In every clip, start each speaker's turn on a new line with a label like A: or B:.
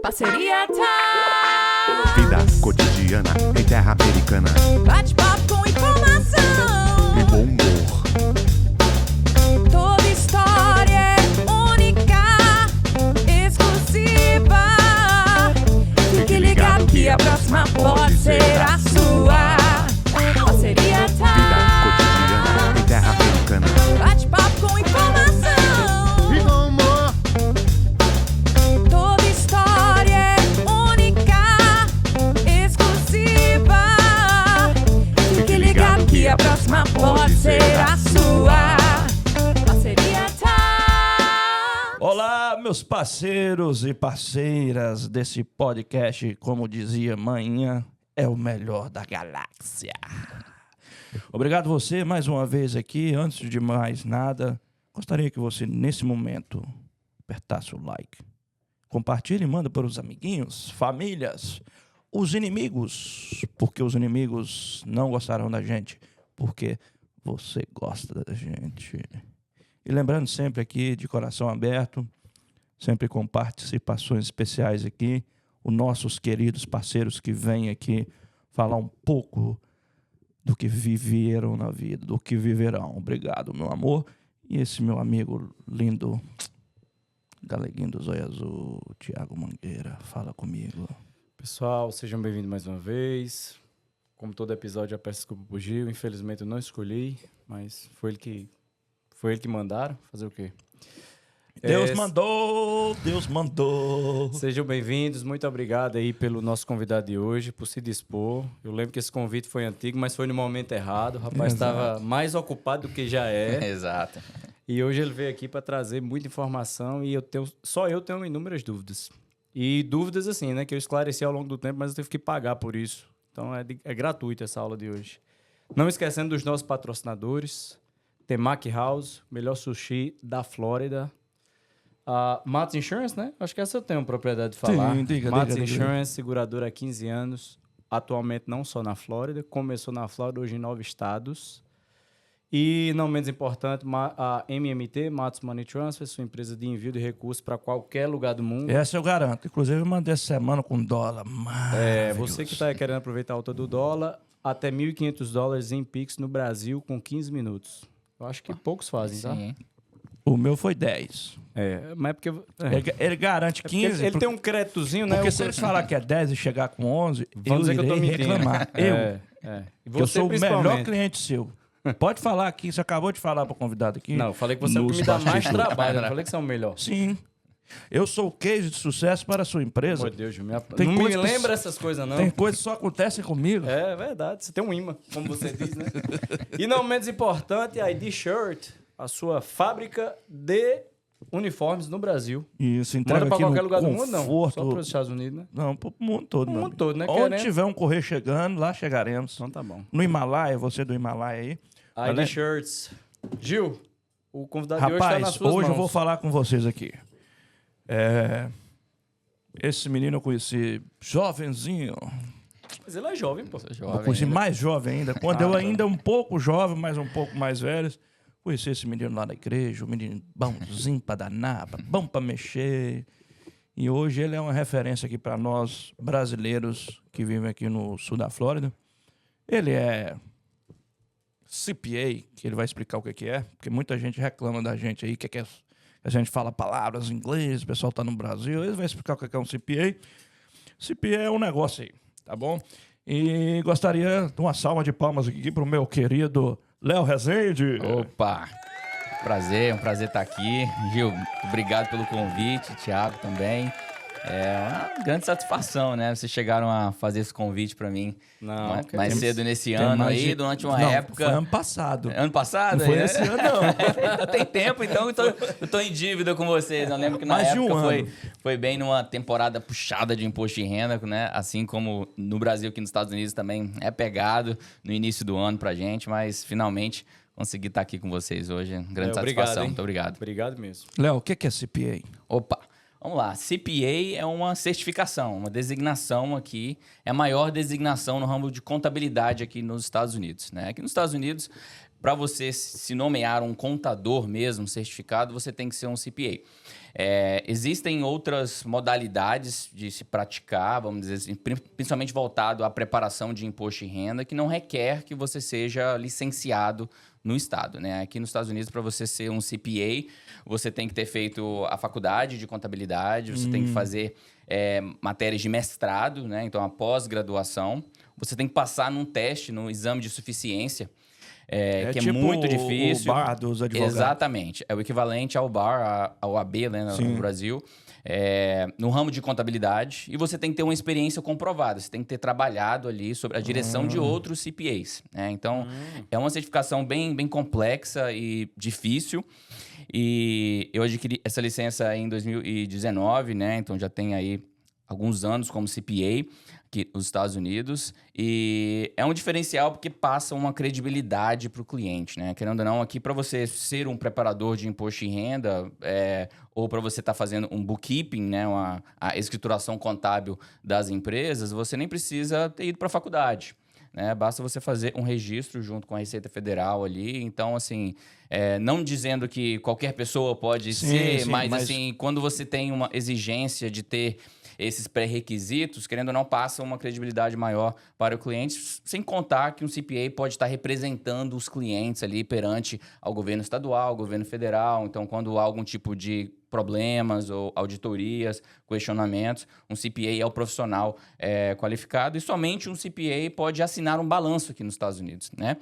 A: Parceria tá.
B: Vida cotidiana em terra americana.
A: Bate-papo com informação.
B: E bom humor.
A: Toda história é única, exclusiva. Fique ligado que a próxima pode ser a sua. Parceria tá.
B: Vida cotidiana em terra americana.
A: Bate-papo com informação.
B: E bom humor.
A: Toda história é única, exclusiva. Fique ligado que a próxima pode ser a sua. Parceria tá.
C: Olá, meus parceiros e parceiras desse podcast, como dizia manhã, é o melhor da galáxia. Obrigado você mais uma vez aqui. Antes de mais nada, gostaria que você, nesse momento, apertasse o like. Compartilhe e manda para os amiguinhos, famílias, os inimigos, porque os inimigos não gostaram da gente, porque você gosta da gente. E lembrando sempre aqui, de coração aberto, sempre com participações especiais aqui, os nossos queridos parceiros que vêm aqui falar um pouco do que viveram na vida, do que viverão. Obrigado, meu amor. E esse meu amigo lindo, galeguinho do Zóio Azul, Thiago Mangueira, fala comigo.
D: Pessoal, sejam bem-vindos mais uma vez. Como todo episódio, eu peço desculpa pro Gil. Infelizmente eu não escolhi, mas foi ele que mandaram. Fazer o quê?
C: Deus mandou.
D: Sejam bem-vindos, muito obrigado aí pelo nosso convidado de hoje, por se dispor. Eu lembro que esse convite foi antigo, mas foi no momento errado. O rapaz estava mais ocupado do que já é.
E: Exato.
D: E hoje ele veio aqui para trazer muita informação e só eu tenho inúmeras dúvidas. E dúvidas assim, né, que eu esclareci ao longo do tempo, mas eu tive que pagar por isso. Então é gratuita essa aula de hoje. Não esquecendo dos nossos patrocinadores, Temaki House, melhor sushi da Flórida. Matos Insurance, né? Acho que essa eu tenho propriedade de falar.
C: Sim, diga.
D: Matos Insurance, seguradora há 15 anos. Atualmente não só na Flórida, começou na Flórida, hoje em 9 estados. E, não menos importante, a MMT, Matos Money Transfer, sua empresa de envio de recursos para qualquer lugar do mundo.
C: Essa eu garanto. Inclusive, eu mandei essa semana com dólar.
D: Você que está querendo aproveitar a alta do dólar, até $1.500 em Pix no Brasil com 15 minutos. Eu acho que poucos fazem, tá?
E: Sim.
C: O meu foi 10.
D: Mas é porque...
C: Ele garante 15.
D: Ele tem um créditozinho, né?
C: Porque se eles falar que é 10 e chegar com 11,
D: Vão dizer que eu tô
C: irei
D: mentindo.
C: reclamar.
D: E
C: Que eu
D: você,
C: sou o melhor
D: principalmente.
C: cliente seu. Pode falar aqui, você acabou de falar para o convidado aqui.
D: Não, eu falei que você é o que
C: nos
D: me dá mais
C: bastidores.
D: trabalho. Eu não falei que você é o melhor.
C: Sim. Eu sou o case de sucesso para a sua empresa.
D: Meu Deus,
C: Tem
D: não me
C: coisa que-
D: lembra essas coisas, não.
C: Tem coisas que só acontecem comigo.
D: É verdade, você tem um imã, como você diz, né? E não menos importante, a ID Shirt, a sua fábrica de uniformes no Brasil.
C: Isso, entrega
D: Manda pra
C: aqui
D: qualquer
C: no
D: lugar do mundo, não?
C: conforto.
D: Só para os Estados Unidos, né?
C: Não, pro mundo todo.
D: O
C: meu
D: mundo
C: amigo.
D: todo, né?
C: Onde
D: Querendo.
C: tiver um correio chegando, lá chegaremos.
D: Então tá bom.
C: No Himalaia, você do Himalaia aí.
D: ID Shirts. Gil, o convidado de hoje está nas
C: Rapaz,
D: suas
C: hoje
D: mãos.
C: eu vou falar com vocês aqui. Esse menino eu conheci jovenzinho.
D: Mas ele é jovem, pô.
C: Eu conheci mais jovem ainda. Quando eu ainda um pouco jovem, mas um pouco mais velho, conheci esse menino lá na igreja, um menino bonzinho pra danar, bom pra mexer. E hoje ele é uma referência aqui para nós brasileiros que vivem aqui no sul da Flórida. Ele é CPA, que ele vai explicar o que é, porque muita gente reclama da gente aí, que a gente fala palavras em inglês, o pessoal tá no Brasil, ele vai explicar o que é um CPA. CPA é um negócio aí, tá bom? E gostaria de uma salva de palmas aqui pro meu querido Léo Rezende.
E: Opa! Um prazer estar aqui. Gil, obrigado pelo convite, Thiago também. É uma grande satisfação, né? Vocês chegaram a fazer esse convite para mim
D: Não,
E: mais cedo nesse ano aí, durante uma época...
C: Foi ano passado.
E: Ano passado?
C: Não foi
E: aí,
C: esse
E: né?
C: ano, não.
E: Ainda tem tempo, então eu tô em dívida com vocês. Eu lembro que na
C: Mais de um
E: época
C: ano.
E: foi bem numa temporada puxada de imposto de renda, né? Assim como no Brasil, aqui nos Estados Unidos também é pegado no início do ano pra gente, mas finalmente consegui estar aqui com vocês hoje. Grande satisfação.
D: hein?
E: Muito obrigado.
D: Obrigado mesmo.
C: Léo, o que é CPA?
E: Opa! Vamos lá, CPA é uma certificação, uma designação aqui, é a maior designação no ramo de contabilidade aqui nos Estados Unidos, né? Aqui nos Estados Unidos, para você se nomear um contador mesmo certificado, você tem que ser um CPA. Existem outras modalidades de se praticar, vamos dizer assim, principalmente voltado à preparação de imposto de renda, que não requer que você seja licenciado no estado, né? Aqui nos Estados Unidos, para você ser um CPA, você tem que ter feito a faculdade de contabilidade, você tem que fazer matérias de mestrado, né? Então, a pós-graduação. Você tem que passar num teste, no exame de suficiência, que
C: tipo
E: é muito difícil.
C: O bar dos advogados.
E: Exatamente. É o equivalente ao bar, ao AB, né, no Brasil, no ramo de contabilidade. E você tem que ter uma experiência comprovada. Você tem que ter trabalhado ali sobre a direção de outros CPAs. Né? Então, é uma certificação bem, bem complexa e difícil. E eu adquiri essa licença em 2019, né? Então, já tem aí alguns anos como CPA aqui nos Estados Unidos, e é um diferencial porque passa uma credibilidade para o cliente, né? Querendo ou não, aqui para você ser um preparador de imposto de renda, ou para você estar fazendo um bookkeeping, né? A escrituração contábil das empresas, você nem precisa ter ido para a faculdade. Né? Basta você fazer um registro junto com a Receita Federal ali. Então, assim, não dizendo que qualquer pessoa pode ser, mas, assim, quando você tem uma exigência de ter esses pré-requisitos, querendo ou não, passa uma credibilidade maior para o cliente, sem contar que um CPA pode estar representando os clientes ali perante ao governo estadual, ao governo federal. Então, quando há algum tipo de problemas ou auditorias, questionamentos, um CPA é o profissional qualificado, e somente um CPA pode assinar um balanço aqui nos Estados Unidos, né?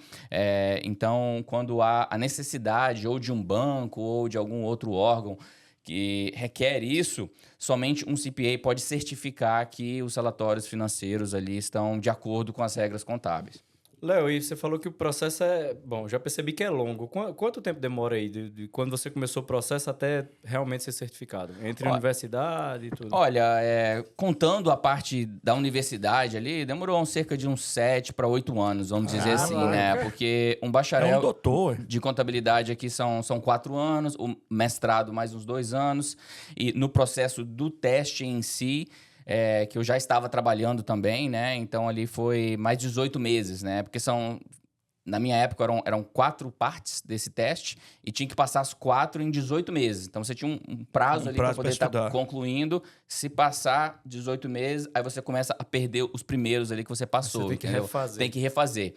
E: Então, quando há a necessidade ou de um banco ou de algum outro órgão que requer isso, somente um CPA pode certificar que os relatórios financeiros ali estão de acordo com as regras contábeis.
D: Léo, e você falou que o processo Bom, já percebi que é longo. Quanto tempo demora aí de quando você começou o processo até realmente ser certificado? Entre universidade e tudo?
E: Olha, contando a parte da universidade ali, demorou cerca de uns 7 para 8 anos, vamos dizer assim, né? Porque um bacharel
C: doutor
E: de contabilidade aqui são 4 anos, o mestrado mais uns 2 anos, e no processo do teste em si, que eu já estava trabalhando também, né? Então, ali foi mais 18 meses, né? Porque na minha época, eram 4 partes desse teste e tinha que passar as 4 em 18 meses. Então, você tinha um prazo ali para poder estar concluindo. Se passar 18 meses, aí você começa a perder os primeiros ali que você passou.
D: Você tem que refazer.
E: Tem que refazer.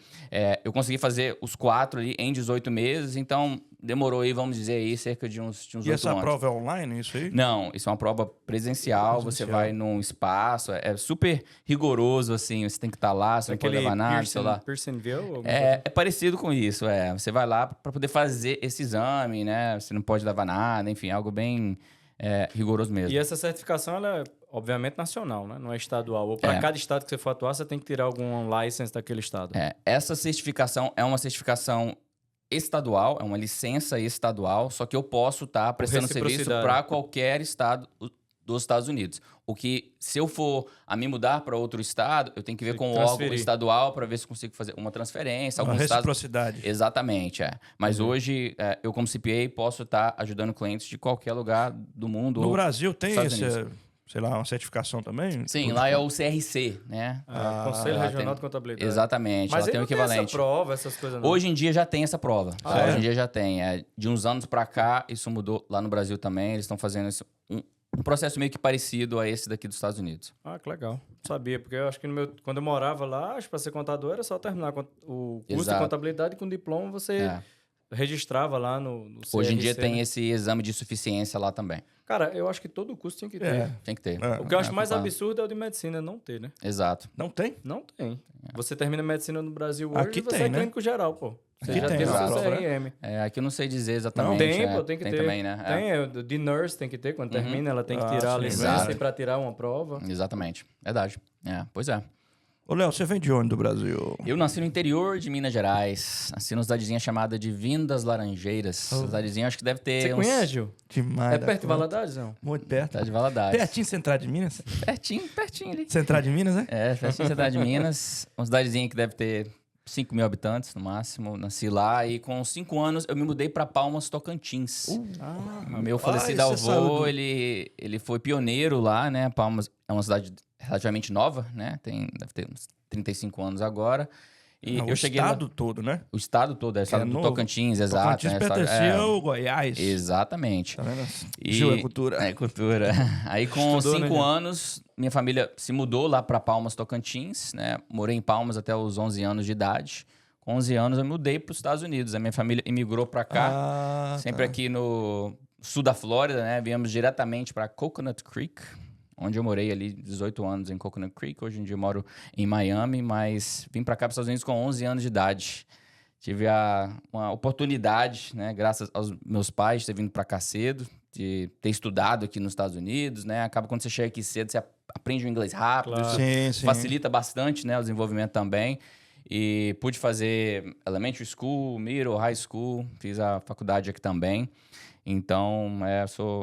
E: Eu consegui fazer os 4 ali em 18 meses, então demorou aí, vamos dizer aí, cerca de uns 8 anos.
C: E essa prova é online, isso aí?
E: Não, isso é uma prova presencial. Você vai num espaço, é super rigoroso, assim, você tem que estar lá, você não pode levar nada, sei lá.
D: Pearsonville?
E: É parecido com isso, Você vai lá para poder fazer esse exame, né? Você não pode levar nada, enfim, algo bem rigoroso mesmo.
D: E essa certificação, ela é, obviamente, nacional, né? Não é estadual. Ou para cada estado que você for atuar, você tem que tirar algum license daquele estado.
E: Essa certificação é uma certificação estadual, é uma licença estadual, só que eu posso estar prestando serviço para qualquer estado dos Estados Unidos. O que, se eu for a me mudar para outro estado, eu tenho que ver com o órgão estadual para ver se consigo fazer uma transferência.
C: Uma reciprocidade.
E: Exatamente, Mas hoje, eu como CPA, posso estar ajudando clientes de qualquer lugar do mundo.
C: No Brasil tem sei lá, uma certificação também?
E: Sim, lá é o CRC, né?
D: Conselho Regional de Contabilidade.
E: Exatamente,
D: mas
E: lá tem o equivalente.
D: Tem essa prova, essas coisas não.
E: Hoje em dia já tem essa prova. Hoje em dia já tem. De uns anos para cá, isso mudou lá no Brasil também. Eles estão fazendo um processo meio que parecido a esse daqui dos Estados Unidos.
D: Ah, que legal. Sabia, porque eu acho que quando eu morava lá, para ser contador era só terminar o curso de contabilidade, com diploma você registrava lá no CRC.
E: Hoje em dia tem esse exame de suficiência lá também.
D: Cara, eu acho que todo curso tem que ter.
E: Tem que ter.
D: O que eu acho mais absurdo é o de medicina não ter, né?
E: Exato.
C: Não tem?
D: Não tem. Você termina medicina no Brasil hoje
C: aqui
D: você
C: tem,
D: é clínico geral, pô. Você
C: aqui
D: já
C: tem
D: tem o seu
C: prova,
D: CRM.
E: Aqui eu não sei dizer exatamente.
D: Tem que ter.
E: Também, né?
D: Tem, de nurse tem que ter. Quando termina, ela tem que tirar a licença para tirar uma prova.
E: Exatamente. Verdade. Pois é.
C: Ô, Léo, você vem de onde do Brasil?
E: Eu nasci no interior de Minas Gerais. Nasci numa cidadezinha chamada de Vindas Laranjeiras. Cidadezinha acho que deve ter
D: Você conhece, Gil?
C: Demais.
D: É perto de Valadares, não?
C: Muito perto.
E: Tá de Valadares.
C: Pertinho Central de Minas?
E: Pertinho ali.
C: Central de Minas, né?
E: Pertinho Central de Minas. Uma cidadezinha que deve ter 5 mil habitantes, no máximo. Nasci lá e com 5 anos eu me mudei para Palmas, Tocantins. Meu falecido avô, ele foi pioneiro lá, né? Palmas é uma cidade relativamente nova, né? Deve ter uns 35 anos agora. E
C: Não,
E: eu
C: o
E: cheguei lá-
C: estado todo, né?
E: o estado todo, é o estado do
C: novo.
E: Tocantins, exato.
C: Tocantins
E: né? Estado-
C: pertencia ao Goiás.
E: Exatamente.
C: Tá vendo?
E: E-
C: Gil é cultura.
E: É, cultura. Aí, com
D: Estudou,
E: 5
D: né?
E: anos, minha família se mudou lá para Palmas, Tocantins, né? Morei em Palmas até os 11 anos de idade. Com 11 anos, eu mudei para os Estados Unidos. A minha família imigrou para cá,
C: Ah,
E: sempre
C: tá.
E: aqui no sul da Flórida, né? Viemos diretamente para Coconut Creek, onde eu morei ali 18 anos em Coconut Creek. Hoje em dia eu moro em Miami, mas vim para cá para os Estados Unidos com 11 anos de idade. Tive uma oportunidade, né, graças aos meus pais, de ter vindo para cá cedo, de ter estudado aqui nos Estados Unidos, né? Acaba quando você chega aqui cedo, você aprende o inglês rápido,
D: Claro.
E: isso
C: Sim, sim.
E: facilita bastante, né, o desenvolvimento também. E pude fazer elementary school, middle, high school, fiz a faculdade aqui também. Então,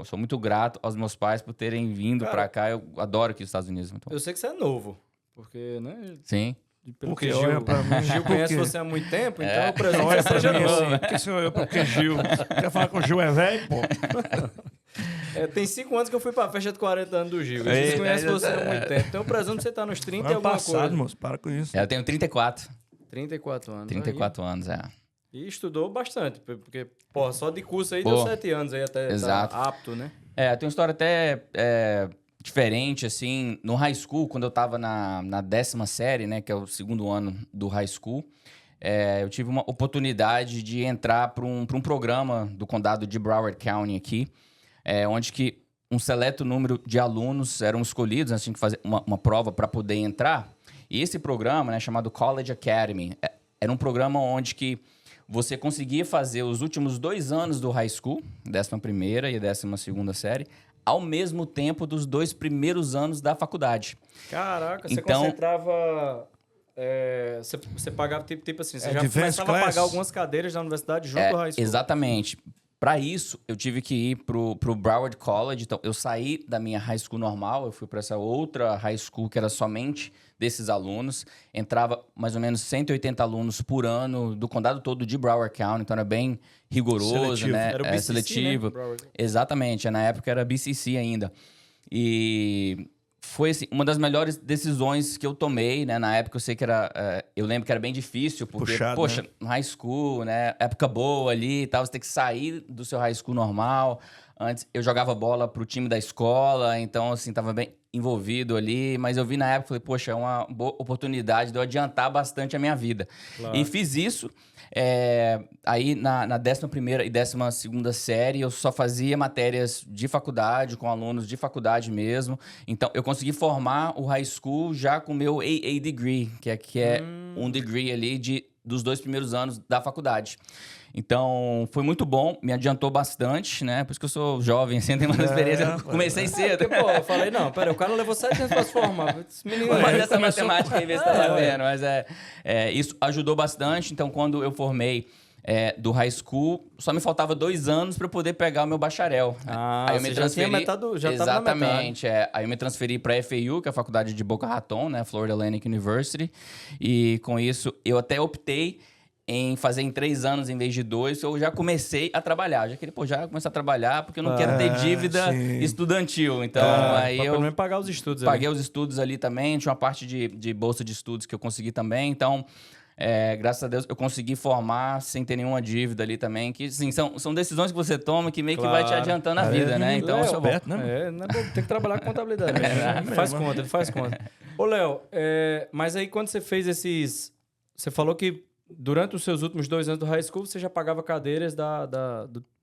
E: sou muito grato aos meus pais por terem vindo
D: Cara,
E: para cá. Eu adoro aqui os Estados Unidos. Muito bom.
D: Eu sei que você é novo, porque, né?
E: Sim.
D: Pelo
C: Porque
D: que
C: olha pra mim,
D: Gil conhece
C: porque-
D: você há muito tempo, então
E: É.
D: eu presumo que
C: Olha
D: você
C: pra
D: seja
C: mim
D: novo.
C: assim, que sou eu? Porque Gil. Quer falar que o Gil é velho, pô?
D: Tem 5 anos que eu fui pra festa de 40 anos do Gil.
E: Ei,
D: Eles conhecem
E: é,
D: você há muito tempo. Então eu presumo que você tá nos 30 e
C: Ano
D: alguma
C: passado,
D: coisa.
C: moço, para com isso.
E: Eu tenho 34.
D: 34 anos.
E: 34 anos, é.
D: Aí. E estudou bastante, porque, porra, só de curso aí
E: Pô,
D: deu 7 anos aí até
E: exato.
D: tá apto, né?
E: Tem uma história até diferente, assim. No high school, quando eu tava na 10ª série, né, que é o segundo ano do high school, eu tive uma oportunidade de entrar para um programa do condado de Broward County aqui, onde que um seleto número de alunos eram escolhidos, nós tínhamos que fazer uma prova para poder entrar. E esse programa, né, chamado College Academy, era um programa onde que você conseguia fazer os últimos 2 anos do high school, 11ª e 12ª série, ao mesmo tempo dos 2 primeiros anos da faculdade.
D: Caraca, você
E: Então-
D: concentrava... você pagava tipo assim, você já
C: Advanced
D: começava a
C: class.
D: pagar algumas cadeiras da universidade junto ao high school.
E: Exatamente. Para isso, eu tive que ir pro Broward College. Então, eu saí da minha high school normal, eu fui para essa outra high school que era somente desses alunos. Entrava mais ou menos 180 alunos por ano do condado todo de Broward County, então era bem rigoroso,
C: Seletivo.
E: né?
D: Era o BCC,
E: seletivo.
D: né, Broward?
E: Exatamente, na época era BCC ainda. E foi assim, uma das melhores decisões que eu tomei, né? Na época eu sei que eu lembro que era bem difícil, porque,
C: Puxado,
E: poxa,
C: né?
E: high school, né? Época boa ali e tal, você tem que sair do seu high school normal. Antes eu jogava bola pro time da escola, então assim, tava bem envolvido ali, mas eu vi na época, falei, poxa, é uma boa oportunidade de eu adiantar bastante a minha vida.
D: Claro.
E: E fiz isso. Aí na 11ª e 12ª série eu só fazia matérias de faculdade, com alunos de faculdade mesmo. Então eu consegui formar o high school já com o meu AA degree, que é um degree ali dos 2 primeiros anos da faculdade. Então, foi muito bom, me adiantou bastante, né? Por isso que eu sou jovem, assim, tenho uma experiência, eu comecei cedo.
D: Porque, pô, eu falei, não, pera, o cara levou 7 anos pra se formar. Esse menino
E: Mas
D: aí
E: essa
D: começou-
E: matemática aí, vê se tá sabendo. Mas isso ajudou bastante. Então, quando eu formei do high school, só me faltava 2 anos para poder pegar o meu bacharel.
D: Ah,
E: aí eu
D: você
E: me
D: já tinha
E: transferi.
D: metade já tava na metade.
E: Exatamente. Aí eu me transferi para FAU, que é a faculdade de Boca Raton, né? Florida Atlantic University. E com isso, eu até optei em fazer em 3 anos em vez de 2, eu já comecei a trabalhar. Já queria, já começar a trabalhar, porque eu não quero ter dívida
C: sim.
E: estudantil. Então, aí
D: pra
E: eu
D: pelo menos pagar os estudos
E: paguei os estudos ali também, tinha uma parte de bolsa de estudos que eu consegui também, então, graças a Deus, eu consegui formar sem ter nenhuma dívida ali também, que, assim, são decisões que você toma que meio que vai te
D: Claro.
E: adiantando a vida, né? Então,
D: Léo,
E: isso é bom.
C: Beto, né, mano?
D: não é bom, tem que trabalhar com contabilidade. Mesmo. Ele faz conta, ele faz conta. Ô, Léo, mas aí quando você fez esses... Você falou que durante os seus últimos 2 anos do high school, você já pagava cadeiras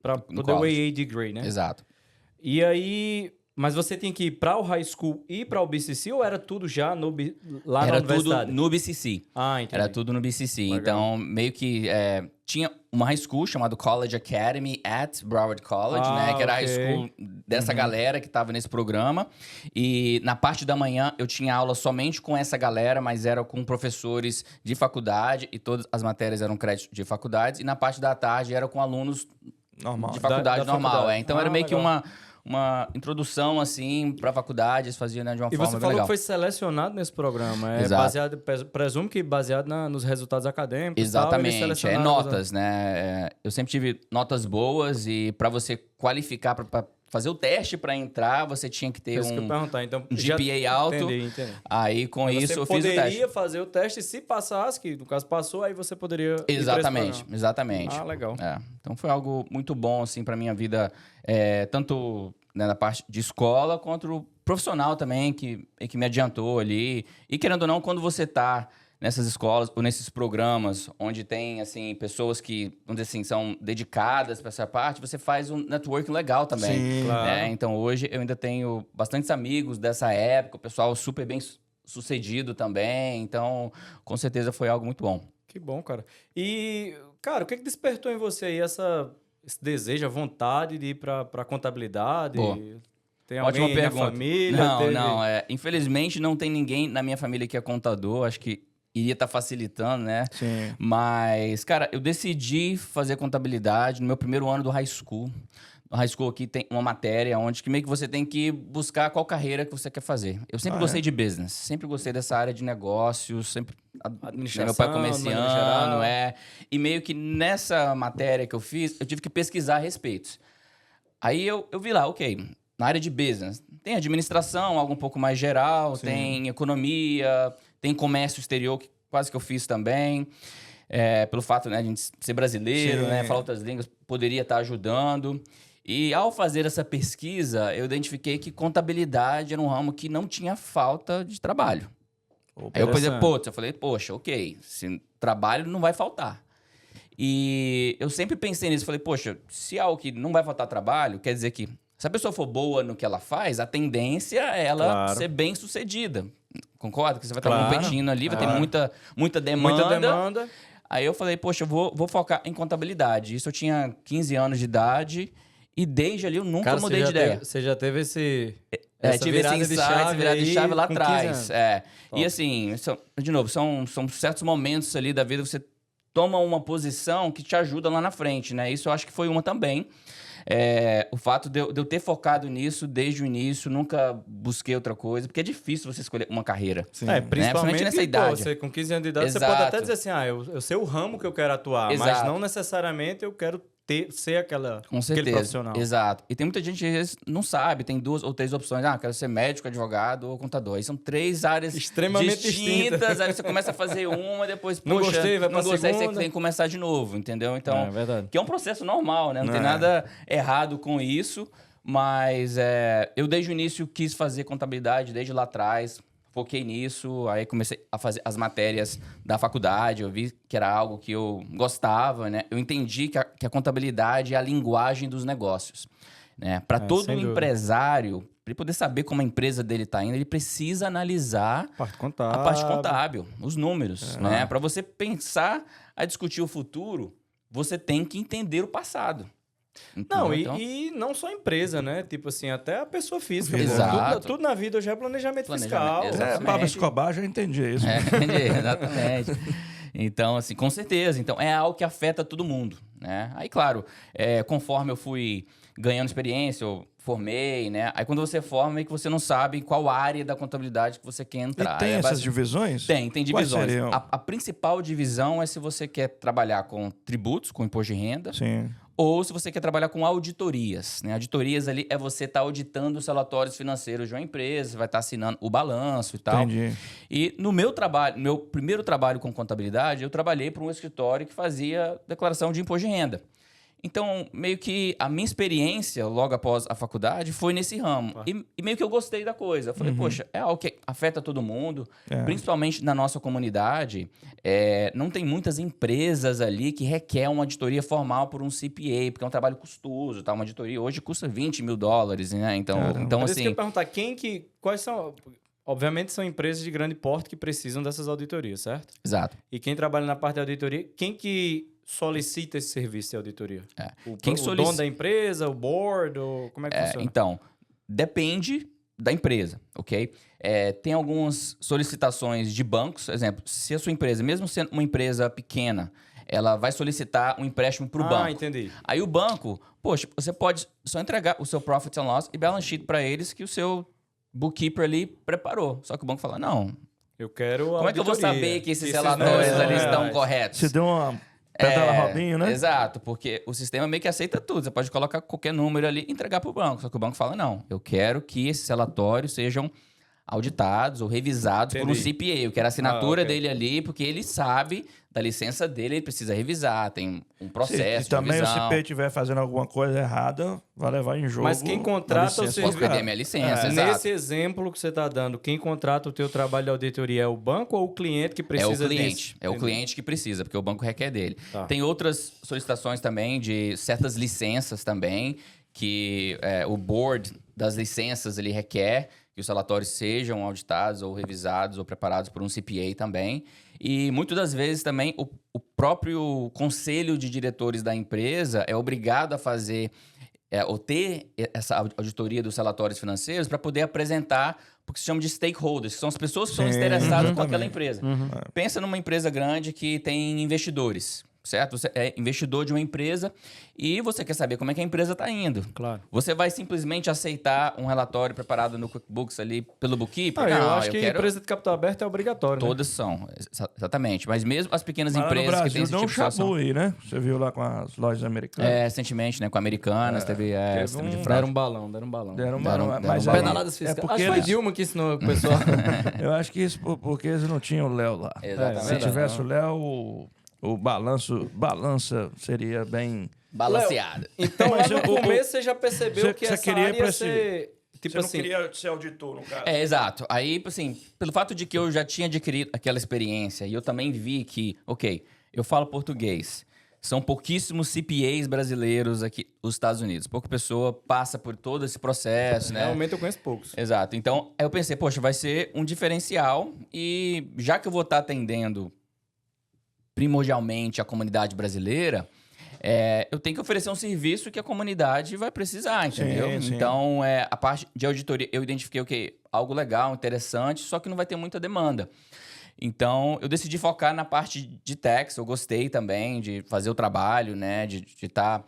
D: para poder o
E: college.
D: AA degree, né?
E: Exato.
D: E aí... Mas você tinha que ir para o high school e para o BCC ou era tudo já lá na
E: Era tudo
D: universidade?
E: no BCC.
D: Ah, entendi.
E: Era tudo no BCC.
D: Legal.
E: Então, meio que tinha uma high school chamada College Academy at Broward College, né? Que era a high
D: ok.
E: school dessa galera que estava nesse programa. E na parte da manhã eu tinha aula somente com essa galera, mas era com professores de faculdade e todas as matérias eram créditos de faculdades. E na parte da tarde era com alunos
C: Normal.
E: de faculdade
D: Da
E: normal.
D: faculdade.
E: Então era meio que
D: legal.
E: uma introdução, assim, pra faculdade, eles faziam, né, de uma
D: E
E: forma
D: você
E: bem
D: falou
E: legal.
D: que foi selecionado nesse programa.
E: Exato.
D: Presumo que baseado nos resultados acadêmicos. e tal, eles
E: Exatamente,
D: selecionaram
E: notas, né? Eu sempre tive notas boas e para você qualificar para fazer o teste para entrar, você tinha que ter
D: Isso que eu ia perguntar. Então,
E: um
D: já-
E: GPA alto.
D: Entendi.
E: Aí, com
D: Você
E: isso, eu fiz o teste.
D: poderia fazer o teste e se passasse, que no caso passou, aí você poderia ir pra esse
E: Exatamente,
D: programa.
E: exatamente.
D: Ah, legal.
E: Então foi algo muito bom, assim, pra minha vida, tanto né, na parte de escola, quanto profissional também, que me adiantou ali. E querendo ou não, quando você tá nessas escolas ou nesses programas onde tem, assim, pessoas que, vamos dizer assim, são dedicadas para essa parte, você faz um networking legal também.
C: Sim,
D: claro.
E: Né? Então, hoje, eu ainda tenho bastantes amigos dessa época, o pessoal super bem sucedido também. Então, com certeza, foi algo muito bom.
D: Que bom, cara. E, cara, o que despertou em você aí esse desejo, a vontade de ir pra contabilidade?
E: Boa.
D: Tem
E: Ótima
D: alguém na
E: pergunta.
D: família?
E: Não. Infelizmente, não tem ninguém na minha família que é contador. Acho que iria estar facilitando, né?
C: Sim.
E: Mas, cara, eu decidi fazer contabilidade no meu primeiro ano do high school. No high school aqui tem uma matéria onde que meio que você tem que buscar qual carreira que você quer fazer. Eu sempre gostei de business, sempre gostei dessa área de negócios, sempre...
D: Administração,
E: meu pai
D: de maneira
E: comerciando,
D: geral.
E: E meio que nessa matéria que eu fiz, eu tive que pesquisar a respeito. Aí eu vi lá, ok, na área de business, tem administração, algo um pouco mais geral, tem economia, tem comércio exterior, que quase que eu fiz também. Pelo fato, né, de a gente ser brasileiro,
C: Sim.
E: né, falar outras línguas, poderia estar ajudando. E ao fazer essa pesquisa, eu identifiquei que contabilidade era um ramo que não tinha falta de trabalho. Aí eu falei, poxa, ok, se trabalho não vai faltar. E eu sempre pensei nisso, falei, poxa, se é algo que não vai faltar trabalho, quer dizer que se a pessoa for boa no que ela faz, a tendência é ela ser bem sucedida. Concorda? Que você vai estar competindo ali, vai ter muita demanda.
D: Muita demanda.
E: Aí eu falei, poxa, eu vou focar em contabilidade. Isso eu tinha 15 anos de idade e desde ali eu nunca mudei de ideia.
D: Você já teve essa
E: Tive
D: virada
E: esse
D: de
E: insight,
D: chave
E: virada de
D: aí
E: chave lá
D: com 15
E: atrás.
D: anos.
E: E assim, de novo, são certos momentos ali da vida que você toma uma posição que te ajuda lá na frente, né? Isso eu acho que foi uma também. O fato de eu ter focado nisso desde o início, nunca busquei outra coisa, porque é difícil você escolher uma carreira.
C: Sim.
D: Principalmente
E: nessa
D: pô,
E: idade.
D: você com 15 anos de idade, você
E: Exato.
D: pode até dizer assim, eu sei o ramo que eu quero atuar, mas
E: Exato.
D: não necessariamente eu quero ser
E: Com
D: aquele
E: certeza.
D: profissional.
E: Exato. E tem muita gente que às vezes não sabe, tem 2 ou 3 opções. Quero ser médico, advogado ou contador. Aí são 3 áreas
D: Extremamente distintas.
E: Aí você começa a fazer uma, depois,
D: Não
E: poxa,
D: gostei, vai pra
E: não gostei,
D: segunda.
E: você tem que começar de novo, entendeu? Então,
D: É verdade.
E: que é um processo normal, né? Não tem
C: É.
E: nada errado com isso, mas eu desde o início quis fazer contabilidade, desde lá atrás. Foquei nisso, aí comecei a fazer as matérias da faculdade, eu vi que era algo que eu gostava, né? Eu entendi que a contabilidade é a linguagem dos negócios, né? Para todo
D: sem dúvida.
E: empresário, para ele poder saber como a empresa dele está indo, ele precisa analisar
D: Parte
E: a
D: contábil.
E: parte contábil, os números, né? Para você pensar a discutir o futuro, você tem que entender o passado.
D: Não,
E: Então,
D: e não só a empresa, né? Tipo assim, até a pessoa física. pô.
E: Exato.
D: Tudo na vida hoje é planejamento fiscal.
E: Planejamento, exatamente.
C: Pablo Escobar, já entendi isso.
E: Entendi, exatamente. Então, assim, com certeza. Então, é algo que afeta todo mundo, né? Aí, claro, conforme eu fui ganhando experiência, eu formei, né? Aí, quando você forma, é que você não sabe qual área da contabilidade que você quer entrar.
C: E tem essas divisões?
E: Tem
C: Quais
E: divisões.
C: seriam?
E: A principal divisão é se você quer trabalhar com tributos, com imposto de renda,
C: Sim.
E: ou se você quer trabalhar com auditorias, né? Auditorias ali é você estar auditando os relatórios financeiros de uma empresa, vai estar assinando o balanço e tal.
C: Entendi.
E: E no meu trabalho, meu primeiro trabalho com contabilidade, eu trabalhei para um escritório que fazia declaração de imposto de renda. Então, meio que a minha experiência, logo após a faculdade, foi nesse ramo. E meio que eu gostei da coisa. Eu falei, poxa, é algo que afeta todo mundo, principalmente na nossa comunidade. Não tem muitas empresas ali que requer uma auditoria formal por um CPA, porque é um trabalho custoso, tá? Uma auditoria hoje custa $20 mil, né? Então
D: Por isso que eu
E: assim...
D: ia perguntar, quais são... Obviamente são empresas de grande porte que precisam dessas auditorias, certo?
E: Exato.
D: E quem trabalha na parte de auditoria, quem que solicita esse serviço de auditoria? O dono da empresa, o board, ou como é que funciona?
E: Então, depende da empresa, ok? Tem algumas solicitações de bancos, por exemplo, se a sua empresa, mesmo sendo uma empresa pequena, ela vai solicitar um empréstimo para o banco.
D: Entendi.
E: Aí o banco, poxa, você pode só entregar o seu Profit and Loss e Balance Sheet para eles que o seu bookkeeper ali preparou. Só que o banco fala, não,
D: Eu quero
E: como é que eu vou
D: auditoria.
E: saber que esses
D: Esses
E: relatórios
D: números
E: ali
D: são
E: estão
D: reais.
E: corretos?
C: Você deu uma Tela Robinho, né?
E: Exato, porque o sistema meio que aceita tudo. Você pode colocar qualquer número ali e entregar para o banco. Só que o banco fala, não, eu quero que esses relatórios sejam auditados ou revisados por um CPA. Eu quero a assinatura dele ali, porque ele sabe da licença dele, ele precisa revisar, tem um processo
C: Se também
E: de
C: o
E: revisão.
C: CP estiver fazendo alguma coisa errada, vai levar em jogo.
D: Mas quem contrata
C: a licença
D: o
C: do
D: serviço-
E: Posso perder
C: cara.
E: minha licença, exato.
D: Nesse exemplo que você está dando, quem contrata o teu trabalho de auditoria é o banco ou o cliente que precisa
E: É o cliente.
D: disso?
E: É o cliente que precisa, porque o banco requer dele.
D: Tá.
E: Tem outras solicitações também de certas licenças também, que o board das licenças ele requer que os relatórios sejam auditados ou revisados ou preparados por um CPA também. E muitas das vezes também o próprio conselho de diretores da empresa é obrigado a fazer ou ter essa auditoria dos relatórios financeiros para poder apresentar o que se chama de stakeholders, que são as pessoas que são interessadas com aquela empresa. Pensa numa empresa grande que tem investidores, certo? Você é investidor de uma empresa e você quer saber como é que a empresa está indo.
D: Claro.
E: Você vai simplesmente aceitar um relatório preparado no QuickBooks ali pelo bookkeeper?
D: Eu
E: Não,
D: acho que
E: quero...
D: empresa de capital aberto é obrigatório, né?
E: Todas são, exatamente. Mas mesmo as pequenas
C: Mas lá no
E: empresas que têm
C: Brasil
E: esse
C: deu
E: tipo
C: um
E: de situação...
C: chabu aí, né? Você viu lá com as lojas americanas.
E: recentemente, né? Com Americanas, teve esse tipo de fraude.
D: Deram um balão.
C: Deram uma...
E: deram
C: mas
E: um
C: aí-
E: balão.
D: Pedaladas fiscais.
C: É porque
D: Acho que foi
C: eles...
D: Dilma que ensinou o pessoal.
C: Eu acho que isso porque eles não tinham o Léo lá.
E: Exatamente.
C: Se tivesse o Léo, o balança seria bem...
E: Balanceada.
D: Então, lá
C: Mas
D: no
C: o-
D: começo você já percebeu
C: você-
D: que
C: você
D: essa
C: queria ir
D: área
C: pra
D: ia
C: esse-
D: ser... Tipo
C: Você não
D: assim,
C: queria ser auditor, no caso.
E: Exato. Aí, assim, pelo fato de que eu já tinha adquirido aquela experiência e eu também vi que, ok, eu falo português, são pouquíssimos CPAs brasileiros aqui nos Estados Unidos. Pouca pessoa passa por todo esse processo, né?
D: realmente eu conheço poucos.
E: Exato. Então, aí eu pensei, poxa, vai ser um diferencial e já que eu vou estar atendendo primordialmente a comunidade brasileira, eu tenho que oferecer um serviço que a comunidade vai precisar, entendeu?
C: Sim.
E: Então, a parte de auditoria, eu identifiquei o quê? Algo legal, interessante, só que não vai ter muita demanda. Então, eu decidi focar na parte de tax. Eu gostei também de fazer o trabalho, né? De estar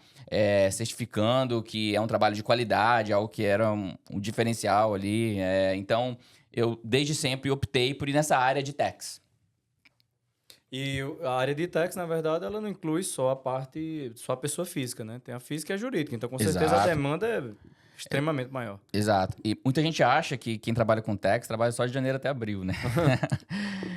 E: certificando que é um trabalho de qualidade, algo que era um diferencial ali. Então, eu desde sempre optei por ir nessa área de tax.
D: E a área de tax, na verdade, ela não inclui só a pessoa física, né? Tem a física e a jurídica. Então, com certeza,
E: Exato.
D: a demanda é extremamente maior.
E: Exato. E muita gente acha que quem trabalha com tax trabalha só de janeiro até abril, né?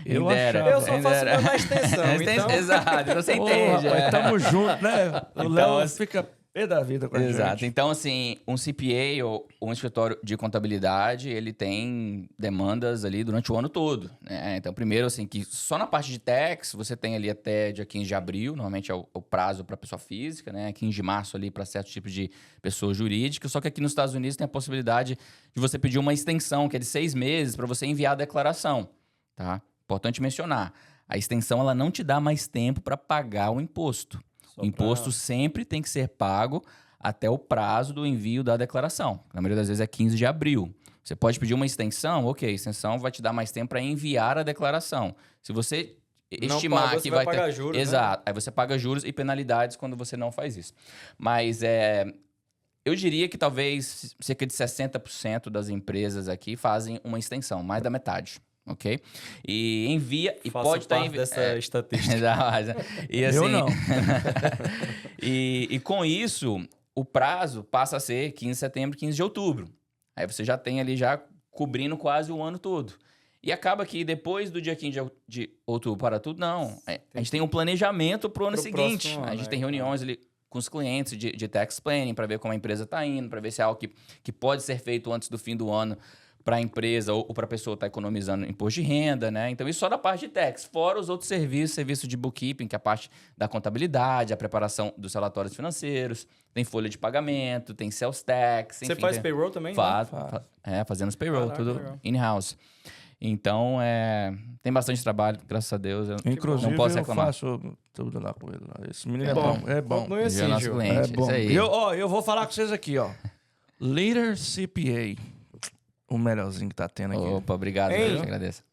C: Eu
E: Quem dera,
C: achava.
D: Eu só
E: quem
D: faço
E: dera.
D: minha extensão, então...
E: Exato, você
C: Ô,
E: entende.
C: rapaz, tamo junto, né? O
E: Então,
C: Léo
E: assim-
C: fica pé da vida com a
E: Exato.
C: gente.
E: Então, assim, um CPA ou um escritório de contabilidade, ele tem demandas ali durante o ano todo, né? Então, primeiro, assim, que só na parte de tax, você tem ali até dia 15 de abril, normalmente é o prazo para pessoa física, né? 15 de março ali para certos tipos de pessoa jurídica, só que aqui nos Estados Unidos tem a possibilidade de você pedir uma extensão, que é de 6 meses, para você enviar a declaração, tá? Importante mencionar. A extensão, ela não te dá mais tempo para pagar o imposto. O imposto sempre tem que ser pago até o prazo do envio da declaração. Na maioria das vezes é 15 de abril. Você pode pedir uma extensão, ok, a extensão vai te dar mais tempo para enviar a declaração. Se você
D: Não
E: estimar
D: paga,
E: que
D: você
E: vai
D: vai
E: ter...
D: pagar juros, né?
E: Exato. Aí você paga juros e penalidades quando você não faz isso. Mas eu diria que talvez cerca de 60% das empresas aqui fazem uma extensão, mais da metade. Ok? E envia e
D: Faço
E: pode estar
D: parte dessa estatística.
E: e assim,
C: Eu não.
E: e com isso, o prazo passa a ser 15 de setembro, 15 de outubro. Aí você já tem ali já cobrindo quase o ano todo. E acaba que depois do dia 15 de outubro para tudo, não. A gente tem um planejamento para o ano
D: Pro
E: seguinte.
D: próximo ano,
E: A gente
D: né,
E: tem reuniões ali com os clientes de tax planning para ver como a empresa está indo, para ver se é algo que pode ser feito antes do fim do ano para a empresa ou para a pessoa estar economizando imposto de renda, né? Então, isso só da parte de tax. Fora os outros serviços, serviço de bookkeeping, que é a parte da contabilidade, a preparação dos relatórios financeiros, tem folha de pagamento, tem sales tax, enfim.
D: Você faz
E: tem...
D: payroll também?
E: Faz,
D: né?
E: fazendo os payroll,
D: Caraca,
E: tudo
D: legal.
E: in-house. Então, tem bastante trabalho, graças a Deus. Eu
C: Inclusive,
E: não posso
C: eu
E: reclamar.
C: faço tudo lá com ele. Lá. Esse menino é
D: bom.
C: bom. É bom.
D: Continue
E: Ele é
D: assim,
E: nosso
D: Gil.
E: cliente,
C: É bom.
E: isso aí.
C: Eu vou falar com vocês aqui, ó. Leader CPA. O melhorzinho que tá tendo aqui.
E: Opa, obrigado,
D: Ei.
E: eu te agradeço.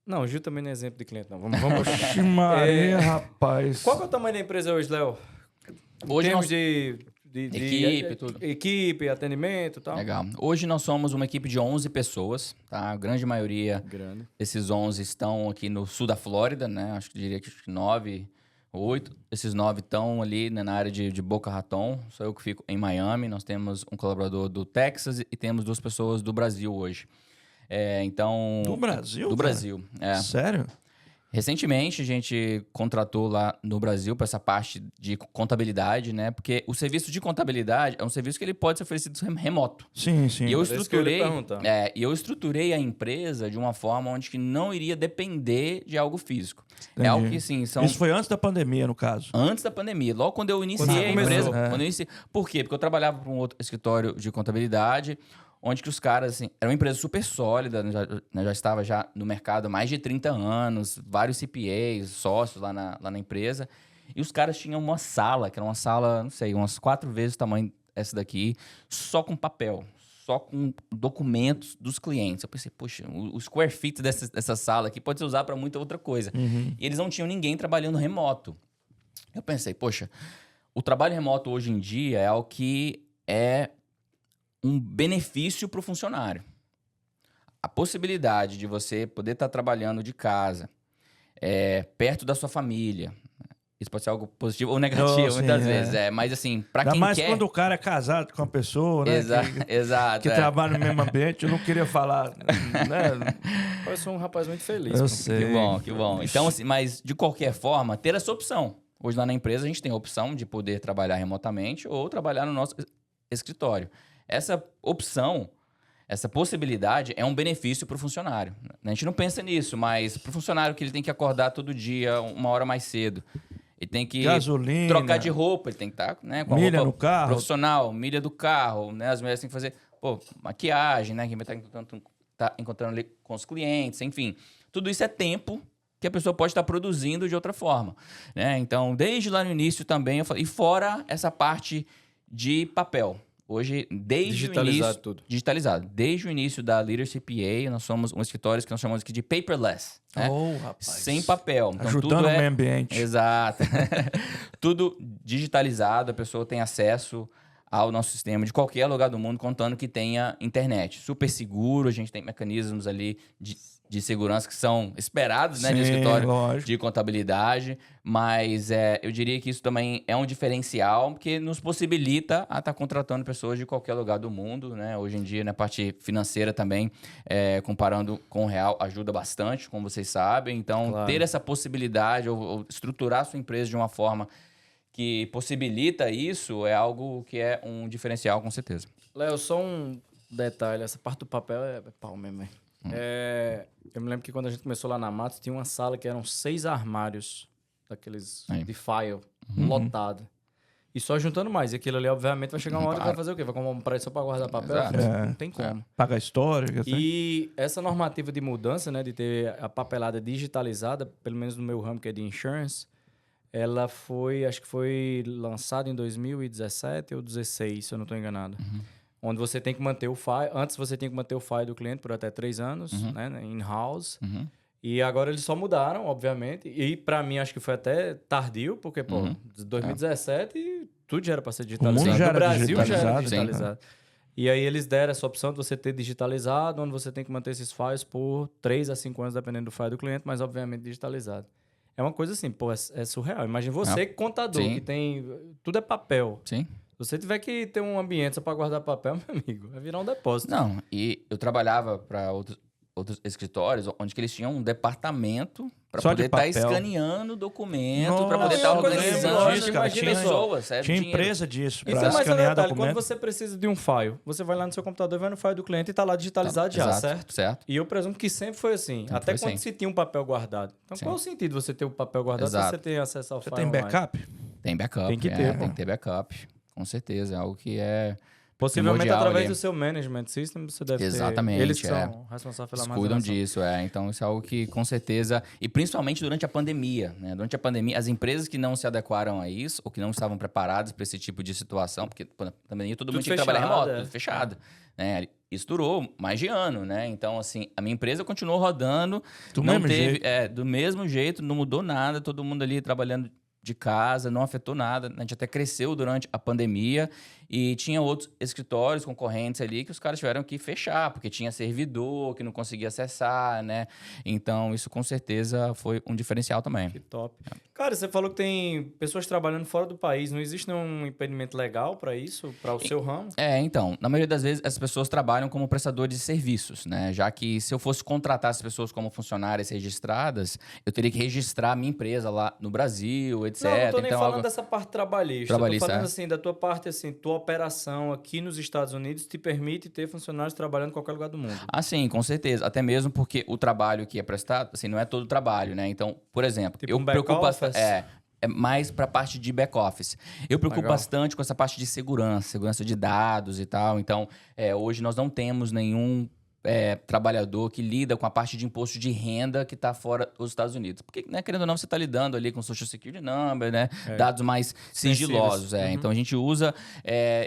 D: Não, o Gil também não é exemplo de cliente, não. Vamos...
C: Oxi, Maria, rapaz.
D: Qual que é o tamanho da empresa hoje, Léo?
E: Hoje
D: Em termos
E: nós...
D: de
E: Equipe, tudo.
D: Equipe, atendimento e tal.
E: Legal. Hoje nós somos uma equipe de 11 pessoas, tá? A grande maioria
D: Grande.
E: desses 11 estão aqui no sul da Flórida, né? Acho que diria que 9 Esses 9 estão ali, né, na área de Boca Raton. Sou eu que fico em Miami. Nós temos um colaborador do Texas e temos 2 pessoas do Brasil hoje. Então...
C: Do Brasil?
E: Do
C: cara?
E: Brasil,
C: Sério?
E: Recentemente, a gente contratou lá no Brasil para essa parte de contabilidade, né? Porque o serviço de contabilidade é um serviço que ele pode ser oferecido remoto.
C: Sim, sim.
E: E eu
D: Era isso que eu ia
E: estruturei,
D: perguntar.
E: eu estruturei a empresa de uma forma onde que não iria depender de algo físico.
C: Entendi.
E: É algo que, sim, são...
C: Isso foi antes da pandemia, no caso.
E: Antes da pandemia, logo quando eu iniciei
D: Quando
E: a
D: começou.
E: empresa.
C: É.
E: Quando eu iniciei. Por quê? Porque eu trabalhava para um outro escritório de contabilidade, onde que os caras, assim, era uma empresa super sólida, já estava já no mercado há mais de 30 anos, vários CPAs, sócios lá na empresa, e os caras tinham uma sala, que era uma sala, não sei, umas 4 vezes o tamanho dessa daqui, só com papel, só com documentos dos clientes. Eu pensei, poxa, o square feet dessa sala aqui pode ser usado para muita outra coisa. E eles não tinham ninguém trabalhando remoto. Eu pensei, poxa, o trabalho remoto hoje em dia é algo que é um benefício para o funcionário. A possibilidade de você poder estar trabalhando de casa, perto da sua família, isso pode ser algo positivo ou negativo,
C: Sim,
E: muitas vezes. Mas assim, para
C: Ainda
E: quem
C: mais
E: quer...
C: quando o cara é casado com uma pessoa, né?
E: Exato.
C: Que trabalha no mesmo ambiente. Eu não queria falar, né?
D: Eu sou um rapaz muito feliz.
C: Eu
D: pô.
C: sei.
E: Que bom. Então, assim, mas de qualquer forma, ter essa opção. Hoje lá na empresa a gente tem a opção de poder trabalhar remotamente ou trabalhar no nosso escritório. Essa opção, essa possibilidade é um benefício para o funcionário. A gente não pensa nisso, mas para o funcionário que ele tem que acordar todo dia 1 hora mais cedo, ele tem que
C: Gasolina.
E: trocar de roupa, ele tem que estar, né, com a
C: Milha
E: roupa
C: no carro.
E: profissional, milha do carro, né? As mulheres têm que fazer, maquiagem, né? Quem vai estar encontrando ali com os clientes, enfim. Tudo isso é tempo que a pessoa pode estar produzindo de outra forma, né? Então, desde lá no início também, eu falei, e fora essa parte de papel. Hoje, desde
D: Digitalizado
E: o início...
D: tudo.
E: Digitalizado. Desde o início da Leadership PA, nós somos um escritório que nós chamamos aqui de paperless, né?
C: Oh, rapaz.
E: Sem papel. Então,
C: Ajudando
E: tudo
C: o meio ambiente.
E: Exato. Tudo digitalizado, a pessoa tem acesso ao nosso sistema de qualquer lugar do mundo, contando que tenha internet. Super seguro, a gente tem mecanismos ali de segurança que são esperados, né, de
C: Sim,
E: escritório
C: lógico.
E: de contabilidade, mas eu diria que isso também é um diferencial, porque nos possibilita a estar contratando pessoas de qualquer lugar do mundo, né? Hoje em dia, na parte financeira também, comparando com o real, ajuda bastante, como vocês sabem. Então,
D: Claro.
E: ter essa possibilidade ou estruturar a sua empresa de uma forma que possibilita isso é algo que é um diferencial, com certeza.
D: Léo, só um detalhe. Essa parte do papel é pau mesmo. Eu me lembro que quando a gente começou lá na Matos, tinha uma sala que eram 6 armários daqueles
E: Aí.
D: de file, lotado. E só juntando mais. E aquilo ali, obviamente, vai chegar uma hora que vai fazer o quê? Vai comprar um prédio só para guardar papel?
E: Exato.
D: Não tem como.
C: Paga a história.
D: E essa normativa de mudança, né, de ter a papelada digitalizada, pelo menos no meu ramo, que é de insurance, ela acho que foi lançada em 2017 ou 2016, se eu não estou enganado. Onde você tem que manter o file. Antes você tinha que manter o file do cliente por até 3 anos, né, in-house. E agora eles só mudaram, obviamente. E para mim acho que foi até tardio, porque, pô, 2017 tudo já era para ser digitalizado.
C: mundo já
D: No
C: era
D: Brasil já era
C: digitalizado,
D: digitalizado. E aí eles deram essa opção de você ter digitalizado, onde você tem que manter esses files por 3 a 5 anos, dependendo do file do cliente, mas obviamente digitalizado. É uma coisa assim, pô, é surreal. Imagina você, contador,
E: Sim.
D: que tem... Tudo é papel.
E: Sim.
D: Se você tiver que ter um ambiente só para guardar papel, meu amigo, vai virar um depósito.
E: Não, e eu trabalhava para outros escritórios onde que eles tinham um departamento para
C: Só de
E: poder estar
C: papel.
E: escaneando documento,
C: Nossa,
E: para poder
D: é
E: estar
D: uma coisa
E: organizando
D: assim,
C: disso, cara.
D: imagina só.
E: pessoas.
C: Tinha
E: dinheiro.
C: empresa disso,
D: Isso
C: pra
D: é mais um
C: escanear
D: detalhe.
C: documento.
D: Quando você precisa de um file, você vai lá no seu computador e vai no file do cliente e tá lá digitalizado já,
E: Exato,
D: certo? E eu presumo que sempre foi assim. Até
E: foi
D: quando
E: assim.
D: se tinha um papel guardado. Então,
E: Sim.
D: qual o sentido você ter o papel guardado se
E: Exato.
D: você tem acesso ao
C: Você
D: file
C: tem
D: online?
C: backup?
E: Tem backup.
D: Tem que ter,
E: tem
D: pô.
E: que ter backup. Com certeza, é algo que é
D: Possivelmente
E: primordial
D: através
E: ali.
D: do seu management system, você deve
E: Exatamente,
D: ter... Eles que são responsáveis pela
E: Eles cuidam
D: armazenação.
E: disso, Então, isso é algo que, com certeza... E principalmente durante a pandemia, né? Durante a pandemia, as empresas que não se adequaram a isso, ou que não estavam preparadas para esse tipo de situação, porque na pandemia todo mundo tinha que trabalhar
D: fechado,
E: remoto, tudo fechado. Né? Isso durou mais de ano, né? Então, assim, a minha empresa continuou rodando.
C: Do
E: não
C: mesmo
E: teve,
C: jeito.
E: do mesmo jeito, não mudou nada, todo mundo ali trabalhando de casa, não afetou nada. A gente até cresceu durante a pandemia E tinha outros escritórios concorrentes ali que os caras tiveram que fechar, porque tinha servidor que não conseguia acessar, né? Então, isso com certeza foi um diferencial também.
D: Que top. Cara, você falou que tem pessoas trabalhando fora do país. Não existe nenhum impedimento legal para isso, para o seu ramo?
E: Então, na maioria das vezes, as pessoas trabalham como prestadores de serviços, né? Já que se eu fosse contratar as pessoas como funcionárias registradas, eu teria que registrar a minha empresa lá no Brasil, etc.
D: Não, não tô nem
E: então,
D: falando dessa parte trabalhista. Eu tô falando
E: é.
D: assim, da tua parte, assim, tua operação aqui nos Estados Unidos te permite ter funcionários trabalhando em qualquer lugar do mundo.
E: Ah, sim, com certeza. Até mesmo porque o trabalho que é prestado, assim, não é todo trabalho, né? Então, por exemplo,
D: Tipo
E: eu
D: um
E: me preocupo
D: back-office?
E: é mais para a parte de back-office. Eu preocupo
D: Legal.
E: bastante com essa parte de segurança de dados e tal. Então, hoje nós não temos nenhum trabalhador que lida com a parte de imposto de renda que está fora dos Estados Unidos. Porque, né, querendo ou não, você está lidando ali com Social Security Number, né? Dados mais sigilosos. Então, a gente usa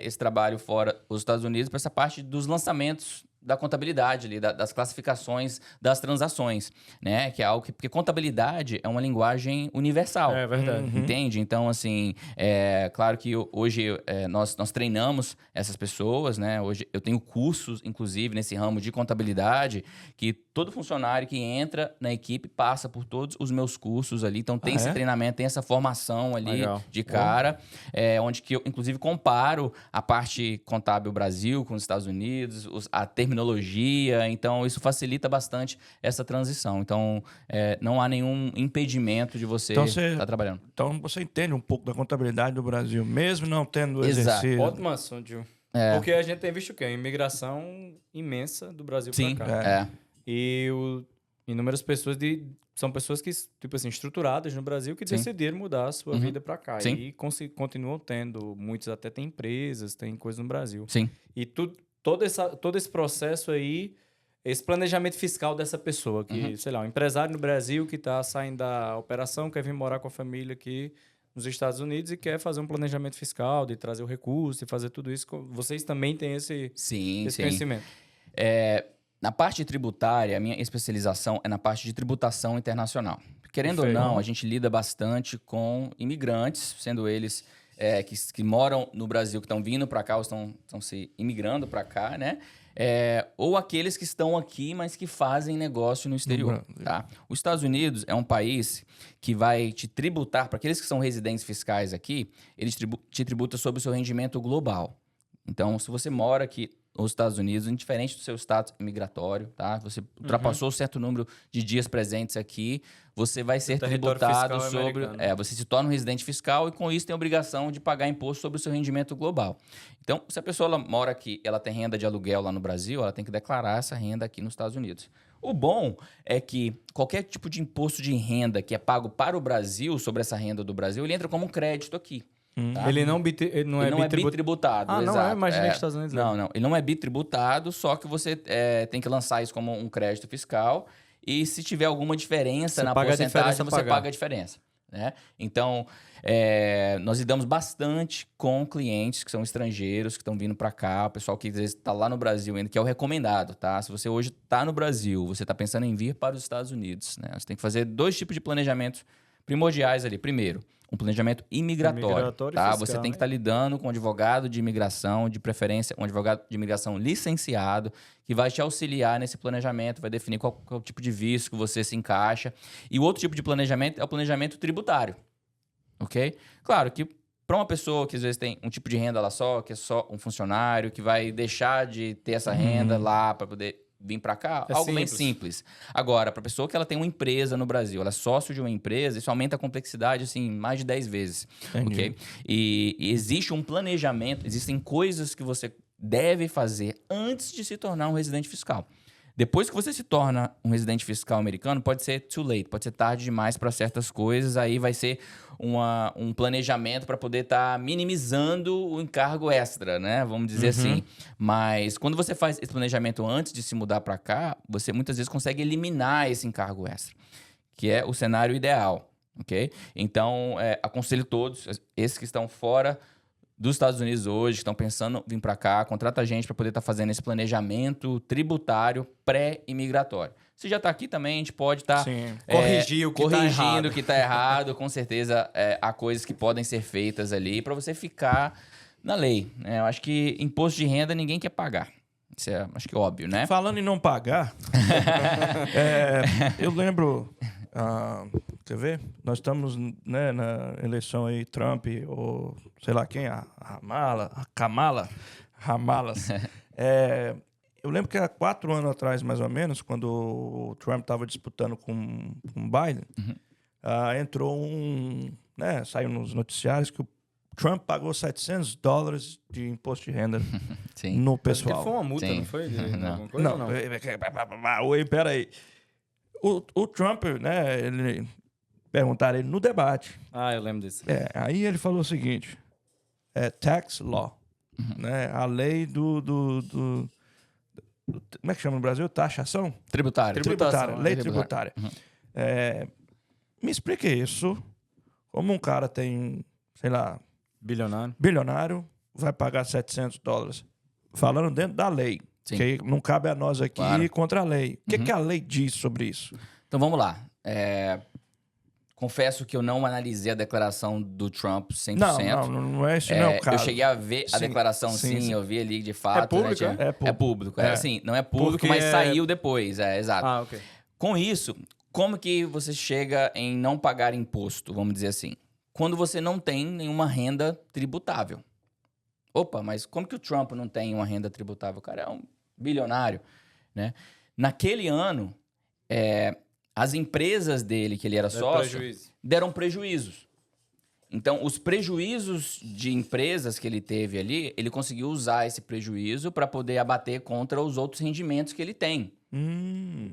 E: esse trabalho fora dos Estados Unidos para essa parte dos lançamentos da contabilidade ali, das classificações das transações, né? Que é algo que... Porque contabilidade é uma linguagem universal.
D: É verdade.
E: Entende? Então, assim, claro que hoje nós treinamos essas pessoas, né? Hoje eu tenho cursos, inclusive, nesse ramo de contabilidade, que todo funcionário que entra na equipe passa por todos os meus cursos ali. Então, tem esse treinamento, tem essa formação ali
D: Legal.
E: de cara, onde que eu, inclusive, comparo a parte contábil Brasil com os Estados Unidos, a terminologia. Então, isso facilita bastante essa transição. Então, não há nenhum impedimento de você estar trabalhando.
C: Então, você entende um pouco da contabilidade do Brasil, mesmo não tendo
E: Exato.
C: exercido.
D: Ótimo assunto, Gil. Porque a gente tem visto o quê? Uma imigração imensa do Brasil
E: Sim,
D: para cá.
C: É.
D: E inúmeras pessoas são pessoas que, tipo assim, estruturadas no Brasil que decidiram mudar a sua vida para cá.
E: Sim.
D: E continuam tendo. Muitos até têm empresas, têm coisas no Brasil.
E: Sim.
D: E todo esse processo aí, esse planejamento fiscal dessa pessoa, que, sei lá, um empresário no Brasil que está saindo da operação, quer vir morar com a família aqui nos Estados Unidos e quer fazer um planejamento fiscal, de trazer o recurso, de fazer tudo isso. Vocês também têm esse conhecimento.
E: Na parte tributária, a minha especialização é na parte de tributação internacional. Querendo ou não, a gente lida bastante com imigrantes, sendo eles que moram no Brasil, que estão vindo para cá, ou estão se imigrando para cá, né? Ou aqueles que estão aqui, mas que fazem negócio no exterior. Tá? Os Estados Unidos é um país que vai te tributar, para aqueles que são residentes fiscais aqui, eles te tributam sobre o seu rendimento global. Então, se você mora aqui nos Estados Unidos, indiferente do seu status imigratório, tá? Você ultrapassou um certo número de dias presentes aqui, você vai ser tributado sobre... você se torna um residente fiscal e com isso tem a obrigação de pagar imposto sobre o seu rendimento global. Então, se a pessoa ela mora aqui, ela tem renda de aluguel lá no Brasil, ela tem que declarar essa renda aqui nos Estados Unidos. O bom é que qualquer tipo de imposto de renda que é pago para o Brasil, sobre essa renda do Brasil, ele entra como um crédito aqui. Tá?
D: Ele não é
E: bitributado.
D: Ah,
E: exato.
D: não é? Imaginei que os Estados Unidos...
E: Não. Ele não é bitributado, só que você tem que lançar isso como um crédito fiscal e se tiver alguma diferença na porcentagem, você paga a diferença. Né? Então, nós lidamos bastante com clientes que são estrangeiros, que estão vindo para cá, o pessoal que às vezes está lá no Brasil ainda, que é o recomendado. Tá? Se você hoje está no Brasil, você está pensando em vir para os Estados Unidos, né? Você tem que fazer 2 tipos de planejamentos primordiais ali. Primeiro, um planejamento imigratório tá? Fiscal, você tem que estar lidando com um advogado de imigração, de preferência, um advogado de imigração licenciado, que vai te auxiliar nesse planejamento, vai definir qual tipo de visto que você se encaixa. E o outro tipo de planejamento é o planejamento tributário, ok? Claro que para uma pessoa que às vezes tem um tipo de renda lá só, que é só um funcionário, que vai deixar de ter essa renda lá para poder vir para cá, algo bem simples. Agora, para a pessoa que ela tem uma empresa no Brasil, ela é sócio de uma empresa, isso aumenta a complexidade, assim, mais de 10 vezes. Ok? E existe um planejamento, existem coisas que você deve fazer antes de se tornar um residente fiscal. Depois que você se torna um residente fiscal americano, pode ser too late, pode ser tarde demais para certas coisas, aí vai ser um planejamento para poder estar minimizando o encargo extra, né? Vamos dizer assim. Mas quando você faz esse planejamento antes de se mudar para cá, você muitas vezes consegue eliminar esse encargo extra, que é o cenário ideal, ok? Então, aconselho todos, esses que estão fora dos Estados Unidos hoje, que estão pensando em vir para cá, contrata a gente para poder estar fazendo esse planejamento tributário pré-imigratório. Se já está aqui também, a gente pode estar
D: corrigindo
E: o que está errado. Com certeza, há coisas que podem ser feitas ali para você ficar Na lei, né? Eu acho que imposto de renda ninguém quer pagar. Isso é, acho que óbvio, né?
C: Falando em não pagar, eu lembro, quer ver? Nós estamos, né, na eleição aí, Trump ou sei lá quem, a Kamala Ramalas. Eu lembro que há 4 anos atrás, mais ou menos, quando o Trump estava disputando com o Biden, entrou né, saiu nos noticiários que o Trump pagou $700 de imposto de renda
E: Sim.
C: no
D: Parece que
C: pessoal.
D: foi uma multa,
E: Sim.
D: não foi?
E: Não.
D: Alguma coisa,
C: Não, oi, peraí. O Trump, né, ele perguntaram ele no debate.
D: Ah, eu lembro disso.
C: Aí ele falou o seguinte, tax law, né, a lei do como é que chama no Brasil? Taxação?
E: Tributário.
C: Tributária, lei
E: Tributário.
C: tributária. Me explique isso, como um cara tem, sei lá, bilionário, vai pagar $700, falando dentro da lei,
E: Sim.
C: que não cabe a nós aqui
E: Claro.
C: contra a lei. O que a lei diz sobre isso?
E: Então vamos lá. Confesso que eu não analisei a declaração do Trump 100%.
C: Não é esse, não é o caso.
E: Eu cheguei a ver a
C: Sim,
E: declaração,
C: sim, sim.
E: Eu vi ali de fato.
D: É público,
E: né?
C: é?
E: É público.
C: É.
E: Assim, não é público,
D: Porque
E: mas saiu depois. Exato.
D: Ah, ok.
E: Com isso, como que você chega em não pagar imposto, vamos dizer assim? Quando você não tem nenhuma renda tributável. Opa, mas como que o Trump não tem uma renda tributável? O cara é um bilionário, né? Naquele ano, as empresas dele, que ele era sócio, deram prejuízos. Então, os prejuízos de empresas que ele teve ali, ele conseguiu usar esse prejuízo para poder abater contra os outros rendimentos que ele tem.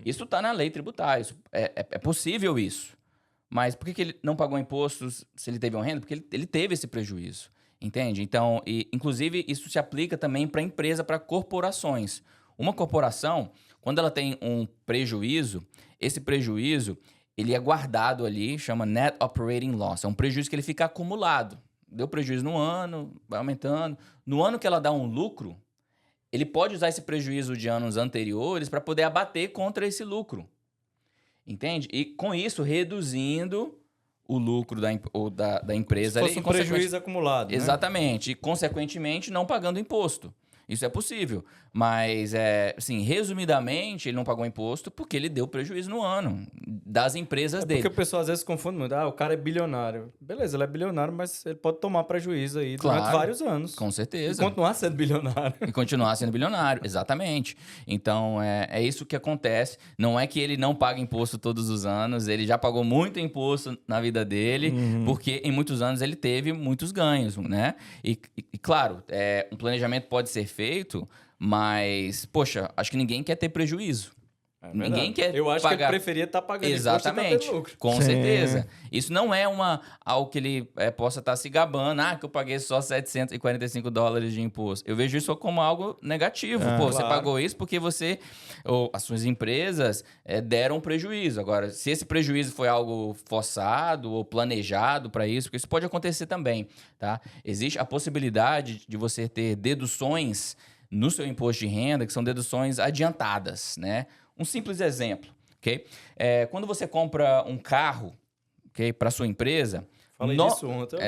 E: Isso está na lei tributária. É possível isso. Mas por que ele não pagou impostos se ele teve uma renda? Porque ele teve esse prejuízo. Entende? Então, inclusive, isso se aplica também para empresa, para corporações. Uma corporação, quando ela tem um prejuízo, esse prejuízo ele é guardado ali, chama Net Operating Loss. É um prejuízo que ele fica acumulado. Deu prejuízo no ano, vai aumentando. No ano que ela dá um lucro, ele pode usar esse prejuízo de anos anteriores para poder abater contra esse lucro. Entende? E com isso, reduzindo o lucro da empresa.
D: Se fosse um prejuízo acumulado, né?
E: Exatamente. E, consequentemente, não pagando imposto. Isso é possível. Mas, assim, resumidamente, ele não pagou imposto porque ele deu prejuízo no ano das empresas dele.
D: Porque o pessoal às vezes confunde muito. O cara é bilionário. Beleza, ele é bilionário, mas ele pode tomar prejuízo aí durante vários anos.
E: Com certeza.
D: E continuar sendo bilionário.
E: E continuar sendo bilionário, exatamente. Então, é isso que acontece. Não é que ele não paga imposto todos os anos, ele já pagou muito imposto na vida dele, porque em muitos anos ele teve muitos ganhos, né? E claro, um planejamento pode ser feito, mas, poxa, acho que ninguém quer ter prejuízo. Ninguém quer
D: Eu acho
E: pagar.
D: que ele preferia estar pagando
E: Exatamente,
D: imposto e tá tendo lucro.
E: com
C: Sim.
E: certeza. Isso não é algo que ele possa estar se gabando. Que eu paguei só $745 de imposto. Eu vejo isso como algo negativo. Você pagou isso porque as suas empresas deram prejuízo. Agora, se esse prejuízo foi algo forçado ou planejado para isso, porque isso pode acontecer também, tá? Existe a possibilidade de você ter deduções no seu imposto de renda, que são deduções adiantadas, né? Um simples exemplo, ok? Quando você compra um carro, ok, para sua empresa...
D: Falei disso ontem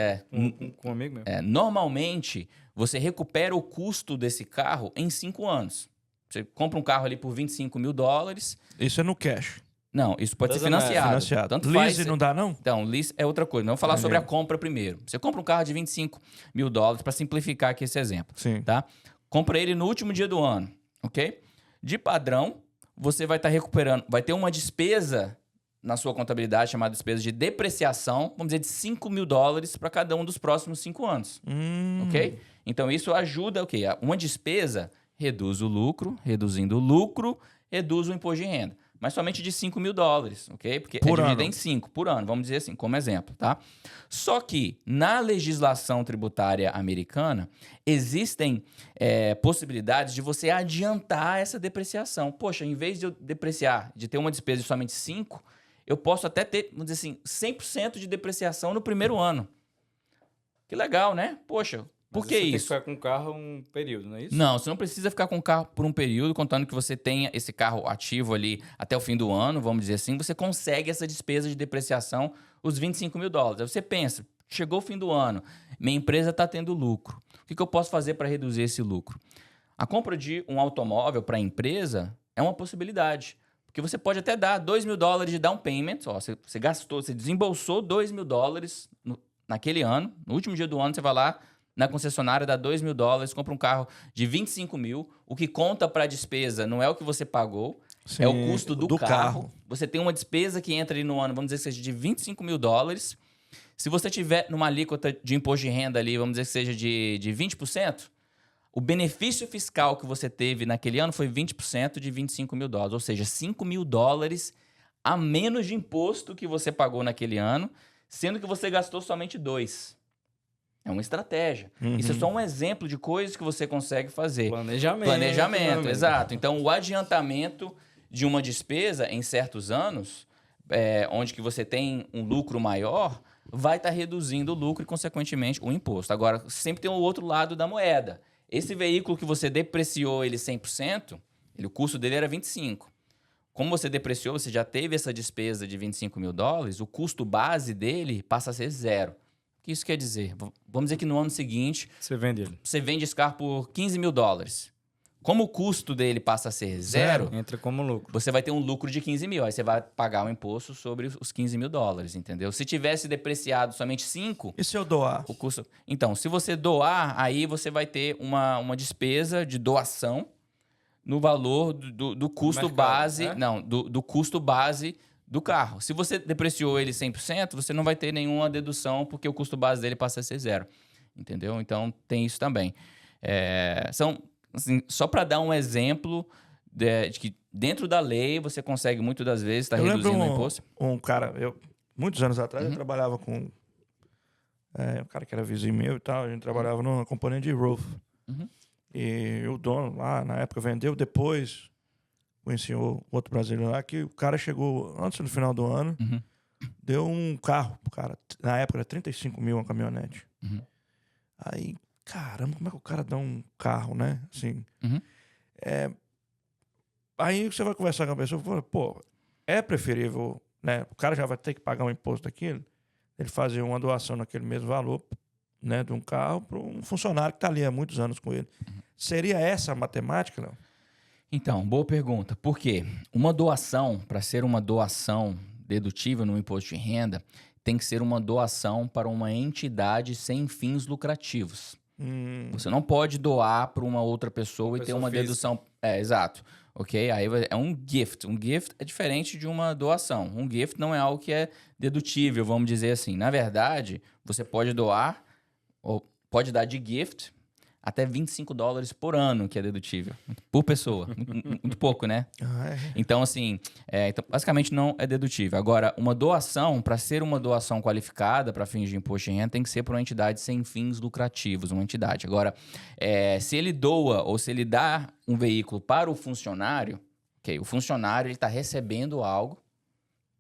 D: com um amigo meu.
E: Normalmente, você recupera o custo desse carro em 5 anos. Você compra um carro ali por $25 mil.
C: Isso é no cash.
E: Não, isso pode ser
D: Financiado.
E: financiado. Tanto
C: Lease
E: faz,
C: não dá, não?
E: Então, lease é outra coisa. Vamos falar sobre a compra primeiro. Você compra um carro de $25 mil, para simplificar aqui esse exemplo.
C: Sim.
E: Tá? Compra ele no último dia do ano, ok? De padrão, você vai estar recuperando, vai ter uma despesa na sua contabilidade chamada despesa de depreciação, vamos dizer, de $5 mil para cada um dos próximos 5 anos, ok? Então, isso ajuda, ok? Uma despesa reduz o lucro, reduzindo o lucro, reduz o imposto de renda. Mas somente de $5 mil, ok? Porque
C: Por
E: dividido
C: ano.
E: em 5 por ano, vamos dizer assim, como exemplo, tá? Só que na legislação tributária americana, existem possibilidades de você adiantar essa depreciação. Poxa, em vez de eu depreciar, de ter uma despesa de somente 5, eu posso até ter, vamos dizer assim, 100% de depreciação no primeiro ano. Que legal, né? Poxa, por que
D: Você tem que
E: isso?
D: ficar com o carro um período, não é isso?
E: Não, você não precisa ficar com o carro por um período, contando que você tenha esse carro ativo ali até o fim do ano, vamos dizer assim, você consegue essa despesa de depreciação, os $25 mil. Aí você pensa, chegou o fim do ano, minha empresa está tendo lucro. O que eu posso fazer para reduzir esse lucro? A compra de um automóvel para a empresa é uma possibilidade. Porque você pode até dar $2.000 de down payment. Ó, você gastou, você desembolsou $2.000 naquele ano. No último dia do ano, você vai lá na concessionária, dá $2.000, compra um carro de 25 mil. O que conta para a despesa não é o que você pagou,
C: Sim,
E: é o custo do carro.
C: carro.
E: Você tem uma despesa que entra ali no ano, vamos dizer que seja de $25 mil. Se você tiver numa alíquota de imposto de renda ali, vamos dizer que seja de 20%, o benefício fiscal que você teve naquele ano foi 20% de $25 mil. Ou seja, $5 mil a menos de imposto que você pagou naquele ano, sendo que você gastou somente 2. É uma estratégia. Isso é só um exemplo de coisas que você consegue fazer. Planejamento, exato. Então, o adiantamento de uma despesa em certos anos, onde que você tem um lucro maior, vai estar reduzindo o lucro e, consequentemente, o imposto. Agora, sempre tem o outro lado da moeda. Esse veículo que você depreciou ele 100%, o custo dele era 25. Como você depreciou, você já teve essa despesa de $25 mil, o custo base dele passa a ser 0. O que isso quer dizer? Vamos dizer que no ano seguinte,
D: Você vende ele.
E: você vende esse carro por $15 mil. Como o custo dele passa a ser 0,
D: Entra como lucro.
E: você vai ter um lucro de 15 mil. Aí você vai pagar o imposto sobre os $15 mil, entendeu? Se tivesse depreciado somente 5,
C: E se eu doar?
E: o custo... Então, se você doar, aí você vai ter uma despesa de doação no valor do custo
D: mercado,
E: base...
D: né?
E: Não, do custo base do carro. Se você depreciou ele 100%, você não vai ter nenhuma dedução, porque o custo base dele passa a ser 0. Entendeu? Então, tem isso também. São... Assim, só para dar um exemplo de que dentro da lei você consegue muitas das vezes estar reduzindo o imposto.
C: Um cara, muitos anos atrás, eu trabalhava com um cara que era vizinho meu e tal. A gente trabalhava numa companhia de roof. E o dono lá, na época, vendeu. Depois, conheci outro brasileiro lá, que o cara chegou antes do final do ano, deu um carro pro cara. Na época era 35 mil uma caminhonete. Aí, caramba, como é que o cara dá um carro, né? Assim, aí você vai conversar com a pessoa e fala, pô, é preferível, né? O cara já vai ter que pagar um imposto daquilo, ele fazer uma doação naquele mesmo valor, né, de um carro para um funcionário que está ali há muitos anos com ele. Seria essa a matemática, não?
E: Então, boa pergunta. Por quê? Uma doação, para ser uma doação dedutível no imposto de renda, tem que ser uma doação para uma entidade sem fins lucrativos. Você não pode doar para uma outra pessoa e ter uma dedução. Exato. Ok? Aí é um gift. Um gift é diferente de uma doação. Um gift não é algo que é dedutível, vamos dizer assim. Na verdade, você pode doar, ou pode dar de gift, até $25 por ano, que é dedutível. Por pessoa. Muito pouco, né? Então, assim, então, basicamente não é dedutível. Agora, uma doação, para ser uma doação qualificada para fins de imposto de renda, tem que ser para uma entidade sem fins lucrativos, uma entidade. Agora, se ele doa ou se ele dá um veículo para o funcionário, o funcionário está recebendo algo,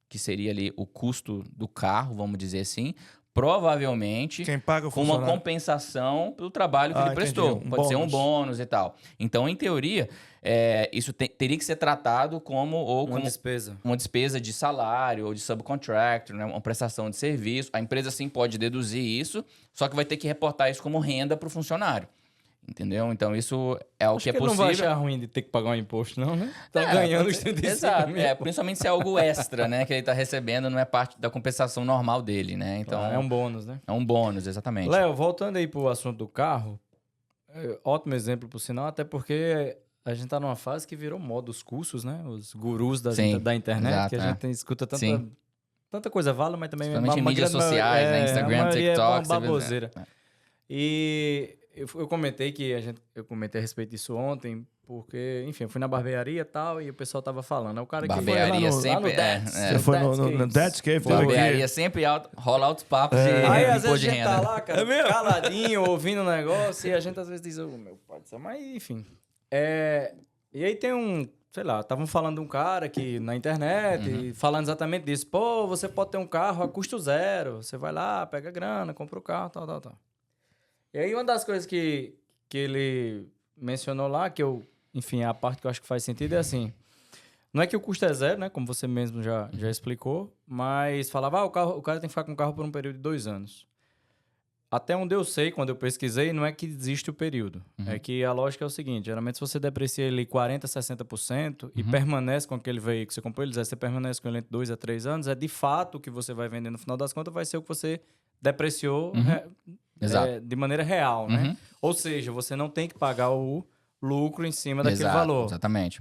E: que seria ali o custo do carro, vamos dizer assim, provavelmente
C: Quem paga o
E: com uma
C: funcionário?
E: compensação pelo trabalho que ele prestou.
C: entendi.
E: Pode ser um bônus e tal. Então, em teoria, isso teria que ser tratado como uma despesa de salário ou de subcontractor, né? Uma prestação de serviço. A empresa sim pode deduzir isso, só que vai ter que reportar isso como renda para o funcionário. Entendeu? Então, isso é algo que é possível.
D: Não vai achar ruim de ter que pagar um imposto, não, né? Tá ganhando os 35
E: Exato.
D: mil.
E: Principalmente se é algo extra, né? Que ele tá recebendo, não é parte da compensação normal dele, né? Então,
D: É um bônus, né?
E: é um bônus, exatamente.
D: Léo, voltando aí pro assunto do carro, ótimo exemplo por sinal, até porque a gente tá numa fase que virou moda os cursos, né? Os gurus
E: Sim,
D: da internet,
E: exato,
D: que a gente escuta
E: Sim.
D: tanta coisa válida, mas também...
E: Principalmente em mídias sociais, né? Instagram,
D: a maioria
E: TikTok.
D: É uma
E: você vê, né?
D: baboseira. E eu comentei eu comentei a respeito disso ontem, porque, enfim, eu fui na barbearia e tal, e o pessoal tava falando. O cara que
E: Barbearia
D: foi lá no
E: sempre...
D: Dad's,
C: Você foi no Dad's Cave, teve
E: Barbearia
C: aqui.
E: sempre rola altos papos de
D: Aí, às vezes,
E: imposto
D: a
E: de
D: gente
E: renda.
D: tá lá, cara, caladinho, ouvindo o negócio, e a gente às vezes diz, meu pai do céu, mas enfim. E aí tem sei lá, estavam falando de um cara aqui na internet, e falando exatamente disso. Pô, você pode ter um carro a custo zero, você vai lá, pega grana, compra o carro, tal. E aí uma das coisas que ele mencionou lá, que enfim, a parte que eu acho que faz sentido é assim, não é que o custo é zero, né, como você mesmo já explicou, mas falava, o cara tem que ficar com o carro por um período de 2 anos. Até onde eu sei, quando eu pesquisei, não é que existe o período. É que a lógica é o seguinte, geralmente se você deprecia ele 40%, 60% e permanece com aquele veículo, você comprou ele, você permanece com ele entre 2 a 3 anos, é de fato o que você vai vender no final das contas vai ser o que você depreciou
E: Exato.
D: de maneira real, né? Ou seja, você não tem que pagar o lucro em cima daquele valor.
E: Exatamente.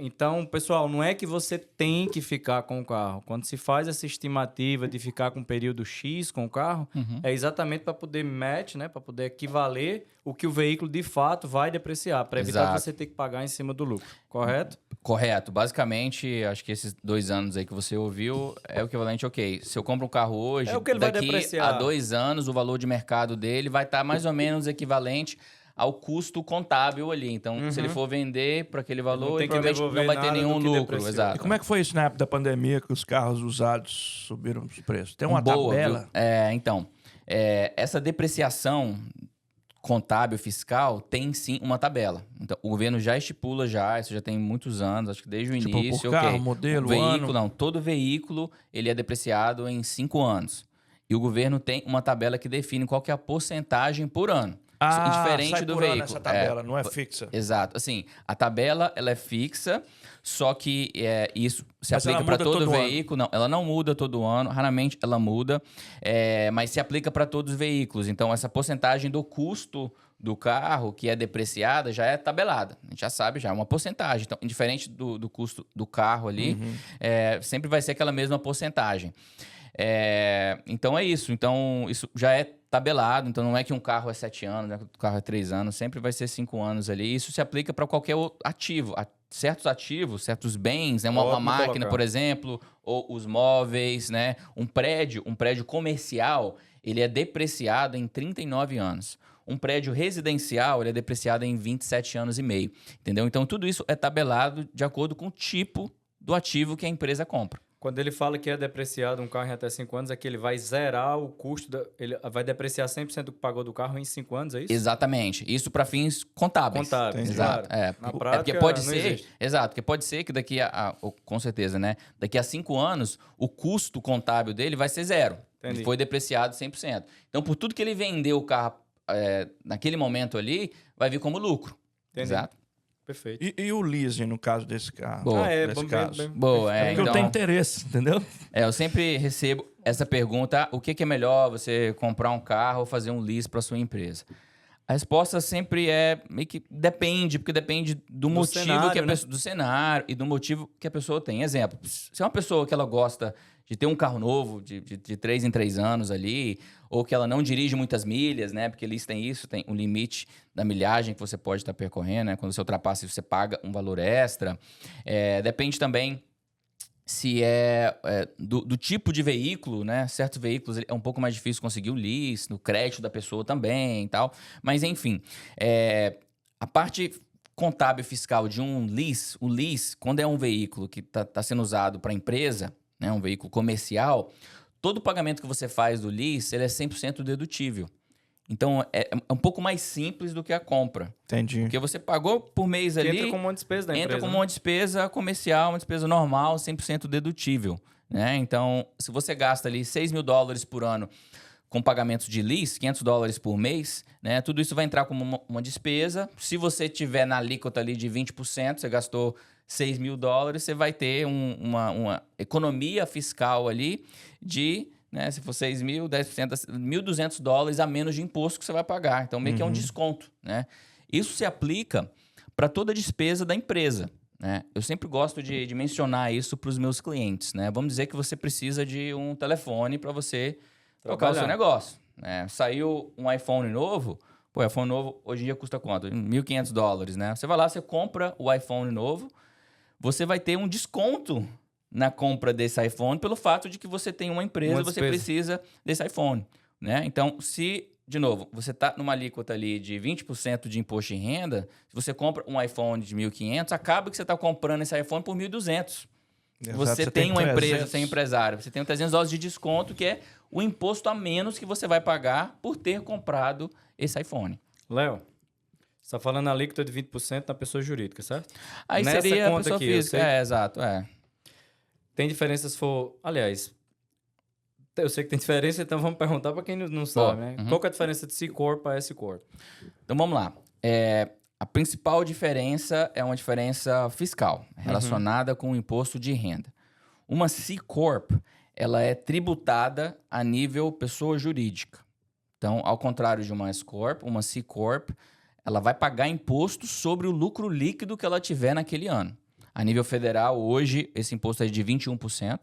D: Então, pessoal, não é que você tem que ficar com o carro. Quando se faz essa estimativa de ficar com um período X com o carro, é exatamente para poder match, né? Para poder equivaler o que o veículo de fato vai depreciar, para evitar
E: Exato.
D: que você tenha que pagar em cima do lucro. Correto?
E: Correto. Basicamente, acho que esses 2 anos aí que você ouviu é o equivalente, ok, se eu compro um carro hoje,
D: É o que ele vai
E: daqui
D: depreciar.
E: a 2 anos, o valor de mercado dele vai estar mais ou menos equivalente ao custo contábil ali. Então, se ele for vender por aquele valor,
D: tem que
E: provavelmente
D: devolver
E: não vai ter
D: nada
E: nenhum
D: do que
E: lucro.
D: depreciou.
E: Exato.
C: E como é que foi isso na época da pandemia que os carros usados subiram os preços? Tem uma
E: Boa,
C: tabela?
E: viu? Então, essa depreciação contábil fiscal tem sim uma tabela. Então, o governo já estipula isso já tem muitos anos, acho que desde o
C: Tipo,
E: início.
C: por carro,
E: ok.
C: modelo,
E: O veículo,
C: ano?
E: não. Todo veículo ele é depreciado em 5 anos. E o governo tem uma tabela que define qual que é a porcentagem por ano. Diferente
C: sai
E: do
C: por
E: veículo.
C: ano essa tabela, não é fixa.
E: Exato. Assim, a tabela ela é fixa, só que isso se
C: Mas ela
E: aplica para
C: muda
E: todo
C: todo ano.
E: veículo. Não, ela não muda todo ano, raramente ela muda, mas se aplica para todos os veículos. Então, essa porcentagem do custo do carro que é depreciada já é tabelada. A gente já sabe, já é uma porcentagem. Então, indiferente do custo do carro ali, sempre vai ser aquela mesma porcentagem. Então é isso. Então, isso já é tabelado. Então, não é que um carro é 7 anos, não é que o carro é 3 anos. Sempre vai ser 5 anos ali. Isso se aplica para qualquer ativo. Certos ativos, certos bens, né? Uma
D: Ótimo
E: máquina,
D: colocar.
E: por exemplo, ou os móveis, né? Um prédio comercial, ele é depreciado em 39 anos. Um prédio residencial, ele é depreciado em 27 anos e meio. Entendeu? Então, tudo isso é tabelado de acordo com o tipo do ativo que a empresa compra.
D: Quando ele fala que é depreciado um carro em até 5 anos, é que ele vai zerar o custo, ele vai depreciar 100% do que pagou do carro em 5 anos, é isso?
E: Exatamente. Isso para fins contábeis.
D: Contábeis,
E: Exato.
D: claro. Na
E: Porque
D: prática,
E: pode
D: não
E: ser,
D: existe.
E: exato, porque pode ser que daqui com certeza, né? Daqui a 5 anos, o custo contábil dele vai ser zero.
D: Entendi.
E: Ele foi depreciado 100%. Então, por tudo que ele vendeu o carro naquele momento ali, vai vir como lucro.
D: Entendi.
E: Exato.
D: Perfeito.
C: E o leasing, no caso desse carro?
E: Boa.
C: Desse caso?
E: Boa,
C: É porque eu
E: então,
C: tenho interesse, entendeu?
E: eu sempre recebo essa pergunta: o que é melhor, você comprar um carro ou fazer um lease para sua empresa? A resposta sempre é meio que depende, porque depende do motivo
D: cenário,
E: que a
D: né?
E: pessoa, do cenário e do motivo que a pessoa tem. Exemplo, se é uma pessoa que ela gosta de ter um carro novo de 3 em 3 anos ali, ou que ela não dirige muitas milhas, né? Porque eles têm isso, tem um limite da milhagem que você pode estar percorrendo, né? Quando você ultrapassa, você paga um valor extra. Depende também se do tipo de veículo, né? Certos veículos é um pouco mais difícil conseguir o lease, no crédito da pessoa também e tal. Mas, enfim, a parte contábil fiscal de um lease, o lease, quando é um veículo que está sendo usado para a empresa, né? Um veículo comercial, todo pagamento que você faz do lease, ele é 100% dedutível. Então, é um pouco mais simples do que a compra.
C: Entendi.
E: Porque você pagou por mês ali...
D: Entra com um monte de despesa da empresa.
E: Entra como uma despesa comercial, uma despesa normal, 100% dedutível, né? Então, se você gasta ali $6.000 por ano com pagamentos de lease, $500 por mês, né? Tudo isso vai entrar como uma despesa. Se você tiver na alíquota ali de 20%, você gastou $6.000, você vai ter uma economia fiscal ali de... né? Se for 6 mil, 10%, $1.200 a menos de imposto que você vai pagar. Então, meio que é um desconto, né? Isso se aplica para toda a despesa da empresa, né? Eu sempre gosto de mencionar isso para os meus clientes, né? Vamos dizer que você precisa de um telefone para você tocar o seu negócio, né? Saiu um iPhone novo, o iPhone novo hoje em dia custa quanto? $1.500, né? Você vai lá, você compra o iPhone novo, você vai ter um desconto na compra desse iPhone pelo fato de que você tem uma empresa, você precisa desse iPhone, né? Então, de novo, você está numa alíquota ali de 20% de imposto de renda, se você compra um iPhone de $1.500, acaba que você está comprando esse iPhone por $1.200. Você tem uma empresa, você é empresário, você tem $300 de desconto, que é o imposto a menos que você vai pagar por ter comprado esse iPhone.
D: Léo, você está falando alíquota de 20% na pessoa jurídica, certo?
E: Aí
D: Nessa
E: seria a
D: conta
E: pessoa
D: aqui, eu
E: física.
D: sei.
E: Exato,
D: Tem diferença se for... Aliás, Eu sei que tem diferença, então vamos perguntar para quem não sabe, né? Qual que é a diferença de C Corp para S Corp?
E: Então vamos lá. A principal diferença é uma diferença fiscal, relacionada com o imposto de renda. Uma C Corp, ela é tributada a nível pessoa jurídica. Então, ao contrário de uma S Corp, uma C Corp, ela vai pagar imposto sobre o lucro líquido que ela tiver naquele ano. A nível federal, hoje, esse imposto é de 21%.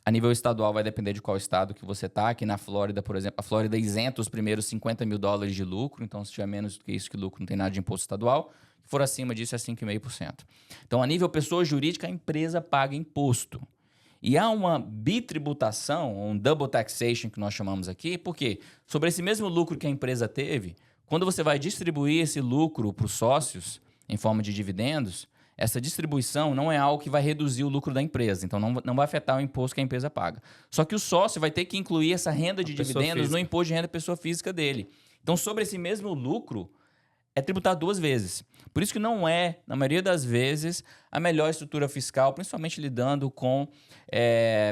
E: A nível estadual, vai depender de qual estado que você está. Aqui na Flórida, por exemplo, a Flórida isenta os primeiros $50 mil de lucro. Então, se tiver menos do que isso que lucro, não tem nada de imposto estadual. Se for acima disso, é 5,5%. Então, a nível pessoa jurídica, a empresa paga imposto. E há uma bitributação, um double taxation que nós chamamos aqui, porque sobre esse mesmo lucro que a empresa teve, quando você vai distribuir esse lucro para os sócios em forma de dividendos, essa distribuição não é algo que vai reduzir o lucro da empresa, então não vai afetar o imposto que a empresa paga. Só que o sócio vai ter que incluir essa renda de dividendos no imposto de renda pessoa física dele. Então, sobre esse mesmo lucro, é tributado 2 vezes. Por isso que não é, na maioria das vezes, a melhor estrutura fiscal, principalmente lidando com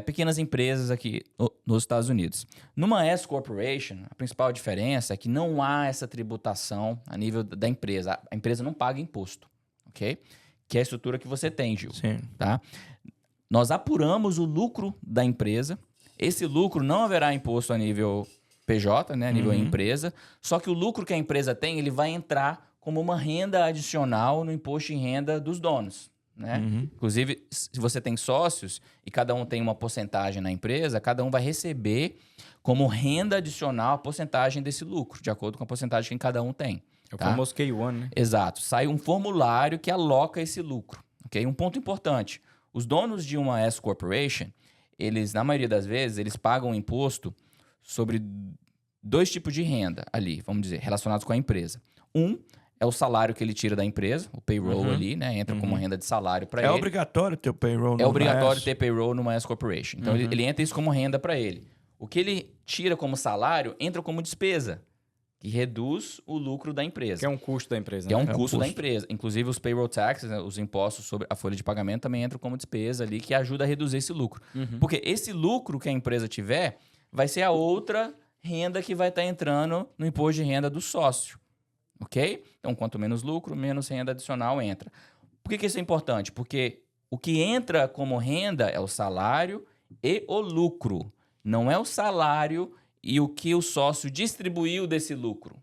E: pequenas empresas aqui nos Estados Unidos. Numa S Corporation, a principal diferença é que não há essa tributação a nível da empresa. A empresa não paga imposto, ok? Que é a estrutura que você tem, Gil.
C: Sim.
E: Tá? Nós apuramos o lucro da empresa. Esse lucro não haverá imposto a nível PJ, né, a nível empresa, só que o lucro que a empresa tem, ele vai entrar como uma renda adicional no imposto de renda dos donos, né? Inclusive, se você tem sócios e cada um tem uma porcentagem na empresa, cada um vai receber como renda adicional a porcentagem desse lucro, de acordo com a porcentagem que cada um tem.
D: É o
E: tá?
D: famoso K1, né?
E: Exato. Sai um formulário que aloca esse lucro, ok? Um ponto importante, os donos de uma S Corporation, eles, na maioria das vezes, eles pagam imposto sobre 2 tipos de renda ali, vamos dizer, relacionados com a empresa. Um é o salário que ele tira da empresa, o payroll ali, né? Entra como renda de salário para ele.
C: É obrigatório ter o payroll
E: É
C: no
E: obrigatório
C: S?
E: ter payroll numa S Corporation. Então, ele entra isso como renda para ele. O que ele tira como salário entra como despesa, que reduz o lucro da empresa.
D: Que é um custo da empresa,
E: Que é
D: né?
E: um custo da empresa. Inclusive, os payroll taxes, né, os impostos sobre a folha de pagamento, também entram como despesa ali, que ajuda a reduzir esse lucro. Porque esse lucro que a empresa tiver vai ser a outra renda que vai estar entrando no imposto de renda do sócio. Ok? Então, quanto menos lucro, menos renda adicional entra. Por que isso é importante? Porque o que entra como renda é o salário e o lucro. Não é o salário e o que o sócio distribuiu desse lucro.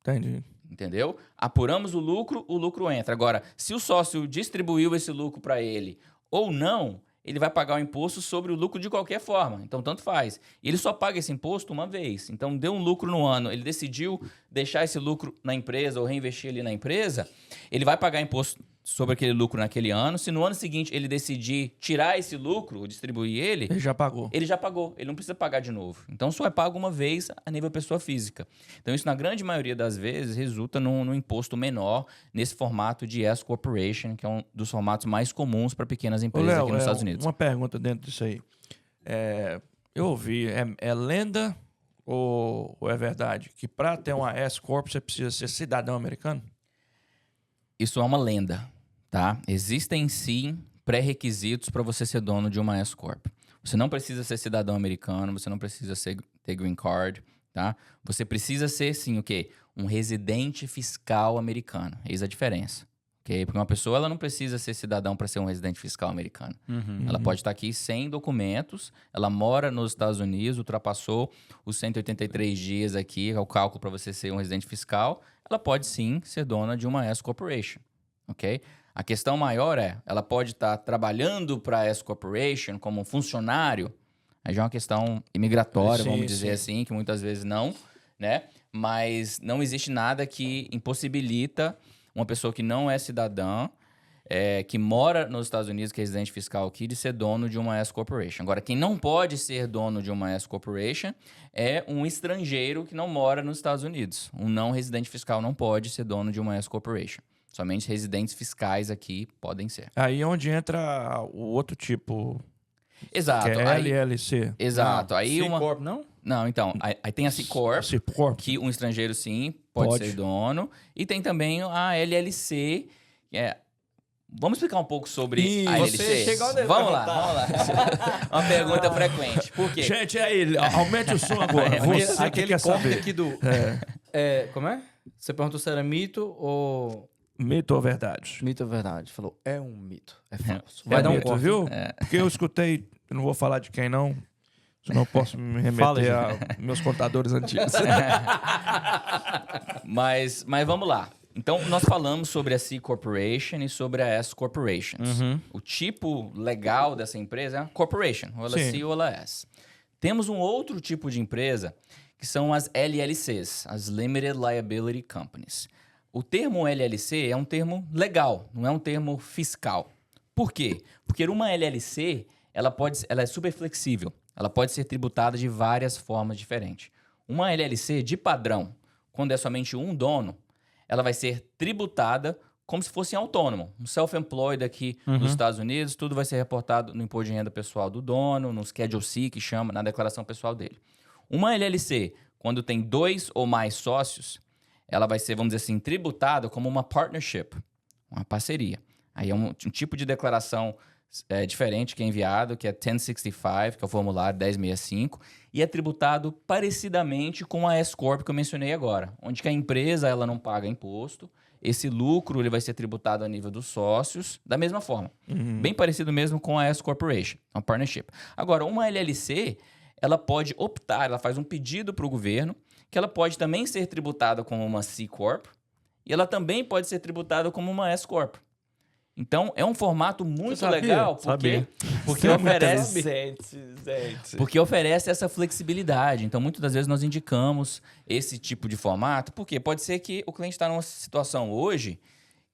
C: Entendi.
E: Entendeu? Apuramos o lucro entra. Agora, se o sócio distribuiu esse lucro para ele ou não, ele vai pagar o imposto sobre o lucro de qualquer forma. Então, tanto faz. Ele só paga esse imposto uma vez. Então, deu um lucro no ano, ele decidiu deixar esse lucro na empresa ou reinvestir ali na empresa, ele vai pagar imposto sobre aquele lucro naquele ano. Se no ano seguinte ele decidir tirar esse lucro, ou distribuir ele
C: Ele já pagou.
E: já pagou. Ele não precisa pagar de novo. Então, só é pago uma vez a nível pessoa física. Então, isso, na grande maioria das vezes, resulta num imposto menor nesse formato de S Corporation, que é um dos formatos mais comuns para pequenas
C: Ô,
E: empresas
C: Léo,
E: aqui nos Estados Unidos.
C: Uma pergunta dentro disso aí. Eu ouvi, é lenda ou é verdade que para ter uma S Corp você precisa ser cidadão americano?
E: Isso é uma lenda, tá? Existem, sim, pré-requisitos para você ser dono de uma S Corp. Você não precisa ser cidadão americano, você não precisa ter green card, tá? Você precisa ser, sim, o quê? Um residente fiscal americano. Eis a diferença. Okay? Porque uma pessoa ela não precisa ser cidadão para ser um residente fiscal americano. Ela pode estar aqui sem documentos, ela mora nos Estados Unidos, ultrapassou os 183 dias aqui, é o cálculo para você ser um residente fiscal, ela pode sim ser dona de uma S Corporation, ok? A questão maior é, ela pode estar trabalhando para a S Corporation como um funcionário, aí já é uma questão imigratória,
C: Sim,
E: vamos dizer
C: sim.
E: assim, que muitas vezes não, né? Mas não existe nada que impossibilita uma pessoa que não é cidadã, que mora nos Estados Unidos, que é residente fiscal aqui, de ser dono de uma S Corporation. Agora, quem não pode ser dono de uma S Corporation é um estrangeiro que não mora nos Estados Unidos. Um não residente fiscal não pode ser dono de uma S Corporation. Somente residentes fiscais aqui podem ser.
C: Aí é onde entra o outro tipo,
E: Exato.
C: que é
E: Aí,
C: LLC.
E: exato. Aí
D: C
E: uma...
D: Corp, não?
E: Não, então, aí tem a C Corp,
C: C Corp.
E: que um estrangeiro, sim, pode ser dono. E tem também a LLC, que é Vamos explicar um pouco sobre
D: Ih,
E: a
D: você
E: LLC?
D: chegou a
E: Vamos lá. Uma pergunta frequente. Por quê?
C: Gente, aí, aumente o som agora. Você que
D: Aquele
C: quer
D: corte
C: saber.
D: aqui do... como é? Você perguntou se era mito ou...
C: Mito ou verdade?
D: Mito ou verdade? Falou, é um mito. É falso.
C: Vai dar um
D: corte.
C: viu? Porque eu escutei, eu não vou falar de quem não, senão eu posso me
D: Fala,
C: remeter a meus contadores antigos.
E: Mas vamos lá. Então, nós falamos sobre a C Corporation e sobre a S Corporations. O tipo legal dessa empresa é a Corporation, ou ela
C: Sim.
E: C ou ela S. Temos um outro tipo de empresa, que são as LLCs, as Limited Liability Companies. O termo LLC é um termo legal, não é um termo fiscal. Por quê? Porque uma LLC, ela é super flexível. Ela pode ser tributada de várias formas diferentes. Uma LLC, de padrão, quando é somente um dono, ela vai ser tributada como se fosse autônomo. Um self-employed aqui nos Estados Unidos, tudo vai ser reportado no imposto de renda pessoal do dono, no Schedule C, que chama, na declaração pessoal dele. Uma LLC, quando tem 2 ou mais sócios, ela vai ser, vamos dizer assim, tributada como uma partnership, uma parceria. Aí é um tipo de declaração diferente que é enviado, que é 1065, que é o formulário 1065, e é tributado parecidamente com a S-Corp que eu mencionei agora, onde que a empresa ela não paga imposto, esse lucro ele vai ser tributado a nível dos sócios, da mesma forma. Bem parecido mesmo com a S-Corporation, uma partnership. Agora, uma LLC, ela pode optar, ela faz um pedido para o governo, que ela pode também ser tributada como uma C-Corp, e ela também pode ser tributada como uma S-Corp. Então, é um formato muito legal, porque oferece essa flexibilidade. Então, muitas das vezes nós indicamos esse tipo de formato, porque pode ser que o cliente está numa situação hoje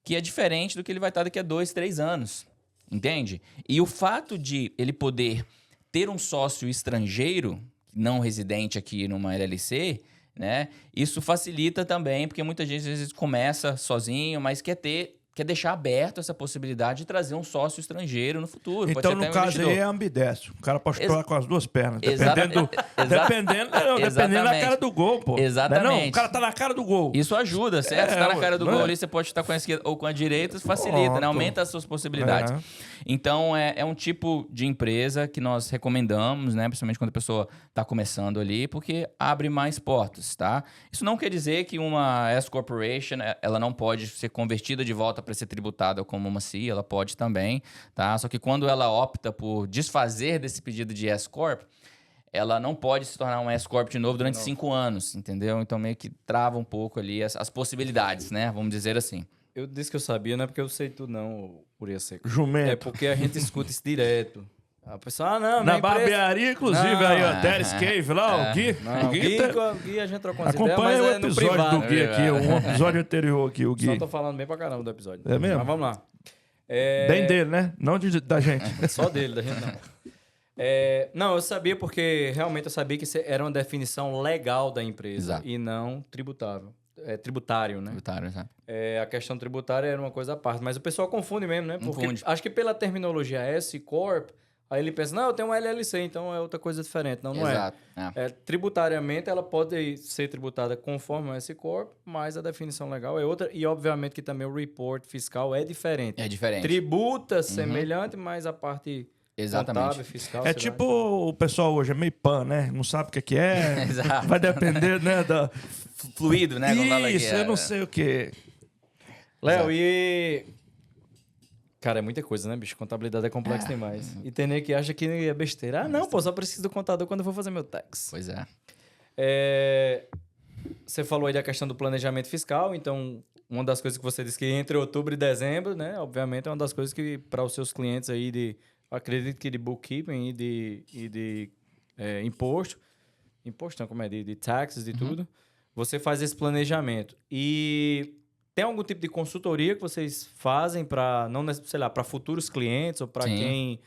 E: que é diferente do que ele vai estar daqui a 2, 3 anos, entende? E o fato de ele poder ter um sócio estrangeiro, não residente aqui numa LLC, né? Isso facilita também, porque muita gente às vezes começa sozinho, mas quer deixar aberto essa possibilidade de trazer um sócio estrangeiro no futuro. Pode
C: Então,
E: ser até
C: no
E: um
C: caso
E: investidor.
C: aí, é ambidestro. O cara pode estourar com as duas pernas.
E: Exatamente.
C: Dependendo da cara do gol, pô.
E: Exatamente.
C: Não, o cara tá na cara do gol.
E: Isso ajuda, certo? Você tá na cara do
C: não
E: gol
C: é?
E: ali, você pode estar com a esquerda ou com a direita, isso facilita, né?
C: Pronto.
E: Aumenta as suas possibilidades.
C: É.
E: Então, é um tipo de empresa que nós recomendamos, né? Principalmente quando a pessoa está começando ali, porque abre mais portas, tá? Isso não quer dizer que uma S-Corporation, ela não pode ser convertida de volta para ser tributada como uma C, ela pode também, tá? Só que quando ela opta por desfazer desse pedido de S-Corp, ela não pode se tornar uma S-Corp de novo durante 5 anos, entendeu? Então, meio que trava um pouco ali as possibilidades, né? Vamos dizer assim.
D: Eu disse que eu sabia, não é porque eu sei tudo não, Uria Seco.
C: Jumento.
D: É porque a gente escuta isso direto. A pessoa, não,
C: Na
D: minha empresa...
C: barbearia, inclusive,
D: Não.
C: aí, ó, Teres Cave lá, o Gui.
D: Não,
C: o Gui
D: o Gui a gente trocou umas ideias,
C: acompanha
D: mas
C: o
D: é no
C: episódio
D: privado.
C: do Gui aqui, um episódio anterior aqui, o Gui.
D: Só tô falando bem pra caramba do episódio.
C: É mesmo?
D: Mas vamos lá.
C: Bem dele, né? Não da gente.
D: Só dele, da gente não. Não, eu sabia porque realmente eu sabia que isso era uma definição legal da empresa.
E: Exato.
D: E não tributável. Tributário, né?
E: Tributário, sabe?
D: A questão tributária era uma coisa à parte. Mas o pessoal confunde mesmo, né? Porque
E: Confunde.
D: acho que pela terminologia S-Corp, aí ele pensa, não, eu tenho uma LLC, então é outra coisa diferente. Não, não
E: Exato.
D: é. Tributariamente, ela pode ser tributada conforme o S-Corp, mas a definição legal é outra. E, obviamente, que também o report fiscal é diferente.
E: É diferente.
D: Tributa semelhante, mas a parte
E: Exatamente.
D: contábil, fiscal...
C: É
D: sei
C: tipo
D: lá.
C: o pessoal hoje é meio pan, né? Não sabe o que é.
E: Exato.
C: Vai depender, né? Da...
E: Fluido, né? Como fala aqui,
C: Isso, eu não sei o que.
D: Léo, e... Cara, é muita coisa, né, bicho? Contabilidade é complexo demais. E tem nego que acha que é besteira. Ah, não, pô, só preciso do contador quando eu vou fazer meu tax.
E: Pois é.
D: Você falou aí da questão do planejamento fiscal, então uma das coisas que você disse que entre outubro e dezembro, né, obviamente é uma das coisas que para os seus clientes aí acredito que de bookkeeping e de imposto não, como é, de taxes, de tudo, você faz esse planejamento. E tem algum tipo de consultoria que vocês fazem para, não, sei lá, para futuros clientes ou para
E: Sim.
D: quem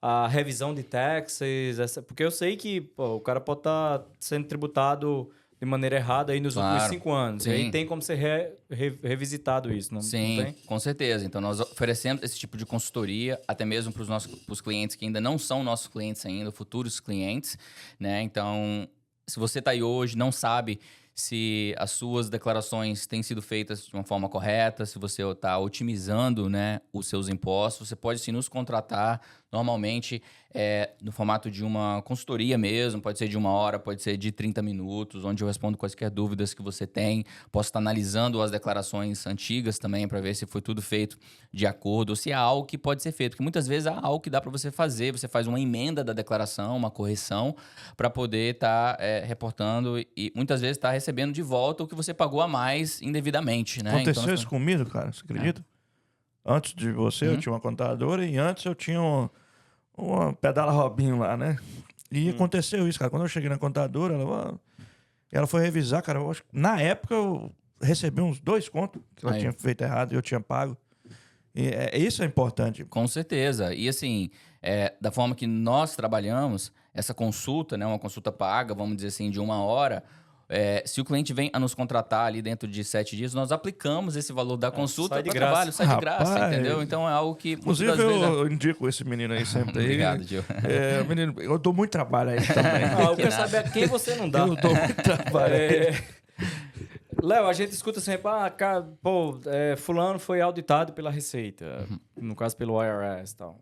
D: a revisão de taxes, porque eu sei que pô, o cara pode estar sendo tributado de maneira errada aí nos últimos 5 anos.
E: Sim.
D: E aí tem como ser revisitado isso, não
E: Sim,
D: não tem?
E: com certeza. Então, nós oferecemos esse tipo de consultoria, até mesmo para os clientes que ainda não são nossos clientes ainda, futuros clientes, né? Então, se você está aí hoje, não sabe se as suas declarações têm sido feitas de uma forma correta, se você está otimizando, né, os seus impostos. Você pode sim nos contratar normalmente no formato de uma consultoria mesmo, pode ser de 1 hora, pode ser de 30 minutos, onde eu respondo quaisquer dúvidas que você tem. Posso estar analisando as declarações antigas também para ver se foi tudo feito de acordo ou se há algo que pode ser feito. Porque muitas vezes há algo que dá para você fazer. Você faz uma emenda da declaração, uma correção, para poder estar reportando e muitas vezes estar recebendo de volta o que você pagou a mais indevidamente, né?
C: Aconteceu
E: Então,
C: isso comigo, cara, você acredita? Antes de você, eu tinha uma contadora e antes eu tinha uma pedala Robinho lá, né? E aconteceu isso, cara. Quando eu cheguei na contadora, ela foi revisar, cara. Eu acho que na época eu recebi uns 2 contos que ela tinha feito errado e eu tinha pago. E isso é importante.
E: Com certeza. E assim, da forma que nós trabalhamos, essa consulta, né, uma consulta paga, vamos dizer assim, de 1 hora, se o cliente vem a nos contratar ali dentro de 7 dias, nós aplicamos esse valor da consulta para trabalho, sai de graça,
C: Rapaz,
E: entendeu? Então é algo que...
C: Inclusive, eu indico esse menino aí sempre.
E: Obrigado, Gil.
C: Menino, eu dou muito trabalho a ele também.
D: Eu quero saber a quem você não dá.
C: Eu dou muito trabalho a ele.
D: Léo, a gente escuta sempre, fulano foi auditado pela Receita, no caso pelo IRS e tal.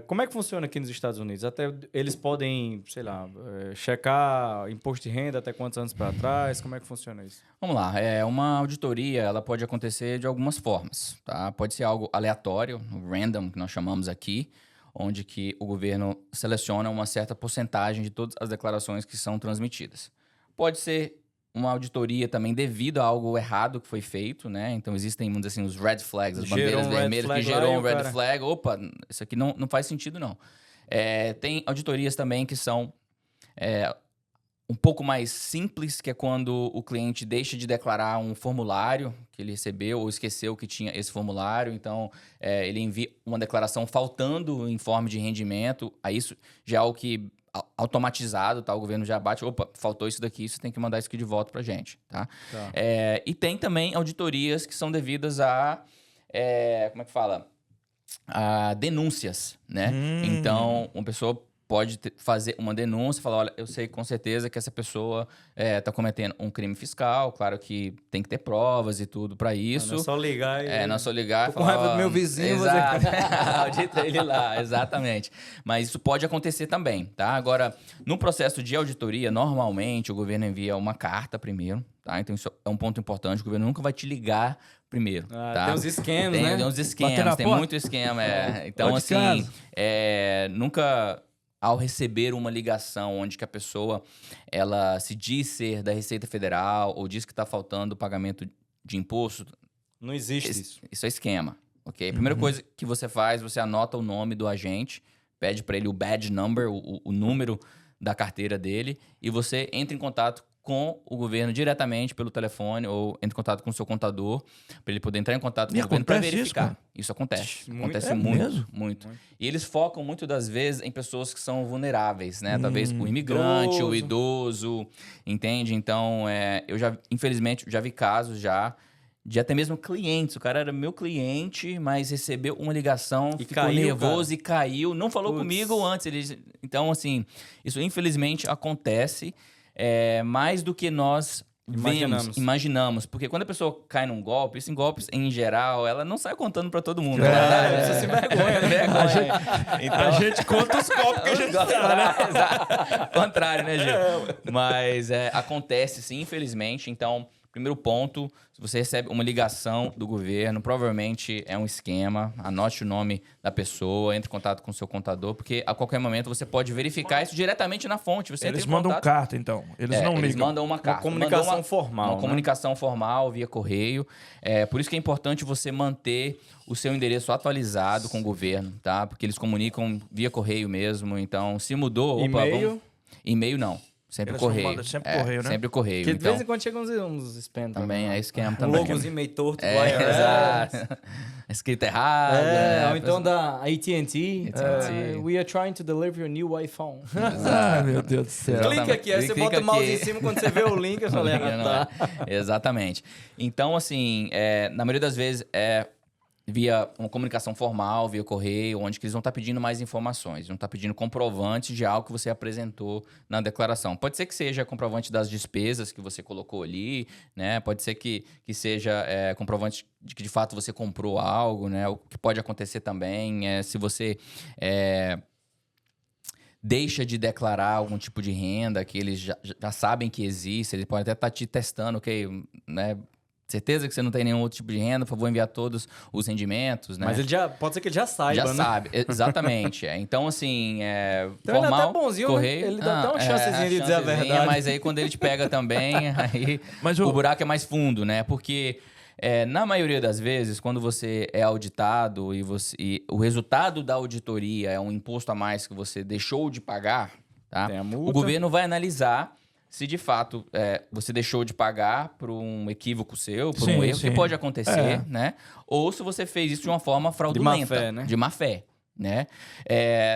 D: Como é que funciona aqui nos Estados Unidos? Até eles podem, sei lá, checar imposto de renda até quantos anos para trás? Como é que funciona isso?
E: Vamos lá, uma auditoria, ela pode acontecer de algumas formas, tá? Pode ser algo aleatório, random, que nós chamamos aqui, onde que o governo seleciona uma certa porcentagem de todas as declarações que são transmitidas. Pode ser uma auditoria também devido a algo errado que foi feito, né? Então existem, vamos dizer assim, os red flags, as bandeiras vermelhas que gerou um red flag. Opa, isso aqui não faz sentido, não. Tem auditorias também que são um pouco mais simples, que é quando o cliente deixa de declarar um formulário que ele recebeu ou esqueceu que tinha esse formulário. Então, ele envia uma declaração faltando o informe de rendimento. Aí isso já é algo que automatizado, tá? O governo já bate, opa, faltou isso daqui, você tem que mandar isso aqui de volta pra gente, tá? E tem também auditorias que são devidas a, como é que fala? A denúncias, né? Então, uma pessoa pode fazer uma denúncia e falar, olha, eu sei com certeza que essa pessoa está cometendo um crime fiscal, claro que tem que ter provas e tudo para isso.
D: Não é só ligar e...
E: não é só ligar
D: Tô com raiva do meu vizinho.
E: Exato. Audita ele lá, exatamente. Mas isso pode acontecer também, tá? Agora, no processo de auditoria, normalmente o governo envia uma carta primeiro, tá? Então isso é um ponto importante, o governo nunca vai te ligar primeiro, tá?
D: Tem uns esquemas, né?
E: Tem uns esquemas, tem muito esquema, Então, assim, nunca... Ao receber uma ligação onde que a pessoa ela se diz ser da Receita Federal ou diz que está faltando o pagamento de imposto...
D: Não existe isso.
E: Isso é esquema, ok? A primeira coisa que você faz, você anota o nome do agente, pede para ele o badge number, o número da carteira dele, e você entra em contato com o governo diretamente pelo telefone ou entra em contato com o seu contador para ele poder entrar em contato com o governo para verificar. Isso acontece. Acontece muito. E eles focam muito das vezes em pessoas que são vulneráveis, né? Talvez o imigrante, o idoso, entende? Então, infelizmente, já vi casos de até mesmo clientes. O cara era meu cliente, mas recebeu uma ligação, ficou nervoso e caiu. Não falou comigo antes. Então, assim, isso infelizmente acontece. Mais do que nós imaginamos. Porque quando a pessoa cai num golpe, isso em golpes, em geral, ela não sai contando pra todo mundo. Você se vergonha, né?
C: A gente conta os golpes que a gente dá,
E: né? Contrário, né, Gil? Mas acontece, sim, infelizmente. Então, primeiro ponto, se você recebe uma ligação do governo, provavelmente é um esquema. Anote o nome da pessoa, entre em contato com o seu contador, porque a qualquer momento você pode verificar isso diretamente na fonte.
C: Eles mandam carta, então. Eles não ligam.
E: Eles mandam uma carta.
D: Uma comunicação formal.
E: Uma comunicação formal via correio. Por isso que é importante você manter o seu endereço atualizado com o governo, tá? Porque eles comunicam via correio mesmo. Então, se mudou...
D: E-mail?
E: E-mail não. Sempre correio.
C: Sempre correio, né?
E: Sempre correio.
D: Que de vez em quando chegam uns spam
E: também. É esquema
D: um
E: também.
D: Um logozinho meio torto.
E: Exato. Escrita errada.
D: Ou então da AT&T. We are trying to deliver a new iPhone.
C: Meu Deus do céu.
D: Clica aqui, aí você bota o mouse em cima, quando você vê o link, eu falei,
E: Exatamente. Então, assim, na maioria das vezes via uma comunicação formal, via correio, onde que eles vão estar pedindo mais informações, vão estar pedindo comprovantes de algo que você apresentou na declaração. Pode ser que seja comprovante das despesas que você colocou ali, né? Pode ser que seja comprovante de que de fato você comprou algo, né? O que pode acontecer também é se você deixa de declarar algum tipo de renda que eles já sabem que existe, eles podem até estar te testando, ok, né? Certeza que você não tem nenhum outro tipo de renda, por favor, enviar todos os rendimentos, né?
D: Mas pode ser que ele já saiba,
E: já
D: né?
E: sabe, exatamente. Então, assim,
D: então ele é
E: formal,
D: até bonzinho,
E: correio,
D: né? Ele dá até uma chancezinha de dizer a verdade.
E: Mas aí, quando ele te pega também, aí
C: Mas
E: o buraco é mais fundo, né? Porque, na maioria das vezes, quando você é auditado e o resultado da auditoria é um imposto a mais que você deixou de pagar, tá?
D: Tem a multa.
E: O governo vai analisar se de fato você deixou de pagar por um equívoco seu, por um erro que pode acontecer, né? Ou se você fez isso de uma forma fraudulenta.
D: De má fé, né?
E: De má fé, né?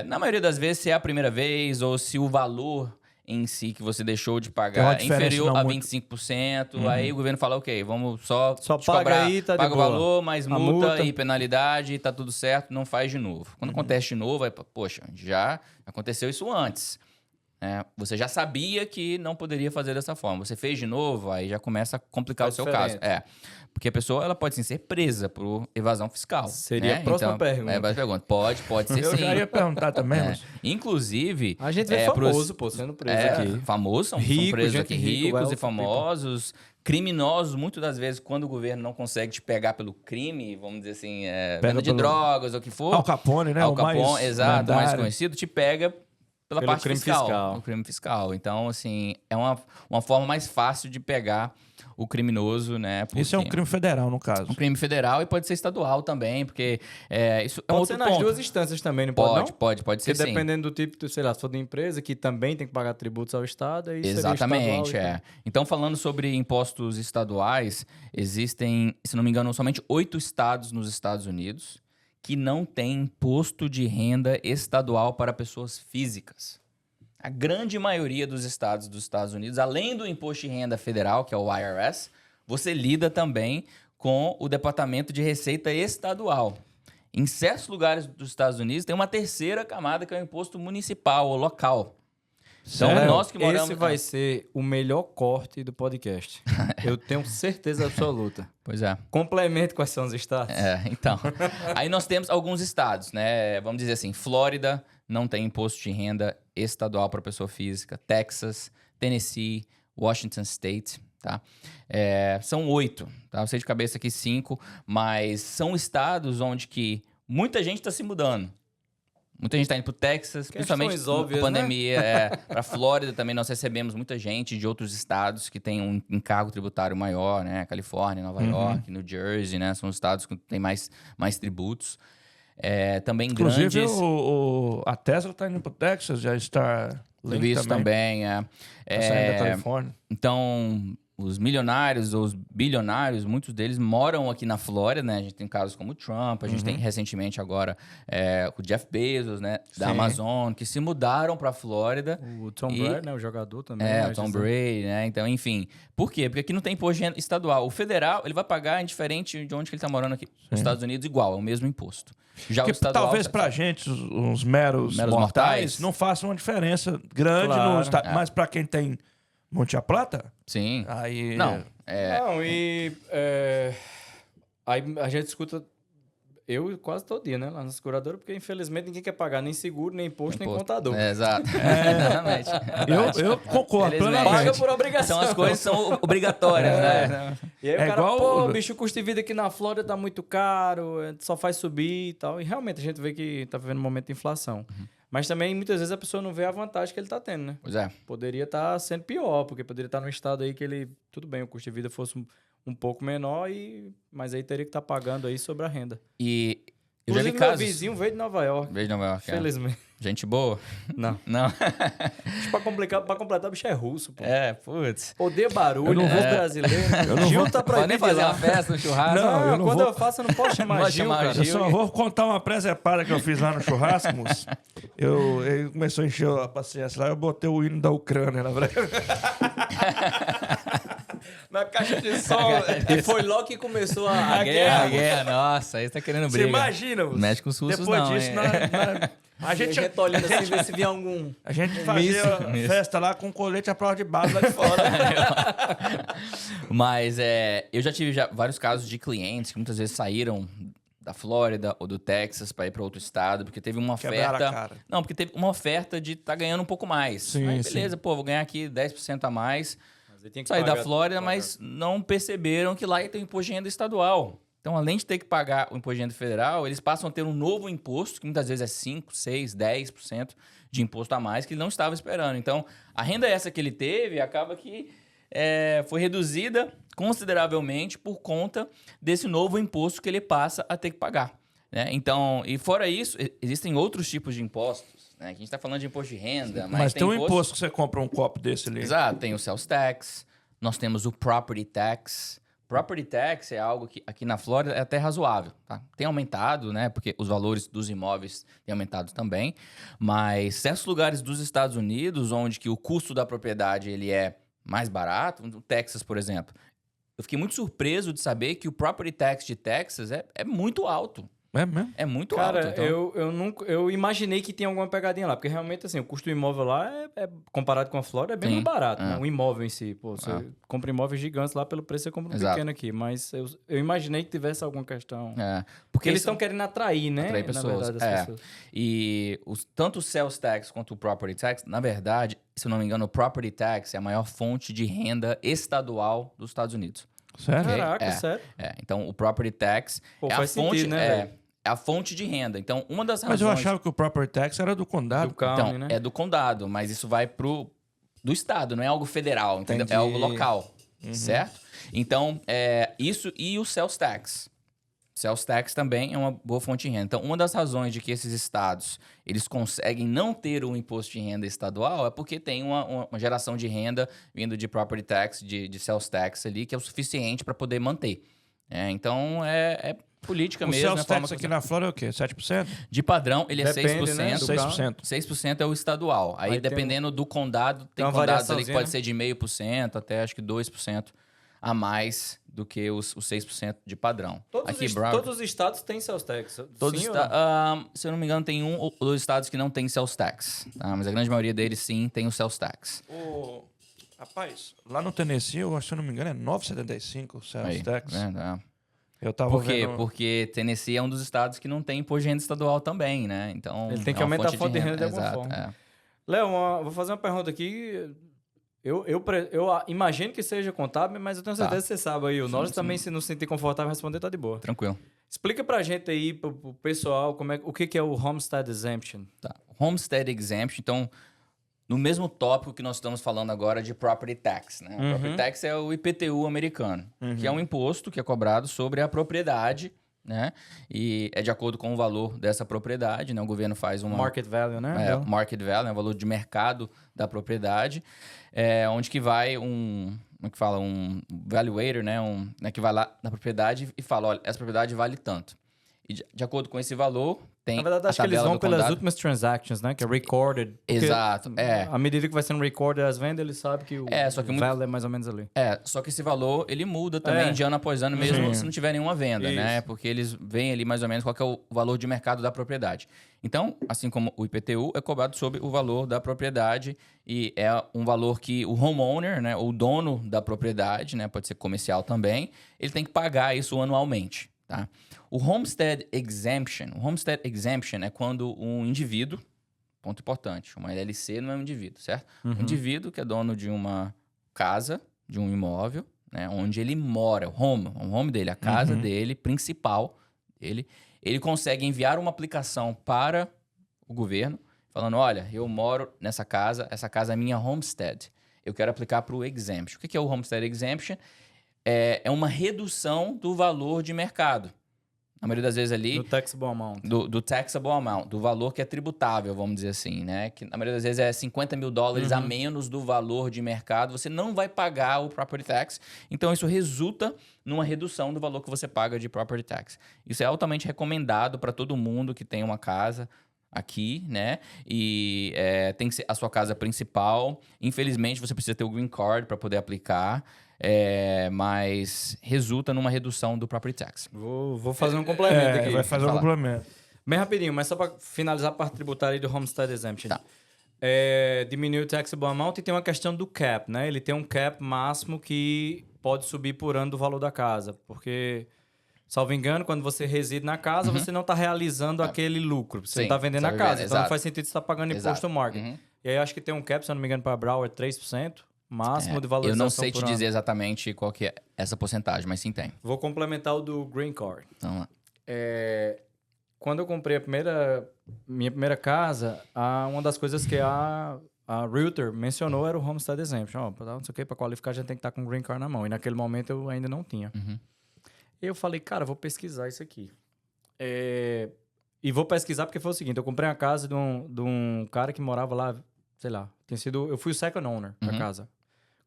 E: Na maioria das vezes, se é a primeira vez ou se o valor em si que você deixou de pagar é inferior a 25%, aí o governo fala, ok, vamos só te
D: paga
E: cobrar,
D: aí, tá de
E: paga o
D: boa.
E: valor, mais
D: A
E: multa e penalidade, tá tudo certo, não faz de novo. Quando acontece de novo, aí, poxa, já aconteceu isso antes. Você já sabia que não poderia fazer dessa forma. Você fez de novo, aí já começa a complicar o seu caso. Porque a pessoa ela pode sim, ser presa por evasão fiscal.
D: Seria a próxima pergunta.
E: Próxima pergunta. Pode ser
C: Eu
E: sim.
C: já ia perguntar também, mas...
E: Inclusive...
D: A gente vê famoso, sendo preso aqui.
E: Famosos, são
D: Rico,
E: presos
D: gente
E: aqui,
D: rico,
E: ricos e
D: wealthy
E: famosos. Criminosos, muitas das vezes, quando o governo não consegue te pegar pelo crime, vamos dizer assim, venda de drogas ou o que for.
C: Al Capone, né?
E: Al
C: o mais
E: Capone, exato, o mais
C: lendário.
E: conhecido, te pega pela
D: Pelo
E: parte
D: crime
E: fiscal. O crime fiscal. Então, assim, é uma forma mais fácil de pegar o criminoso, né?
C: Isso é um crime federal, no caso.
E: Um crime federal e pode ser estadual também, porque isso é um
D: Pode
E: outro
D: ser nas
E: ponto.
D: duas instâncias também, não pode, não?
E: Pode ser
D: Porque
E: sim.
D: dependendo do tipo, sei lá, se for de empresa, que também tem que pagar tributos ao Estado, aí
E: Exatamente,
D: seria estadual,
E: Então, falando sobre impostos estaduais, existem, se não me engano, somente 8 estados nos Estados Unidos que não têm imposto de renda estadual para pessoas físicas. A grande maioria dos estados dos Estados Unidos, além do imposto de renda federal, que é o IRS, você lida também com o Departamento de Receita Estadual. Em certos lugares dos Estados Unidos tem uma terceira camada, que é o imposto municipal ou local. Então,
C: Sério?
E: nós que moramos...
D: Esse vai ser o melhor corte do podcast. Eu tenho certeza absoluta.
E: Pois é.
D: Complemente quais são os estados.
E: Então. Aí nós temos alguns estados, né? Vamos dizer assim, Flórida não tem imposto de renda estadual para pessoa física. Texas, Tennessee, Washington State, tá? São 8, tá? Eu sei de cabeça aqui 5, mas são estados onde que muita gente está se mudando. Muita gente está indo para o Texas, principalmente
D: óbvias,
E: a pandemia. Para a Flórida também nós recebemos muita gente de outros estados que têm um encargo tributário maior, né? Califórnia, Nova York, New Jersey, né? São os estados que têm mais tributos. Também
C: Inclusive,
E: grandes...
C: a Tesla está indo para o Texas, já está...
E: Isso também,
C: Tá saindo da Califórnia.
E: Então, os milionários ou os bilionários, muitos deles moram aqui na Flórida, né? A gente tem casos como o Trump, a gente tem recentemente agora o Jeff Bezos, né? Da Amazon, que se mudaram para a Flórida.
D: O Tom Brady, né? O jogador também.
E: O Tom Brady, né? Então, enfim. Por quê? Porque aqui não tem imposto estadual. O federal, ele vai pagar indiferente de onde que ele está morando aqui. Nos Estados Unidos, igual, é o mesmo imposto. Já o estadual...
C: Talvez pra gente, os meros mortais, não faça uma diferença grande no estado. Mas pra quem tem Monte a Plata,
E: sim.
C: aí...
D: Não, aí a gente escuta, eu quase todo dia, né, lá na seguradora, porque infelizmente ninguém quer pagar nem seguro, nem imposto, nem contador.
E: Exato. Exatamente.
C: Eu concordo plenamente.
D: Paga por obrigação.
E: Então as coisas são obrigatórias, né?
D: E aí o cara,
C: igual...
D: bicho, o custo de vida aqui na Flórida tá muito caro, só faz subir e tal. E realmente a gente vê que tá vivendo um momento de inflação. Mas também, muitas vezes, a pessoa não vê a vantagem que ele tá tendo, né?
E: Pois é.
D: Poderia estar sendo pior, porque poderia estar num estado aí que ele... Tudo bem, o custo de vida fosse um pouco menor, mas aí teria que estar pagando aí sobre a renda.
E: E eu já vi
D: Inclusive,
E: casos...
D: meu vizinho veio de Nova York.
E: Veio de Nova York,
D: Felizmente.
E: Gente boa?
D: Não.
E: Não.
D: Pra completar, o bicho é russo, pô.
E: Putz.
D: Odeia barulho, é brasileiro. Gil tá
E: Pode nem
D: proibido
E: fazer
D: lá.
E: uma festa, um churrasco.
C: Não, eu não
D: quando
C: vou-
D: eu faço, eu não posso chamar
E: Pode
D: Gil,
E: chamar
D: cara.
E: Gil.
C: Eu só vou contar uma presepada que eu fiz lá no churrasco, moço. Ele começou a encher a paciência lá, eu botei o hino da Ucrânia lá pra...
D: Na caixa de som. E foi logo que começou a
E: A guerra, nossa, aí você tá querendo
C: Você
E: briga.
C: imagina,
E: Não mexe com os russos,
C: depois
E: não,
C: disso,
E: hein?
C: a gente
D: olhando assim, ver se via algum...
C: A gente fazia festa lá com colete à prova de bala lá de fora.
E: Mas eu já tive vários casos de clientes que muitas vezes saíram da Flórida ou do Texas para ir para outro estado, porque teve uma
C: Quebraram a
E: oferta...
C: cara.
E: Não, porque teve uma oferta de estar ganhando um pouco mais.
C: Sim,
E: Aí,
C: sim.
E: beleza, pô, vou ganhar aqui 10% a mais.
D: Mas aí tinha que
E: Saí da
D: pagar-
E: Flórida,
D: pagar.
E: mas não perceberam que lá ia ter um imposto de renda estadual. Então, além de ter que pagar o imposto de renda federal, eles passam a ter um novo imposto, que muitas vezes é 5, 6, 10% de imposto a mais, que ele não estava esperando. Então, a renda essa que ele teve acaba que foi reduzida consideravelmente por conta desse novo imposto que ele passa a ter que pagar, né? Então, e fora isso, existem outros tipos de impostos, né? A gente está falando de imposto de renda,
C: Mas tem um imposto que você compra um copo desse ali.
E: Exato, tem o sales tax, nós temos o property tax. Property tax é algo que aqui na Flórida é até razoável, tá? Tem aumentado, né? Porque os valores dos imóveis têm aumentado também, mas certos lugares dos Estados Unidos, onde que o custo da propriedade ele é mais barato, no Texas, por exemplo, eu fiquei muito surpreso de saber que o property tax de Texas é muito alto.
C: É mesmo?
E: É muito
D: Cara,
E: alto. Então,
D: eu imaginei que tinha alguma pegadinha lá, porque realmente, assim, o custo do imóvel lá, comparado com a Flórida, é bem
E: Sim,
D: mais barato,
E: é.
D: né? O imóvel em si. Pô, você compra imóveis gigantes lá, pelo preço você compra um
E: Exato.
D: pequeno aqui. Mas eu imaginei que tivesse alguma questão.
E: porque
D: Porque eles
E: isso-
D: estão querendo atrair, né?
E: Atrair pessoas,
D: Na verdade, as pessoas.
E: E tanto o sales tax quanto o property tax, na verdade, se eu não me engano, o property tax é a maior fonte de renda estadual dos Estados Unidos.
C: Sério?
E: Ok?
D: Caraca,
E: É.
D: sério?
E: Então, o property tax
D: Pô,
E: é a
D: faz
E: fonte,
D: sentido, né, velho?
E: é a fonte de renda. Então, uma das razões...
C: Mas eu achava que o property tax era do condado.
D: Do county,
E: Então,
D: né?
E: é do condado, mas isso vai do estado, não é algo federal, entendeu?
D: Entendi.
E: É algo local, certo? Então, isso e o sales tax. Sales tax também é uma boa fonte de renda. Então, uma das razões de que esses estados eles conseguem não ter um imposto de renda estadual é porque tem uma geração de renda vindo de property tax, de sales tax ali, que é o suficiente para poder manter. Então, é política
C: O
E: mesmo.
C: sales
E: a forma
C: tax
E: que
C: aqui na Flórida é o quê? 7%?
E: De padrão, ele é
D: Depende,
E: 6%.
D: né, do
C: 6%.
E: 6% é o estadual. Aí,
D: Aí tem
E: dependendo do condado, tem
D: uma
E: condados ali que
D: variaçãozinha,
E: pode
D: né?
E: ser de 0,5% até acho que 2% a mais do que os 6% de padrão. Aqui, Broward,
D: Todos os estados têm sales tax.
E: todos
D: Sim ou
E: se eu não me engano, tem um ou dois estados que não tem sales tax. Tá? Mas a grande maioria deles, sim, tem o sales tax.
C: Rapaz, lá no Tennessee, eu acho, se eu não me engano, é 9,75 o sales
E: Aí,
C: tax.
E: né?
C: Eu tava
E: Por quê?
C: vendo...
E: Porque Tennessee é um dos estados que não tem imposto de renda estadual também, né? Então,
D: Ele tem que
E: é uma
D: aumentar a fonte de renda de alguma
E: Exato,
D: forma. Léo, vou fazer uma pergunta aqui. Eu imagino que seja contábil, mas eu tenho certeza que você sabe aí. O Norris também, se não se sentir confortável em responder, tá de boa.
E: Tranquilo.
D: Explica pra gente aí, pro pessoal, o que é o Homestead Exemption.
E: Tá. Homestead Exemption, então, no mesmo tópico que nós estamos falando agora de Property Tax, né? O Property Tax é o IPTU americano, que é um imposto que é cobrado sobre a propriedade, né? E é de acordo com o valor dessa propriedade, né? O governo faz uma...
D: Market value, né?
E: market value, né? O valor de mercado da propriedade, onde que vai um valuator, né? Que vai lá na propriedade e fala, olha, essa propriedade vale tanto. E de acordo com esse valor, tem
D: Na verdade,
E: a
D: acho que eles
E: tabela
D: vão
E: do
D: pelas
E: condado.
D: últimas transactions, né? Que é recorded. Porque
E: Exato,
D: À medida que vai sendo recorded as vendas, ele sabe que o
E: só que
D: value é mais ou menos ali.
E: Só que esse valor, ele muda também de ano após ano, mesmo se não tiver nenhuma venda, né?
D: Isso.
E: Porque eles veem ali mais ou menos qual que é o valor de mercado da propriedade. Então, assim como o IPTU, é cobrado sobre o valor da propriedade e é um valor que o homeowner, né, o dono da propriedade, né, pode ser comercial também, ele tem que pagar isso anualmente, tá? O Homestead Exemption é quando um indivíduo, ponto importante, uma LLC não é um indivíduo, certo? Um indivíduo que é dono de uma casa, de um imóvel, né, onde ele mora, o home dele, a casa dele, principal dele, ele consegue enviar uma aplicação para o governo, falando, olha, eu moro nessa casa, essa casa é minha homestead, eu quero aplicar para o exemption. O que é o Homestead Exemption? É uma redução do valor de mercado. Na maioria das vezes ali...
D: Do taxable amount.
E: Do taxable amount, do valor que é tributável, vamos dizer assim, né? Que na maioria das vezes é $50 mil a menos do valor de mercado. Você não vai pagar o property tax. Então, isso resulta numa redução do valor que você paga de property tax. Isso é altamente recomendado para todo mundo que tem uma casa aqui, né? E tem que ser a sua casa principal. Infelizmente, você precisa ter o green card para poder aplicar. mas resulta numa redução do property tax.
D: Vou fazer um complemento aqui.
C: Vai fazer um
E: Fala.
C: complemento.
D: Bem rapidinho, mas só para finalizar a parte tributária do Homestead Exemption.
E: Tá.
D: Diminui o taxable amount e tem uma questão do cap, né? Ele tem um cap máximo que pode subir por ano do valor da casa, porque, salvo engano, quando você reside na casa, você não está realizando aquele lucro. Você
E: Sim,
D: está vendendo
E: tá
D: a
E: vivendo,
D: casa, então não
E: exato.
D: faz sentido você estar pagando imposto
E: Exato.
D: no market.
E: Uhum.
D: E aí acho que tem um cap, se eu não me engano, para Broward, 3%, máximo de valorização
E: Eu não sei te
D: por ano.
E: dizer exatamente qual que é essa porcentagem, mas sim tem.
D: Vou complementar o do Green Card.
E: Vamos lá.
D: Quando eu comprei minha primeira casa, uma das coisas que a Realtor mencionou era o Homestead Exemption. Não sei o que, para qualificar, a gente tem que estar com o Green Card na mão. E naquele momento eu ainda não tinha.
E: Uhum.
D: E eu falei, cara, vou pesquisar isso aqui. E vou pesquisar porque foi o seguinte, eu comprei uma casa de um cara que morava lá, sei lá, eu fui o second owner da casa.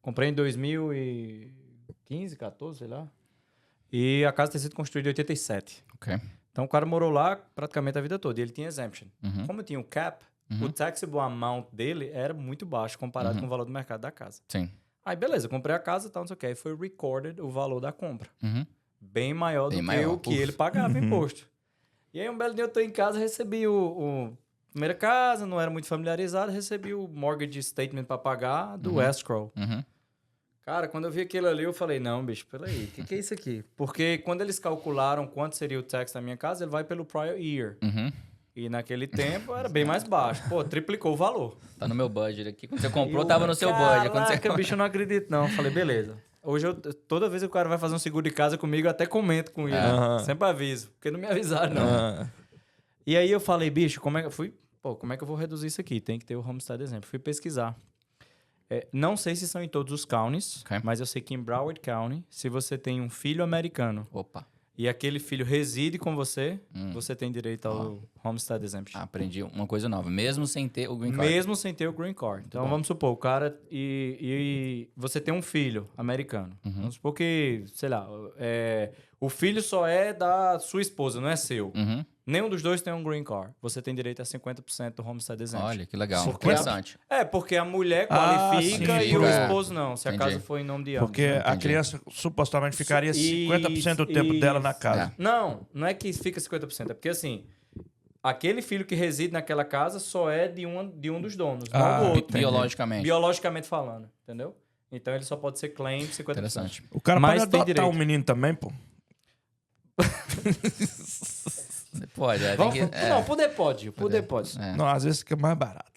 D: Comprei em 2015, 14, sei lá. E a casa tem sido construída em 87.
E: Ok.
D: Então o cara morou lá praticamente a vida toda e ele tinha exemption.
E: Uhum.
D: Como tinha o cap, o taxable amount dele era muito baixo comparado com o valor do mercado da casa.
E: Sim.
D: Aí beleza, comprei a casa e tal, não sei o que. Aí foi recorded o valor da compra.
E: Uhum.
D: Bem maior
E: Bem
D: do
E: maior.
D: que o que ele pagava imposto. E aí um belo dia eu tô em casa, recebi a primeira casa, não era muito familiarizado, recebi o mortgage statement para pagar do escrow.
E: Uhum.
D: Cara, quando eu vi aquilo ali, eu falei, não, bicho, peraí, o que é isso aqui? Porque quando eles calcularam quanto seria o tax da minha casa, ele vai pelo prior year.
E: Uhum.
D: E naquele tempo era bem mais baixo. Pô, triplicou o valor.
E: Tá no meu budget aqui. Quando você comprou, tava no seu budget. Quando você...
D: Caraca, bicho, eu não acredito não. Eu falei, beleza. Hoje, toda vez que o cara vai fazer um seguro de casa comigo, eu até comento com ele. Sempre aviso, porque não me avisaram, não. E aí eu falei, bicho, como é que eu vou reduzir isso aqui? Tem que ter o Homestead Exemption. Fui pesquisar. Não sei se são em todos os counties,
E: Ok.
D: mas eu sei que em Broward County, se você tem um filho americano
E: Opa,
D: e aquele filho reside com você, você tem direito ao Homestead Exemption.
E: aprendi uma coisa nova. Mesmo sem ter o green card.
D: Mesmo sem ter o green card. Então, vamos supor, o cara e você tem um filho americano. Vamos supor que, sei lá, o filho só é da sua esposa, não é seu.
E: Uhum.
D: Nenhum dos dois tem um green card. Você tem direito a 50% do Homestead Exemption.
E: Olha, que legal.
D: Porque
E: Interessante.
D: porque a mulher qualifica
C: sim,
D: e o
E: é.
D: esposo não, se a
E: Entendi.
D: casa for em nome de ambos.
C: Porque
D: né?
C: a criança supostamente ficaria
D: Isso,
C: 50% do tempo dela na casa.
D: Não é que fica 50%, é porque assim, aquele filho que reside naquela casa só é de um dos donos, não do outro.
E: Biologicamente.
D: Biologicamente falando, entendeu? Então ele só pode ser claim 50%.
E: Interessante.
C: O cara
D: Mas
C: pode
D: tem
C: adotar
D: direito.
C: um menino também, pô.
E: Você pode, tem
D: Vamos,
E: que...
D: Não, poder pode.
E: É.
C: Não, às vezes fica mais barato.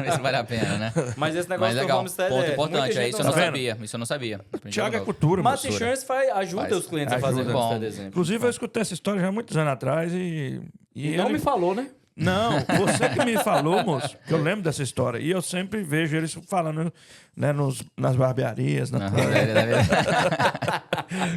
E: Vê se vale a pena, né?
D: Mas esse
E: Mas
D: negócio do
E: legal.
D: Homestead
E: Ponto
D: muita
E: importante.
D: gente
E: Isso eu
D: não
E: não
D: sabe.
E: sabia. Isso eu não sabia. Aprendi
C: Tiago é
E: algo novo.
C: cultura,
D: Matt
C: professora.
D: Insurance ajuda
E: Faz.
D: os clientes a fazer
C: Ajuda.
D: o Homestead
E: Bom.
D: Exemption.
C: Inclusive, eu escutei essa história já há muitos anos atrás e
D: Não
C: ele-
D: me falou, né?
C: Não, você que me falou, moço, que eu lembro dessa história. E eu sempre vejo eles falando, né, nas barbearias, na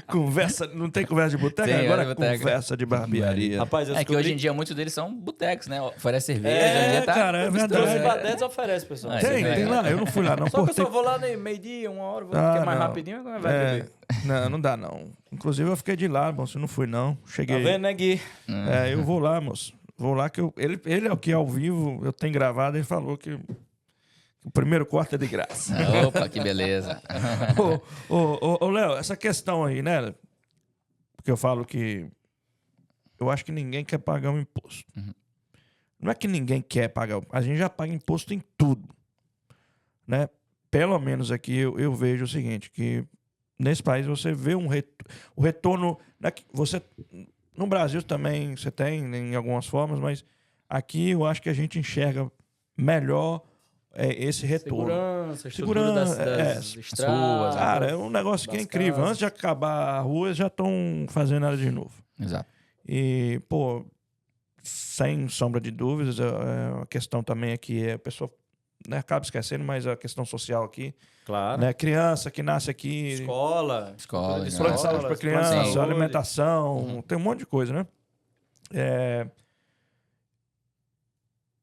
C: conversa, não tem conversa de boteca,
E: Tem,
C: agora
E: de
C: é
E: boteca.
C: conversa de barbearia.
D: Rapaz, eu
E: É que
D: descobri
E: hoje em dia muitos deles são botecos, né? Oferece cerveja. hoje em dia tá...
C: cara, é
D: os
C: verdade.
D: Badetes oferece, pessoal.
E: Ah,
C: Tem,
E: isso é
C: tem
E: legal.
C: lá, eu não fui lá não,
D: Só que eu
C: portei-
D: só vou lá meio-dia, 1 hora, que
C: Ah,
D: é mais
C: não.
D: rapidinho, vai beber.
C: Não dá não. Inclusive eu fiquei de lá, moço, eu não fui não.
D: Tá
C: Cheguei.
D: vendo, né, Gui?
C: Eu vou lá, moço. Vou lá que ele é o que ao vivo eu tenho gravado, ele falou que o primeiro corte é de graça.
E: Opa, que beleza.
C: Ô, Léo, essa questão aí, né? Porque eu falo que eu acho que ninguém quer pagar um imposto. Não é que ninguém quer pagar, a gente já paga imposto em tudo, né? Pelo menos aqui eu vejo o seguinte, que nesse país você vê o retorno, né, que você no Brasil também você tem em algumas formas, mas aqui eu acho que a gente enxerga melhor esse retorno.
D: Segurança, das
C: ruas,
D: estradas.
C: Cara, é um negócio que é
D: das
C: incrível.
D: casas.
C: Antes de acabar a rua, já estão fazendo ela de novo.
E: Exato.
C: E, pô, sem sombra de dúvidas, a questão também aqui a pessoa, né, acaba esquecendo, mas a questão social aqui,
D: Claro.
C: né, criança que nasce aqui,
D: Escola.
E: Escola,
D: de
E: né?
C: plano de saúde para criança,
E: Sim.
C: alimentação, tem um monte de coisa, né?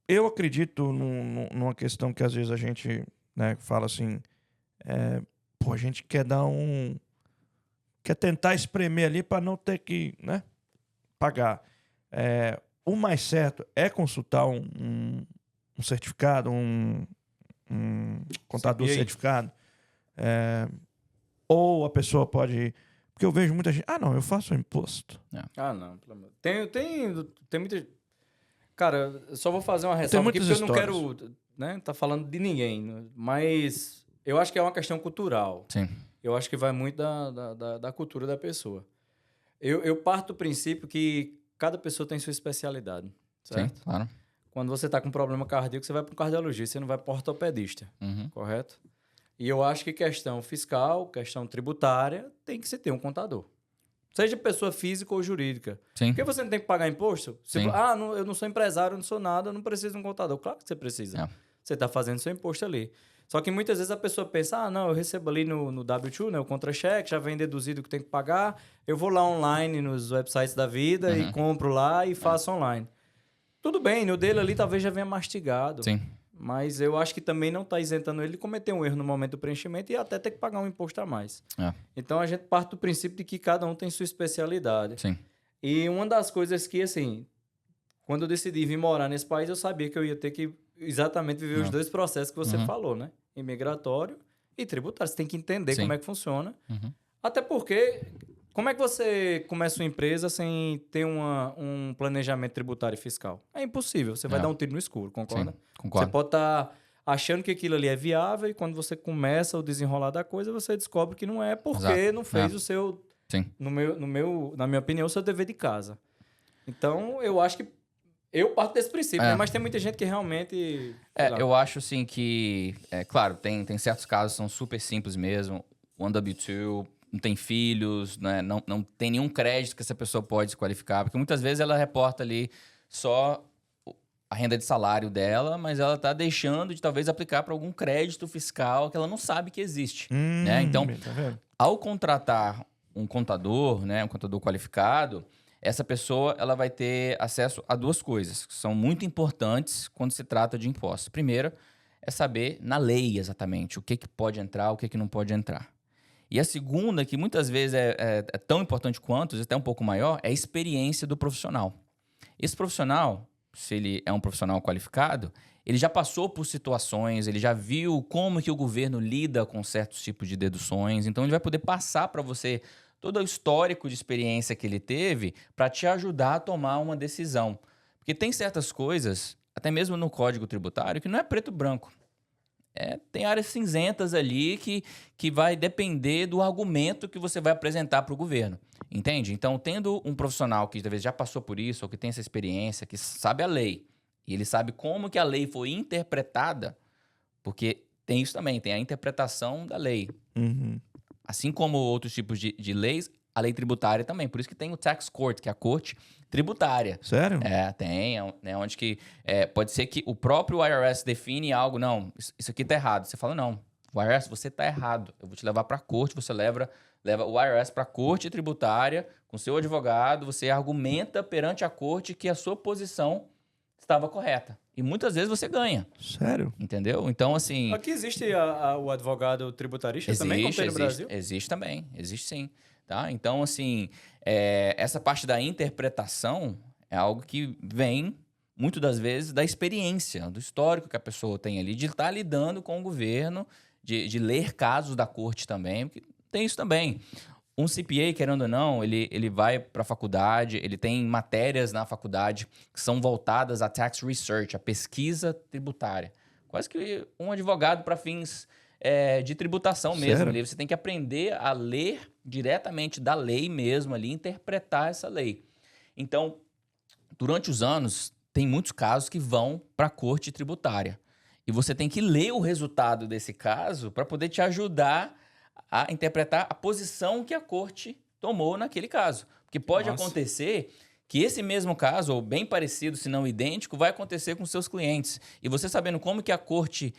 C: Eu acredito numa questão que às vezes a gente, né, fala assim, pô, a gente quer quer tentar espremer ali para não ter que, né, pagar. O mais certo é consultar um certificado, um contador
D: CPA.
C: certificado. Ou a pessoa pode... Porque eu vejo muita gente... Ah, não, eu faço imposto.
D: Ah, não. Pelo amor. Tem muita... Cara, eu só vou fazer uma ressalva aqui, porque
C: muitas
D: eu não quero, né, tá falando de ninguém. Né? Mas eu acho que é uma questão cultural.
E: Sim.
D: Eu acho que vai muito da cultura da pessoa. Eu parto do princípio que cada pessoa tem sua especialidade, certo?
E: Sim, claro.
D: Quando você está com problema cardíaco, você vai para um cardiologista, você não vai para um ortopedista,
E: Uhum.
D: correto? E eu acho que questão fiscal, questão tributária, tem que se ter um contador. Seja pessoa física ou jurídica.
E: Sim.
D: Por que você não tem que pagar imposto? Você
E: Sim.
D: fala, eu não sou empresário, eu não sou nada, eu não preciso de um contador. Claro que você precisa.
E: É.
D: Você está fazendo seu imposto ali. Só que muitas vezes a pessoa pensa, não, eu recebo ali no W2, né, o contra-cheque, já vem deduzido o que tem que pagar, eu vou lá online nos websites da vida e compro lá e faço online. Tudo bem, no dele ali talvez já venha mastigado.
E: Sim.
D: Mas eu acho que também não está isentando ele de cometer um erro no momento do preenchimento e até ter que pagar um imposto a mais.
E: É.
D: Então, a gente parte do princípio de que cada um tem sua especialidade.
E: Sim.
D: E uma das coisas que, assim, quando eu decidi vir morar nesse país, eu sabia que eu ia ter que exatamente viver os dois processos que você falou, né? Imigratório e tributário. Você tem que entender
E: Sim.
D: como é que funciona.
E: Uhum.
D: Até porque, como é que você começa uma empresa sem ter um planejamento tributário e fiscal? É impossível. Você vai
E: É.
D: dar um tiro no escuro, concorda?
E: Sim. Concordo.
D: Você pode estar achando que aquilo ali é viável e quando você começa o desenrolar da coisa, você descobre que não é porque
E: Exato.
D: não fez
E: É.
D: o seu,
E: Sim.
D: na minha opinião, o seu dever de casa. Então, eu acho que eu parto desse princípio,
E: É.
D: né? Mas tem muita gente que realmente... sei lá.
E: Eu acho assim que, claro, tem certos casos que são super simples mesmo. One W2, não tem filhos, né? Não tem nenhum crédito que essa pessoa pode se qualificar, porque muitas vezes ela reporta ali só a renda de salário dela, mas ela está deixando de talvez aplicar para algum crédito fiscal que ela não sabe que existe. Né? Então,
C: Tá vendo?
E: ao contratar um contador, né, um contador qualificado, essa pessoa ela vai ter acesso a duas coisas que são muito importantes quando se trata de impostos. Primeiro, é saber na lei exatamente o que pode entrar, o que não pode entrar. E a segunda, que muitas vezes é tão importante quanto, até um pouco maior, é a experiência do profissional. Esse profissional, se ele é um profissional qualificado, ele já passou por situações, ele já viu como que o governo lida com certos tipos de deduções, então ele vai poder passar para você todo o histórico de experiência que ele teve para te ajudar a tomar uma decisão. Porque tem certas coisas, até mesmo no Código Tributário, que não é preto e branco. Tem áreas cinzentas ali que vai depender do argumento que você vai apresentar para o governo. Entende? Então, tendo um profissional que talvez já passou por isso, ou que tem essa experiência, que sabe a lei, e ele sabe como que a lei foi interpretada, porque tem isso também, tem a interpretação da lei.
C: Uhum.
E: Assim como outros tipos de leis, a lei tributária também. Por isso que tem o tax court, que é a corte tributária.
C: Sério?
E: Tem, né, onde que pode ser que o próprio IRS define algo, não, isso aqui tá errado. Você fala, não, o IRS, você tá errado. Eu vou te levar pra corte, você leva o IRS pra corte tributária, com seu advogado, você argumenta perante a corte que a sua posição estava correta. E muitas vezes você ganha,
C: Sério?
E: entendeu? Então, assim...
D: Aqui existe o advogado tributarista também, como tem no Brasil?
E: Existe também, existe sim. Tá? Então, assim, essa parte da interpretação é algo que vem, muitas das vezes, da experiência, do histórico que a pessoa tem ali, de estar lidando com o governo, de ler casos da corte também, porque tem isso também. Um CPA, querendo ou não, ele vai para a faculdade, ele tem matérias na faculdade que são voltadas à tax research, à pesquisa tributária. Quase que um advogado para fins de tributação mesmo.
C: Sério?
E: Ali. Você tem que aprender a ler diretamente da lei mesmo ali, interpretar essa lei. Então, durante os anos, tem muitos casos que vão para a corte tributária. E você tem que ler o resultado desse caso para poder te ajudar a interpretar a posição que a corte tomou naquele caso. Porque pode acontecer que esse mesmo caso, ou bem parecido, se não idêntico, vai acontecer com seus clientes. E você sabendo como que a corte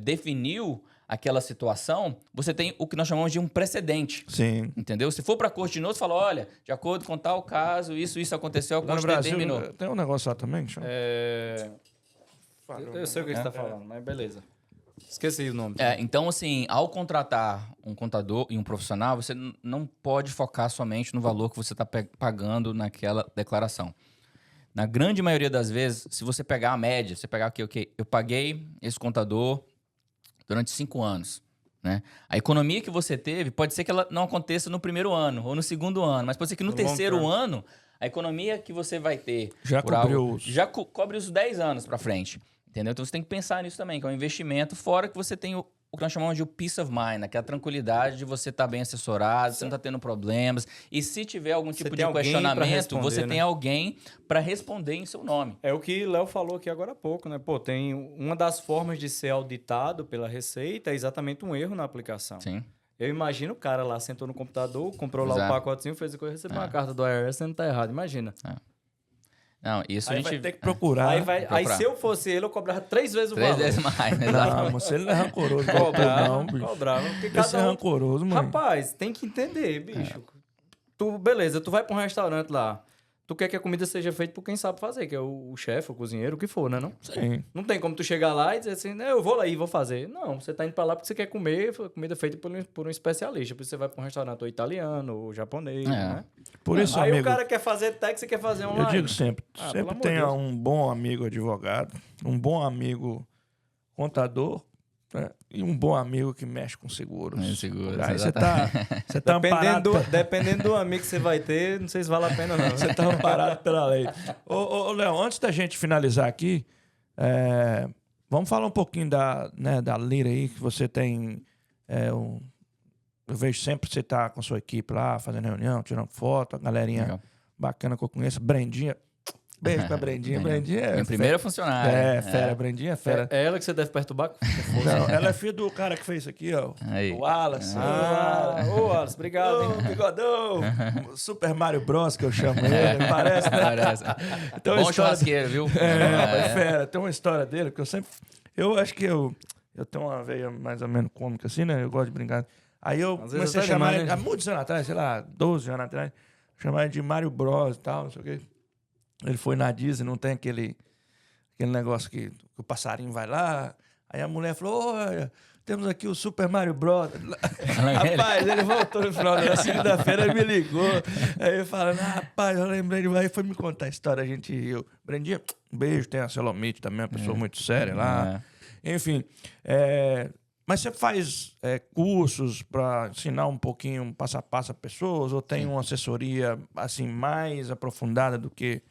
E: definiu aquela situação, você tem o que nós chamamos de um precedente.
C: Sim.
E: Entendeu? Se for para a corte de novo, você fala, olha, de acordo com tal caso, isso aconteceu, a
C: Lá no
E: corte
C: Brasil
E: determinou.
C: tem um negócio lá também que chama...
D: Eu sei o que você está falando, mas beleza. Esqueci o nome.
E: Então, assim, ao contratar um contador e um profissional, você não pode focar somente no valor que você está pagando naquela declaração. Na grande maioria das vezes, se você pegar a média, você pegar ok, eu paguei esse contador durante 5 anos. né? A economia que você teve, pode ser que ela não aconteça no primeiro ano ou no segundo ano, mas pode ser que no terceiro ano, a economia que você vai ter...
C: Já
E: por
C: cobriu
E: algo,
C: os...
E: já cobre os 10 anos para frente, entendeu? Então você tem que pensar nisso também, que é um investimento, fora que você tem o que nós chamamos de o peace of mind, né? Que é a tranquilidade de você estar bem assessorado, você não está tendo problemas. E se tiver algum tipo de questionamento, você tem alguém para responder em seu nome.
D: É o que o Léo falou aqui agora há pouco, né? Pô, tem uma das formas de ser auditado pela Receita é exatamente um erro na aplicação.
E: Sim.
D: Eu imagino o cara lá, sentou no computador, comprou lá
E: Exato.
D: o pacotezinho, fez a coisa, recebeu uma carta do IRS, não tá errado. Imagina.
E: Não, isso
C: Aí
E: a gente...
C: vai ter que procurar.
D: Aí se eu fosse ele, eu cobrava 3 vezes o
E: 3
D: valor.
E: vezes mais, né?
C: Não, mas ele não é rancoroso. Não, bicho.
D: Cobrava. Porque
C: Esse é
D: cada um...
C: rancoroso, mano.
D: Rapaz, tem que entender, bicho. Beleza, tu vai pra um restaurante lá. Tu quer que a comida seja feita por quem sabe fazer, que é o chefe, o cozinheiro, o que for, né? Não?
C: Sim.
D: Não tem como tu chegar lá e dizer assim, né, eu vou lá e vou fazer. Não, você tá indo pra lá porque você quer comer comida feita por um especialista. Por isso você vai pra um restaurante ou italiano, ou japonês, né?
C: Por isso,
D: Aí
C: amigo,
D: o cara quer fazer tech, você quer fazer online.
C: eu digo sempre,
D: pelo
C: sempre
D: amor de
C: tenha
D: Deus.
C: um bom amigo advogado, um bom amigo contador, né? E um bom amigo que mexe com seguros.
E: Seguros,
C: Aí você tá amparado...
D: Dependendo do amigo que você vai ter, não sei se vale a pena não.
C: Você tá amparado pela lei. Ô, Léo, antes da gente finalizar aqui, vamos falar um pouquinho da Lira aí, que você tem... eu vejo sempre que você tá com a sua equipe lá, fazendo reunião, tirando foto, a galerinha
E: Legal.
C: bacana que eu conheço. Brendinha, beijo pra Brendinha. Brendinha é
E: Minha primeira funcionária.
C: fera, Brendinha é fera.
D: É ela que você deve perturbar?
C: Não, ela é filha do cara que fez isso aqui, ó.
E: Aí.
C: O Wallace.
D: Ô, Wallace, obrigado, hein?
C: Ô, bigodão. Super Mario Bros, que eu chamo ele. Parece, né?
E: Parece.
C: Então, a
E: Bom
C: história-
E: churrasqueiro, viu?
C: É fera. Tem uma história dele que eu sempre... Eu acho que eu tenho uma veia mais ou menos cômica assim, né? Eu gosto de brincar. Aí eu
D: Às vezes
C: comecei a
D: até
C: chamar
D: demais,
C: ele...
D: né?
C: Há muitos anos atrás, sei lá, 12 anos atrás. Chamar ele de Mario Bros e tal, não sei o quê. Ele foi na Disney, não tem aquele negócio que o passarinho vai lá. Aí a mulher falou, olha, temos aqui o Super Mario Bros. Rapaz, ele voltou no final da segunda-feira, ele me ligou. Aí ele falando, rapaz, eu lembrei de... Aí foi me contar a história, a gente riu. Brendinha, um beijo, tem a Celomite também, uma pessoa muito séria lá. Enfim, mas você faz cursos para ensinar um pouquinho, passo a passo a pessoas? Ou tem uma assessoria assim mais aprofundada do que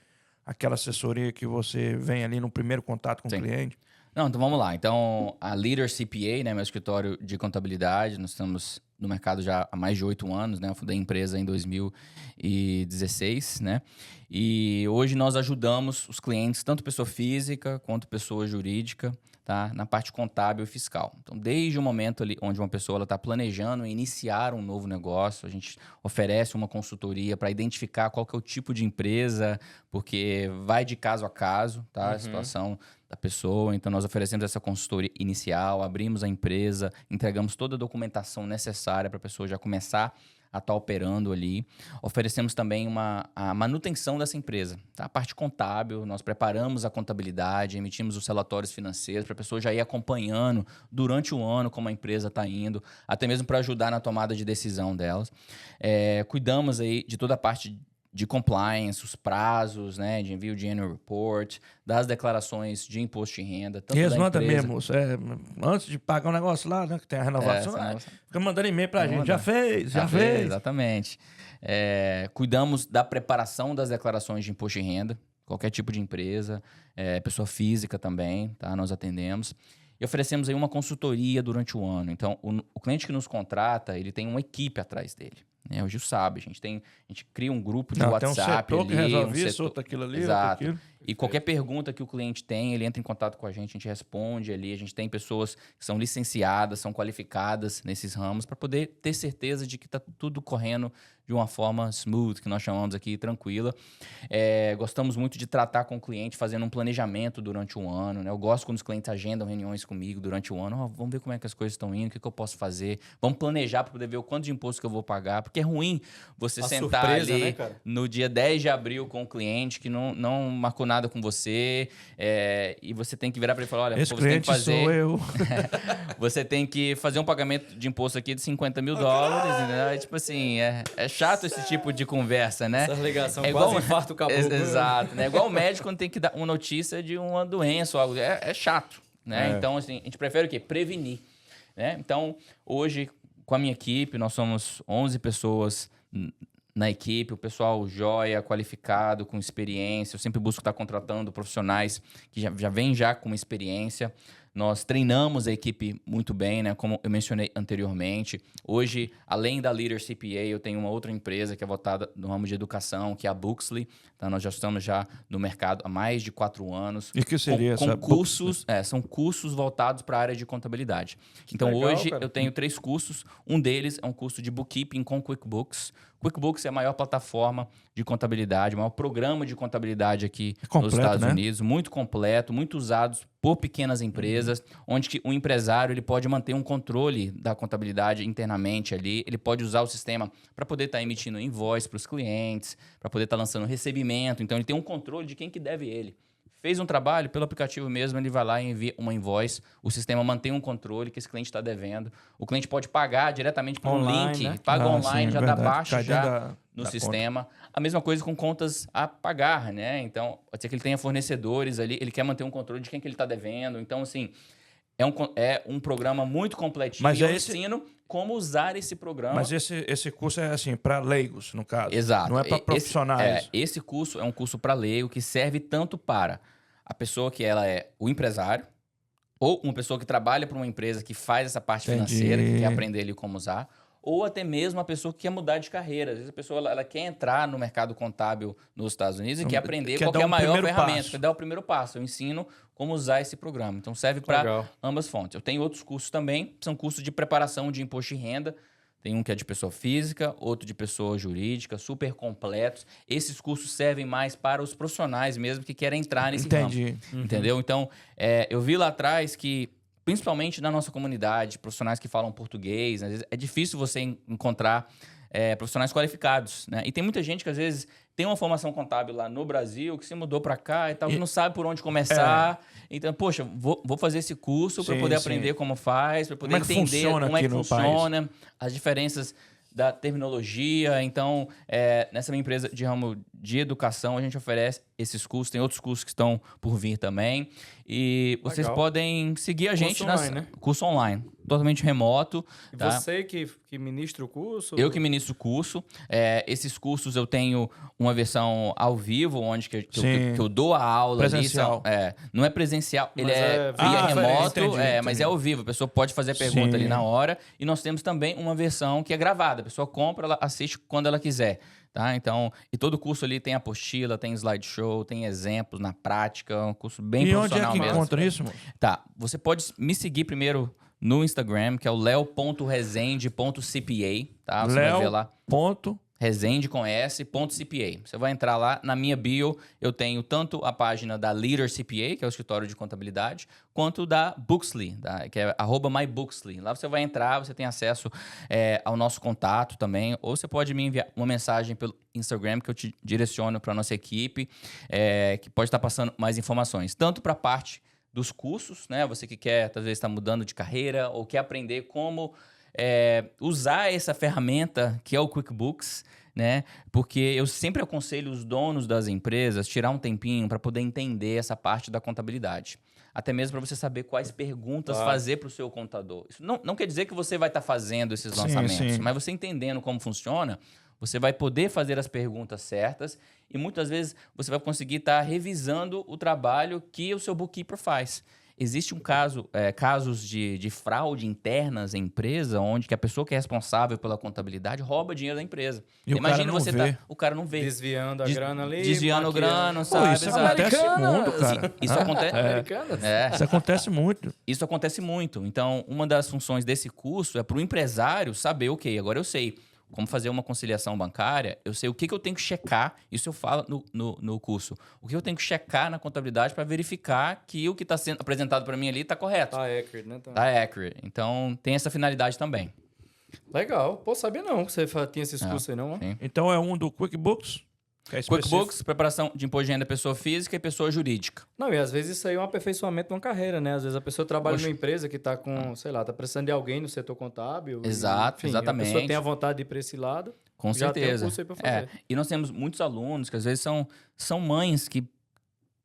C: aquela assessoria que você vem ali no primeiro contato com o cliente?
E: Não, então vamos lá. Então, a Leader CPA, né, meu escritório de contabilidade, nós estamos no mercado já há mais de 8 anos, né? Eu fundei a empresa em 2016, né? E hoje nós ajudamos os clientes, tanto pessoa física quanto pessoa jurídica, tá? Na parte contábil e fiscal. Então, desde o momento ali onde uma pessoa está planejando iniciar um novo negócio, a gente oferece uma consultoria para identificar qual que é o tipo de empresa, porque vai de caso a caso, tá? A situação da pessoa. Então, nós oferecemos essa consultoria inicial, abrimos a empresa, entregamos toda a documentação necessária para a pessoa já começar a estar operando ali. Oferecemos também a manutenção dessa empresa, tá? A parte contábil, nós preparamos a contabilidade, emitimos os relatórios financeiros para a pessoa já ir acompanhando durante o ano como a empresa está indo, até mesmo para ajudar na tomada de decisão delas. Cuidamos aí de toda a parte de compliance, os prazos, né, de envio de annual report, das declarações de imposto de renda. Tanto
C: E eles
E: da
C: mandam
E: empresa-
C: mesmo, antes de pagar um negócio lá, né, que tem a renovação,
E: essa
C: né,
E: renovação.
C: fica mandando e-mail pra gente.
E: Manda.
C: Já fez, já fez.
E: Exatamente. Cuidamos da preparação das declarações de imposto de renda, qualquer tipo de empresa, pessoa física também, tá? Nós atendemos. E oferecemos aí uma consultoria durante o ano. Então, o cliente que nos contrata, ele tem uma equipe atrás dele. Né? O Gil sabe, a gente cria um grupo de
C: Não,
E: WhatsApp
C: tem um setor
E: ali.
C: que resolve
E: um
C: isso,
E: setor-
C: outro aquilo ali,
E: Exato.
C: outro aquilo.
E: E qualquer pergunta que o cliente tem, ele entra em contato com a gente responde ali. A gente tem pessoas que são licenciadas, são qualificadas nesses ramos para poder ter certeza de que está tudo correndo de uma forma smooth, que nós chamamos aqui, tranquila. Gostamos muito de tratar com o cliente, fazendo um planejamento durante o ano. Né? Eu gosto quando os clientes agendam reuniões comigo durante o ano. Vamos ver como é que as coisas estão indo, o que eu posso fazer. Vamos planejar para poder ver o quanto de imposto que eu vou pagar. Porque é ruim você
D: A
E: sentar
D: surpresa,
E: ali
D: né, cara?
E: no dia 10 de abril com o cliente que não marcou nada com você, e você tem que virar para ele e falar, olha,
C: Esse
E: pô, você tem que
C: cliente
E: fazer...
C: sou eu.
E: Você tem que fazer um pagamento de imposto aqui de $50 mil, né? Tipo assim, é chato esse tipo de conversa, né?
D: Essa ligação
E: É
D: quase
E: igual-
D: infarto o caboclo.
E: Exato, né? Igual o médico quando tem que dar uma notícia de uma doença ou algo. É chato, né? Então, assim, a gente prefere o quê? Prevenir. né? Então, hoje, com a minha equipe, nós somos 11 pessoas na equipe, o pessoal joia, qualificado, com experiência. Eu sempre busco estar contratando profissionais que já vêm já com experiência. Nós treinamos a equipe muito bem, né? Como eu mencionei anteriormente. Hoje, além da Leader CPA, eu tenho uma outra empresa que é voltada no ramo de educação, que é a Booksly. Tá? Nós já estamos já no mercado há mais de 4 anos.
C: E que seria
E: com
C: essa
E: cursos, são cursos voltados para a área de contabilidade. Então,
D: legal,
E: hoje,
D: cara.
E: eu tenho 3 cursos. Um deles é um curso de bookkeeping com QuickBooks. QuickBooks é a maior plataforma de contabilidade, o maior programa de contabilidade aqui nos
C: completo,
E: Estados
C: né?
E: Unidos, muito completo, muito usados por pequenas empresas, onde que o empresário ele pode manter um controle da contabilidade internamente ali, ele pode usar o sistema para poder estar emitindo invoice para os clientes, para poder estar lançando recebimento, então ele tem um controle de quem que deve ele. Fez um trabalho, pelo aplicativo mesmo, ele vai lá e envia uma invoice. O sistema mantém um controle que esse cliente está devendo. O cliente pode pagar diretamente por um
D: Online,
E: link.
D: né?
E: Paga online,
C: sim,
E: já
C: verdade.
E: dá baixo
C: Cai dentro
E: já no
C: da
E: sistema. A mesma coisa com contas a pagar, né? Então, pode ser que ele tenha fornecedores ali, ele quer manter um controle de quem que ele está devendo. Então, assim, é um programa muito completinho.
C: Mas
E: e eu
C: esse-
E: ensino como usar esse programa.
C: Mas esse curso é assim, para leigos, no caso.
E: Exato.
C: Não é para profissionais.
E: Esse curso é um curso para leigo que serve tanto para a pessoa que ela é o empresário ou uma pessoa que trabalha para uma empresa que faz essa parte
C: Entendi.
E: financeira, que quer aprender ali como usar, ou até mesmo a pessoa que quer mudar de carreira. Às vezes a pessoa ela quer entrar no mercado contábil nos Estados Unidos e quer aprender
C: quer
E: qual
C: dar
E: que é a
C: um
E: maior
C: primeiro
E: ferramenta,
C: passo.
E: quer dar o primeiro passo. Eu ensino como usar esse programa. Então serve para
D: Legal.
E: ambas fontes. Eu tenho outros cursos também, são cursos de preparação de imposto de renda. Tem um que é de pessoa física, outro de pessoa jurídica, super completos. Esses cursos servem mais para os profissionais mesmo que querem entrar nesse ramo.
C: Entendi.
E: Entendeu? Então, eu vi lá atrás que, principalmente na nossa comunidade, profissionais que falam português, às vezes é difícil você encontrar profissionais qualificados, né? E tem muita gente que, às vezes, tem uma formação contábil lá no Brasil, que se mudou para cá e tal, que não sabe por onde começar. Então, poxa, vou fazer esse curso para
C: Sim,
E: poder
C: sim.
E: aprender como faz, para poder
C: Como é que
E: entender
C: funciona
E: como é que
C: aqui no
E: funciona, as diferenças da terminologia. Então, nessa minha empresa de ramo de educação, a gente oferece esses cursos. Tem outros cursos que estão por vir também. E vocês
D: Legal.
E: podem seguir a gente
D: online, né?
E: curso online, totalmente remoto.
D: E
E: Tá?
D: você que ministra o curso?
E: Eu que ministro o curso. Esses cursos eu tenho uma versão ao vivo, onde que
C: Sim.
E: eu dou a aula
C: Presencial.
E: ali. Não é presencial, ele
D: Mas
E: é
D: é
E: via
C: via
E: remoto,
C: entendi,
E: mas
C: entendi.
E: é ao vivo. A pessoa pode fazer a pergunta
C: Sim.
E: ali na hora. E nós temos também uma versão que é gravada. A pessoa compra, ela assiste quando ela quiser. Tá? Então, e todo curso ali tem apostila, tem slideshow, tem exemplos na prática, um curso bem
C: E onde é
E: profissional
C: que
E: mesmo.
C: encontra isso, moço?
E: Tá, você pode me seguir primeiro no Instagram, que é o leo.resende.cpa, tá? Você vai ver lá.
C: Ponto.
E: Resende com S.cpa. Você vai entrar lá, na minha bio, eu tenho tanto a página da Leader CPA, que é o escritório de contabilidade, quanto da Booksly, que é @mybooksly. Lá você vai entrar, você tem acesso ao nosso contato também, ou você pode me enviar uma mensagem pelo Instagram, que eu te direciono para a nossa equipe, que pode estar passando mais informações, tanto para a parte dos cursos, né? Você que quer, talvez, estar mudando de carreira, ou quer aprender como usar essa ferramenta que é o QuickBooks, né? Porque eu sempre aconselho os donos das empresas tirar um tempinho para poder entender essa parte da contabilidade. Até mesmo para você saber quais perguntas fazer para o seu contador. Isso não quer dizer que você vai estar fazendo esses
C: Sim,
E: lançamentos,
C: sim.
E: mas você entendendo como funciona, você vai poder fazer as perguntas certas e muitas vezes você vai conseguir estar revisando o trabalho que o seu bookkeeper faz. Existe casos de fraude internas em empresa, onde que a pessoa que é responsável pela contabilidade rouba dinheiro da empresa.
C: E o cara não vê.
E: O cara não vê.
D: Desviando a
E: Des-
D: grana ali.
E: Desviando grana,
C: Pô,
E: sabe?
C: isso
E: Exato.
C: acontece muito, cara.
E: Isso acontece.
D: Americanas?
C: Isso acontece muito.
E: Isso acontece muito. Então, uma das funções desse curso é para o empresário saber, ok, agora eu sei como fazer uma conciliação bancária, eu sei o que eu tenho que checar, isso eu falo no curso, o que eu tenho que checar na contabilidade para verificar que o que está sendo apresentado para mim ali está correto,
D: Tá accurate, né? Tá.
E: está accurate. Então, tem essa finalidade também.
D: Legal. Pô, sabia não que você tinha esses cursos aí, não?
E: Sim.
C: Então é um do QuickBooks, que é específico.
E: QuickBooks, preparação de imposto de renda pessoa física e pessoa jurídica.
D: Não, e às vezes isso aí é um aperfeiçoamento de uma carreira, né? Às vezes a pessoa trabalha
E: Poxa.
D: numa empresa que tá com, sei lá, tá precisando de alguém no setor contábil.
E: Exato,
D: enfim,
E: exatamente.
D: A pessoa tem a vontade de ir para esse lado.
E: Com
D: Já tem um
E: certeza.
D: curso aí pra fazer.
E: E nós temos muitos alunos que às vezes são mães que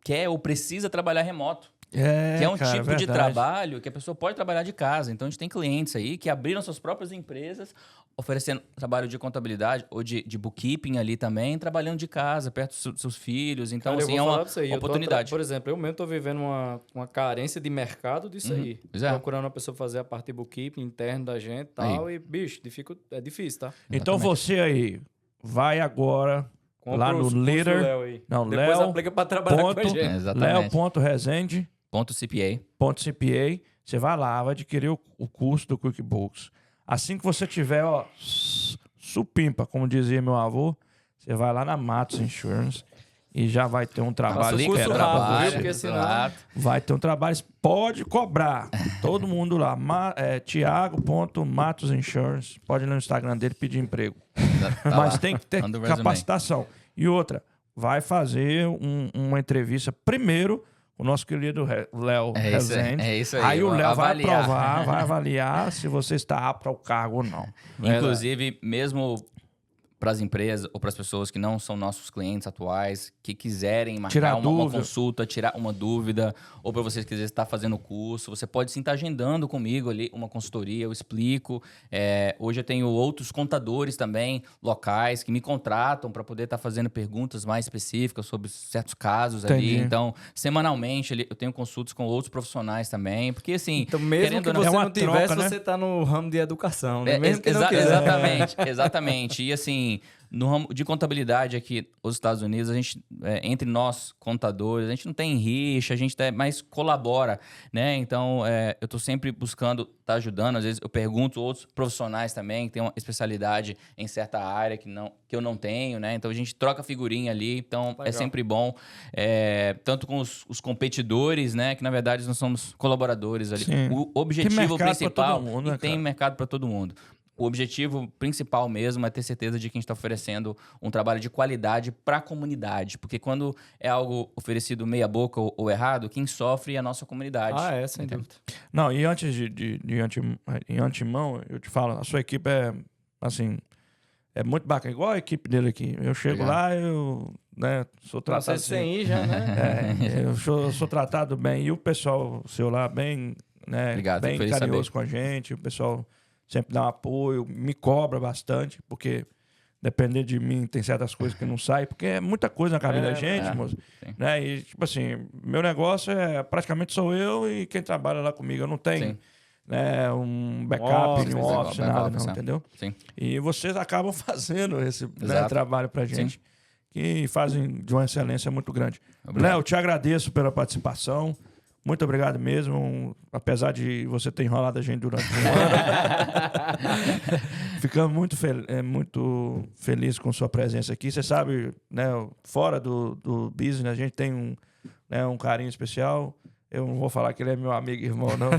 E: quer ou precisa trabalhar remoto. Que é um
C: cara,
E: tipo de
C: verdade.
E: trabalho que a pessoa pode trabalhar de casa. Então, a gente tem clientes aí que abriram suas próprias empresas, oferecendo trabalho de contabilidade ou de bookkeeping ali também, trabalhando de casa, perto dos seus filhos. Então,
D: Cara, eu
E: assim,
D: vou
E: é
D: falar
E: uma
D: pra você aí, eu tô
E: oportunidade.
D: por exemplo, eu mesmo tô vivendo uma carência de mercado disso aí.
E: Pois é.
D: Procurando uma pessoa fazer a parte de bookkeeping interno da gente e tal. E, bicho, é difícil, tá?
C: Então
E: Exatamente.
C: você aí, vai agora
D: Compra
C: lá no
D: os cursos do
C: Leader.
D: Léo aí.
C: Não,
D: Depois
C: Léo
D: aplica pra trabalhar com a
C: ponto-
D: gente.
E: Exatamente.
C: Leo.resende.cpa.
E: Ponto CPA.
C: Você vai lá, vai adquirir o curso do QuickBooks. Assim que você tiver, ó, supimpa, como dizia meu avô, você vai lá na Matos Insurance e já vai ter um trabalho
D: Faça o curso
C: esperando pra
D: rápido, viu?
C: você.
D: Porque senão-
E: Exato.
C: Vai ter um trabalho, pode cobrar. Todo mundo lá. Thiago.matosinsurance. Pode ir no Instagram dele pedir emprego.
E: Tá
C: Mas
E: lá.
C: tem que ter
E: Manda o resume.
C: capacitação. E outra, vai fazer uma entrevista primeiro com o nosso querido Léo
E: É isso aí,
C: Rezende.
E: é isso aí,
C: Aí o Léo vai
E: avaliar.
C: aprovar, vai avaliar se você está apto ao cargo ou não.
E: Inclusive, mesmo para as empresas ou para as pessoas que não são nossos clientes atuais, que quiserem
C: Tirar
E: marcar uma
C: dúvida.
E: consulta, tirar uma dúvida, ou para vocês que quiserem estar fazendo curso, você pode sim estar agendando comigo ali uma consultoria, eu explico. Hoje eu tenho outros contadores também, locais, que me contratam para poder estar fazendo perguntas mais específicas sobre certos casos ali.
C: Entendi.
E: Então, semanalmente eu tenho consultas com outros profissionais também, porque assim...
D: Então, mesmo
E: querendo
D: que
E: ou não-
D: você
C: é uma
D: não tivesse,
C: troca, né?
D: você tá no ramo de educação, né?
E: É,
D: Mesmo que não quiser.
E: exatamente, exatamente. E assim, no ramo de contabilidade aqui nos Estados Unidos, a gente, entre nós contadores, a gente não tem rixa, a gente mais colabora, né? Então, eu tô sempre buscando estar ajudando. Às vezes eu pergunto outros profissionais também que têm uma especialidade em certa área que eu não tenho, né? Então a gente troca figurinha ali, então é
D: Legal.
E: sempre bom. Tanto com os competidores, né? Que na verdade nós somos colaboradores ali.
C: Sim.
E: O
C: Tem
E: objetivo
C: mercado pra
E: principal
C: todo mundo, né,
E: e tem
C: cara?
E: mercado para todo mundo. O objetivo principal mesmo é ter certeza de que a gente está oferecendo um trabalho de qualidade para a comunidade. Porque quando é algo oferecido meia boca ou errado, quem sofre é a nossa comunidade.
D: Sem
E: Entende?
D: dúvida.
C: Não, e antes em antemão, eu te falo, a sua equipe é, assim, é muito bacana, igual a equipe dele aqui. Eu chego
E: Obrigado.
C: lá, eu sou
D: Pra
C: tratado
D: você sem ir já, né?
C: eu sou tratado bem. E o pessoal seu lá, bem, né,
E: Obrigado,
C: bem
E: fico feliz de
C: carinhoso
E: saber.
C: com a gente. O pessoal sempre dá um apoio, me cobra bastante, porque depender de mim tem certas coisas que não saem, porque é muita coisa na cabeça da gente, moço.
E: sim.
C: Né? E, tipo assim, meu negócio praticamente sou eu e quem trabalha lá comigo. Eu não tenho
E: Sim.
C: né, um backup,
D: Office,
C: um office,
E: backup,
C: nada, não,
E: sim.
C: entendeu?
E: Sim.
C: E vocês acabam fazendo esse né,
E: Exato.
C: trabalho pra gente, que fazem de uma excelência muito grande.
E: Obrigado.
C: Léo, te agradeço pela participação. Muito obrigado mesmo, apesar de você ter enrolado a gente durante um ano. Ficamos muito felizes com sua presença aqui. Você sabe, né, fora do business, a gente tem um carinho especial. Eu não vou falar que ele é meu amigo e irmão, não.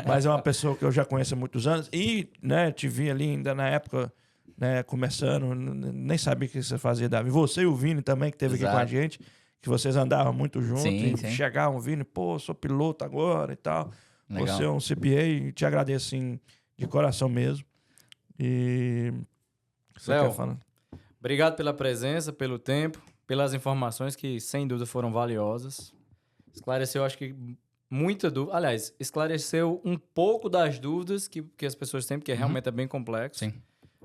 C: Mas é uma pessoa que eu já conheço há muitos anos. E né, te vi ali ainda na época, né, começando, nem sabia o que você fazia, Davi. Você e o Vini também, que esteve aqui com a
E: Exato.
C: gente. Que vocês andavam muito juntos.
E: Sim,
C: E
E: sim.
C: chegavam, Vini, pô, sou piloto agora e tal.
E: Legal.
C: Você é um CPA e te agradeço, assim, de coração mesmo. E... Você
D: Léo,
C: quer falar?
D: Obrigado pela presença, pelo tempo, pelas informações que, sem dúvida, foram valiosas. Esclareceu, acho que, muita dúvida. Aliás, esclareceu um pouco das dúvidas que as pessoas têm, porque realmente é bem complexo.
E: Sim.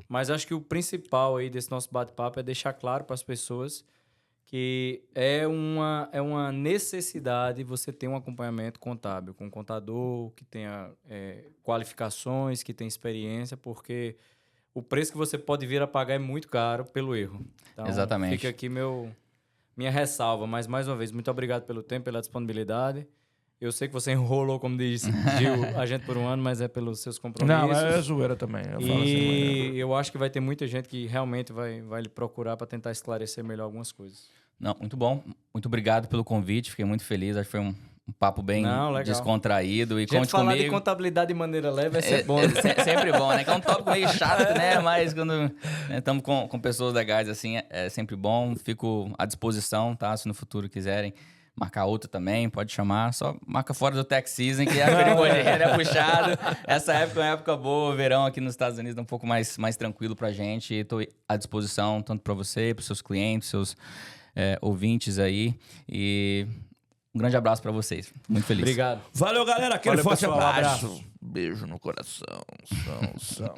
D: Mas acho que o principal aí desse nosso bate-papo é deixar claro para as pessoas que é uma necessidade você ter um acompanhamento contábil, com um contador que tenha qualificações, que tenha experiência, porque o preço que você pode vir a pagar é muito caro pelo erro. Então,
E: Exatamente.
D: fica aqui minha ressalva, mas mais uma vez, muito obrigado pelo tempo, pela disponibilidade. Eu sei que você enrolou, como diz Gil, a gente por um ano, mas é pelos seus compromissos.
C: Não, é zoeira também. Eu falo assim,
D: E eu acho que vai ter muita gente que realmente vai lhe procurar para tentar esclarecer melhor algumas coisas.
E: Não, muito bom. Muito obrigado pelo convite. Fiquei muito feliz. Acho que foi um papo bem
D: Não, legal.
E: descontraído. E
D: Gente,
E: conte
D: falar
E: comigo.
D: de contabilidade de maneira leve é sempre bom.
E: Sempre bom, né? Que é um tópico meio chato, né? Mas quando estamos com pessoas legais, assim, é sempre bom. Fico à disposição, tá? Se no futuro quiserem marcar outro também, pode chamar. Só marca fora do tax season, que a perigodeira é puxado. Essa época é uma época boa. O verão aqui nos Estados Unidos é um pouco mais tranquilo pra gente. Estou à disposição, tanto para você, para os seus clientes, seus ouvintes aí. E Um grande abraço pra vocês. Muito feliz.
D: Obrigado.
C: Valeu, galera. Aquele
D: Valeu,
C: forte
D: pessoal,
C: abraço.
D: abraço.
C: Beijo no coração. São.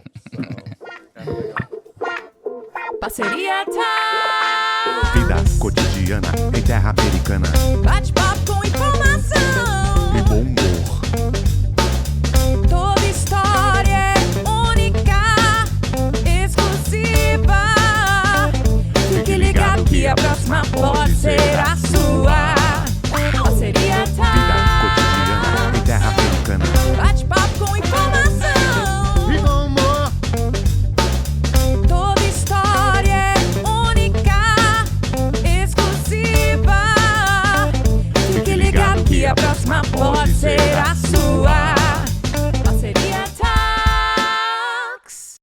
A: Parceria Time.
B: Vida cotidiana em terra americana.
A: Bate-papo com informação.